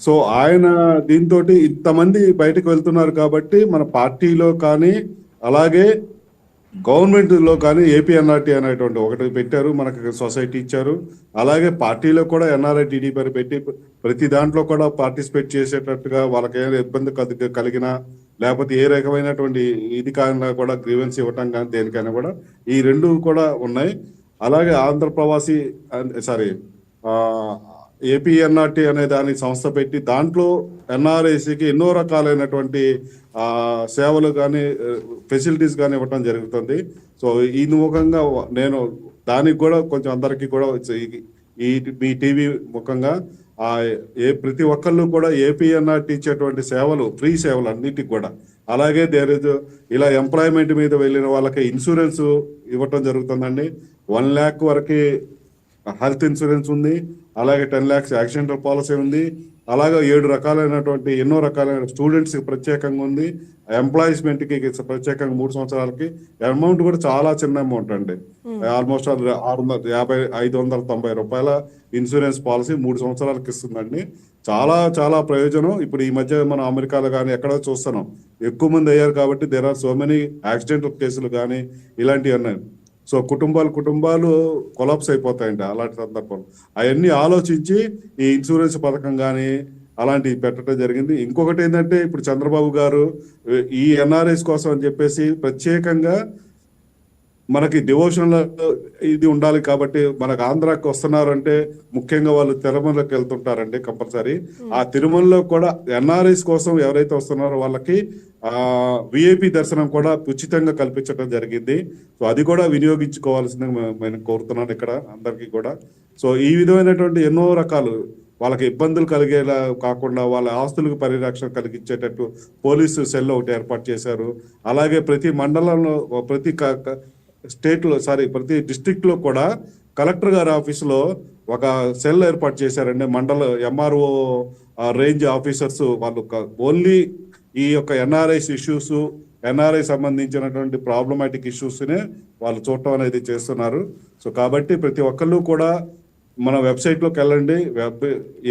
సో ఆయన దీంతో ఇంతమంది బయటకు వెళ్తున్నారు కాబట్టి మన పార్టీలో కానీ అలాగే గవర్నమెంట్ లో కానీ ఏపీఎన్ఆర్టీ అనేటువంటి ఒకటి పెట్టారు, మనకి సొసైటీ ఇచ్చారు. అలాగే పార్టీలో కూడా ఎన్ఆర్ఐ టీడీపీ అని పెట్టి ప్రతి దాంట్లో కూడా పార్టిసిపేట్ చేసేటట్టుగా, వాళ్ళకి ఏ ఇబ్బంది కలిగినా లేకపోతే ఏ రకమైనటువంటి ఇది కానీ కూడా గ్రీవెన్స్ ఇవ్వటం కానీ దేనికైనా కూడా ఈ 2 కూడా ఉన్నాయి. అలాగే ఆంధ్రప్రవాసి ఏపీఎన్ఆర్టీ అనే దాని సంస్థ పెట్టి దాంట్లో ఎన్ఆర్ఐసికి ఎన్నో రకాలైనటువంటి సేవలు కానీ ఫెసిలిటీస్ కానీ ఇవ్వటం జరుగుతుంది. సో ఈ ముఖంగా నేను దానికి కూడా కొంచెం అందరికీ కూడా ఈ మీ టీవీ ముఖంగా ప్రతి ఒక్కళ్ళు కూడా ఏపీఎన్ఆర్టీ ఇచ్చేటువంటి సేవలు, ఫ్రీ సేవలు అన్నిటికి కూడా, అలాగే ఇలా ఎంప్లాయ్మెంట్ మీద వెళ్ళిన వాళ్ళకి ఇన్సూరెన్స్ ఇవ్వటం జరుగుతుందండి. 1 lakh వరకు హెల్త్ ఇన్సూరెన్స్ ఉంది, అలాగే 10 lakhs యాక్సిడెంటల్ పాలసీ ఉంది, అలాగే 7 రకాలైనటువంటి ఎన్నో రకాలైన స్టూడెంట్స్కి ప్రత్యేకంగా ఉంది, ఎంప్లాయిస్మెంట్కి ప్రత్యేకంగా 3 సంవత్సరాలకి. అమౌంట్ కూడా చాలా చిన్న అమౌంట్ అండి, ఆల్మోస్ట్ 590 రూపాయల ఇన్సూరెన్స్ పాలసీ 3 సంవత్సరాలకి ఇస్తుందండి. చాలా చాలా ప్రయోజనం. ఇప్పుడు ఈ మధ్య మనం అమెరికాలో కానీ ఎక్కడో చూస్తున్నాం, ఎక్కువ మంది అయ్యారు కాబట్టి there are so many accident కేసులు కానీ ఇలాంటివి ఉన్నాయి. సో కుటుంబాలు కొలాప్స్ అయిపోతాయండి అలాంటి సందర్భంలో. అవన్నీ ఆలోచించి ఈ ఇన్సూరెన్స్ పథకం కానీ అలాంటివి పెట్టడం జరిగింది. ఇంకొకటి ఏంటంటే ఇప్పుడు చంద్రబాబు గారు ఈ ఎన్ఆర్ఐస్ కోసం అని చెప్పేసి ప్రత్యేకంగా మనకి డివోషనల్ ఇది ఉండాలి కాబట్టి మనకు ఆంధ్రాకి వస్తున్నారంటే ముఖ్యంగా వాళ్ళు తిరుమలకి వెళ్తుంటారండి కంపల్సరీ. ఆ తిరుమలలో కూడా ఎన్ఆర్ఐస్ కోసం ఎవరైతే వస్తున్నారో వాళ్ళకి విఐపి దర్శనం కూడా ఉచితంగా కల్పించడం జరిగింది. సో అది కూడా వినియోగించుకోవాల్సిందిగా నేను కోరుతున్నాను ఇక్కడ అందరికీ కూడా. సో ఈ విధమైనటువంటి ఎన్నో రకాలు వాళ్ళకి ఇబ్బందులు కలిగేలా కాకుండా వాళ్ళ ఆస్తులకు పరిరక్షణ కలిగించేటట్టు పోలీసు సెల్ ఒకటి ఏర్పాటు చేశారు. అలాగే ప్రతి మండలంలో ప్రతి ప్రతి డిస్ట్రిక్ట్ లో కూడా కలెక్టర్ గారి ఆఫీసులో ఒక సెల్ ఏర్పాటు చేశారండి. మండల ఎంఆర్ఓ రేంజ్ ఆఫీసర్స్ వాళ్ళు ఓన్లీ ఈ యొక్క ఎన్ఆర్ఐస్ ఇష్యూస్, ఎన్ఆర్ఐ సంబంధించినటువంటి ప్రాబ్లమాటిక్ ఇష్యూస్నే వాళ్ళు చూడటం అనేది చేస్తున్నారు. సో కాబట్టి ప్రతి ఒక్కళ్ళు కూడా మన వెబ్సైట్లోకి వెళ్ళండి,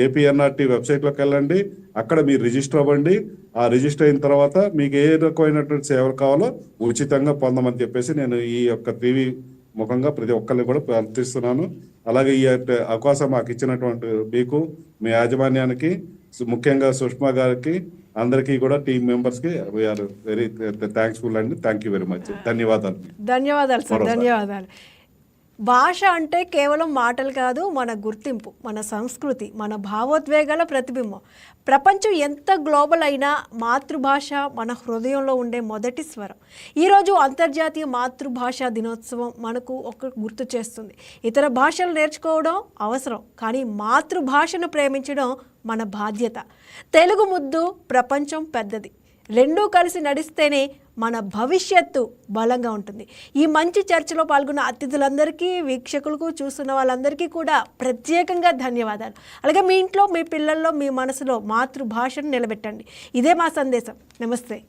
ఏపీఎన్ఆర్టీ వెబ్సైట్లోకి వెళ్ళండి, అక్కడ మీరు రిజిస్టర్ అవ్వండి. ఆ రిజిస్టర్ అయిన తర్వాత మీకు ఏ రకమైనటువంటి సేవలు కావాలో ఉచితంగా పొందమని చెప్పేసి నేను ఈ యొక్క టీవీ ముఖంగా ప్రతి ఒక్కరిని కూడా ప్రార్థిస్తున్నాను. అలాగే ఈ అవకాశం మాకు ఇచ్చినటువంటి మీకు, మీ యాజమాన్యానికి, ముఖ్యంగా సుష్మా గారికి, అందరికీ కూడా టీమ్ మెంబర్స్కి వీఆర్ వెరీ థ్యాంక్స్ఫుల్ అండి. Thank you very much. ధన్యవాదాలు. ధన్యవాదాలు సార్, ధన్యవాదాలు. భాష అంటే కేవలం మాటలు కాదు, మన గుర్తింపు, మన సంస్కృతి, మన భావోద్వేగాల ప్రతిబింబం. ప్రపంచం ఎంత గ్లోబల్ అయినా మాతృభాష మన హృదయంలో ఉండే మొదటి స్వరం. ఈరోజు అంతర్జాతీయ మాతృభాష దినోత్సవం మనకు ఒక గుర్తు చేస్తుంది. ఇతర భాషలు నేర్చుకోవడం అవసరం, కానీ మాతృభాషను ప్రేమించడం మన బాధ్యత. తెలుగు ముద్దు, ప్రపంచం పెద్దది, రెండూ కలిసి నడిస్తేనే మన భవిష్యత్తు బలంగా ఉంటుంది. ఈ మంచి చర్చలో పాల్గొన్న అతిథులందరికీ, వీక్షకులకు, చూస్తున్న వాళ్ళందరికీ కూడా ప్రత్యేకంగా ధన్యవాదాలు. అలాగే మీ ఇంట్లో, మీ పిల్లల్లో, మీ మనసులో మాతృభాషను నిలబెట్టండి. ఇదే మా సందేశం. నమస్తే.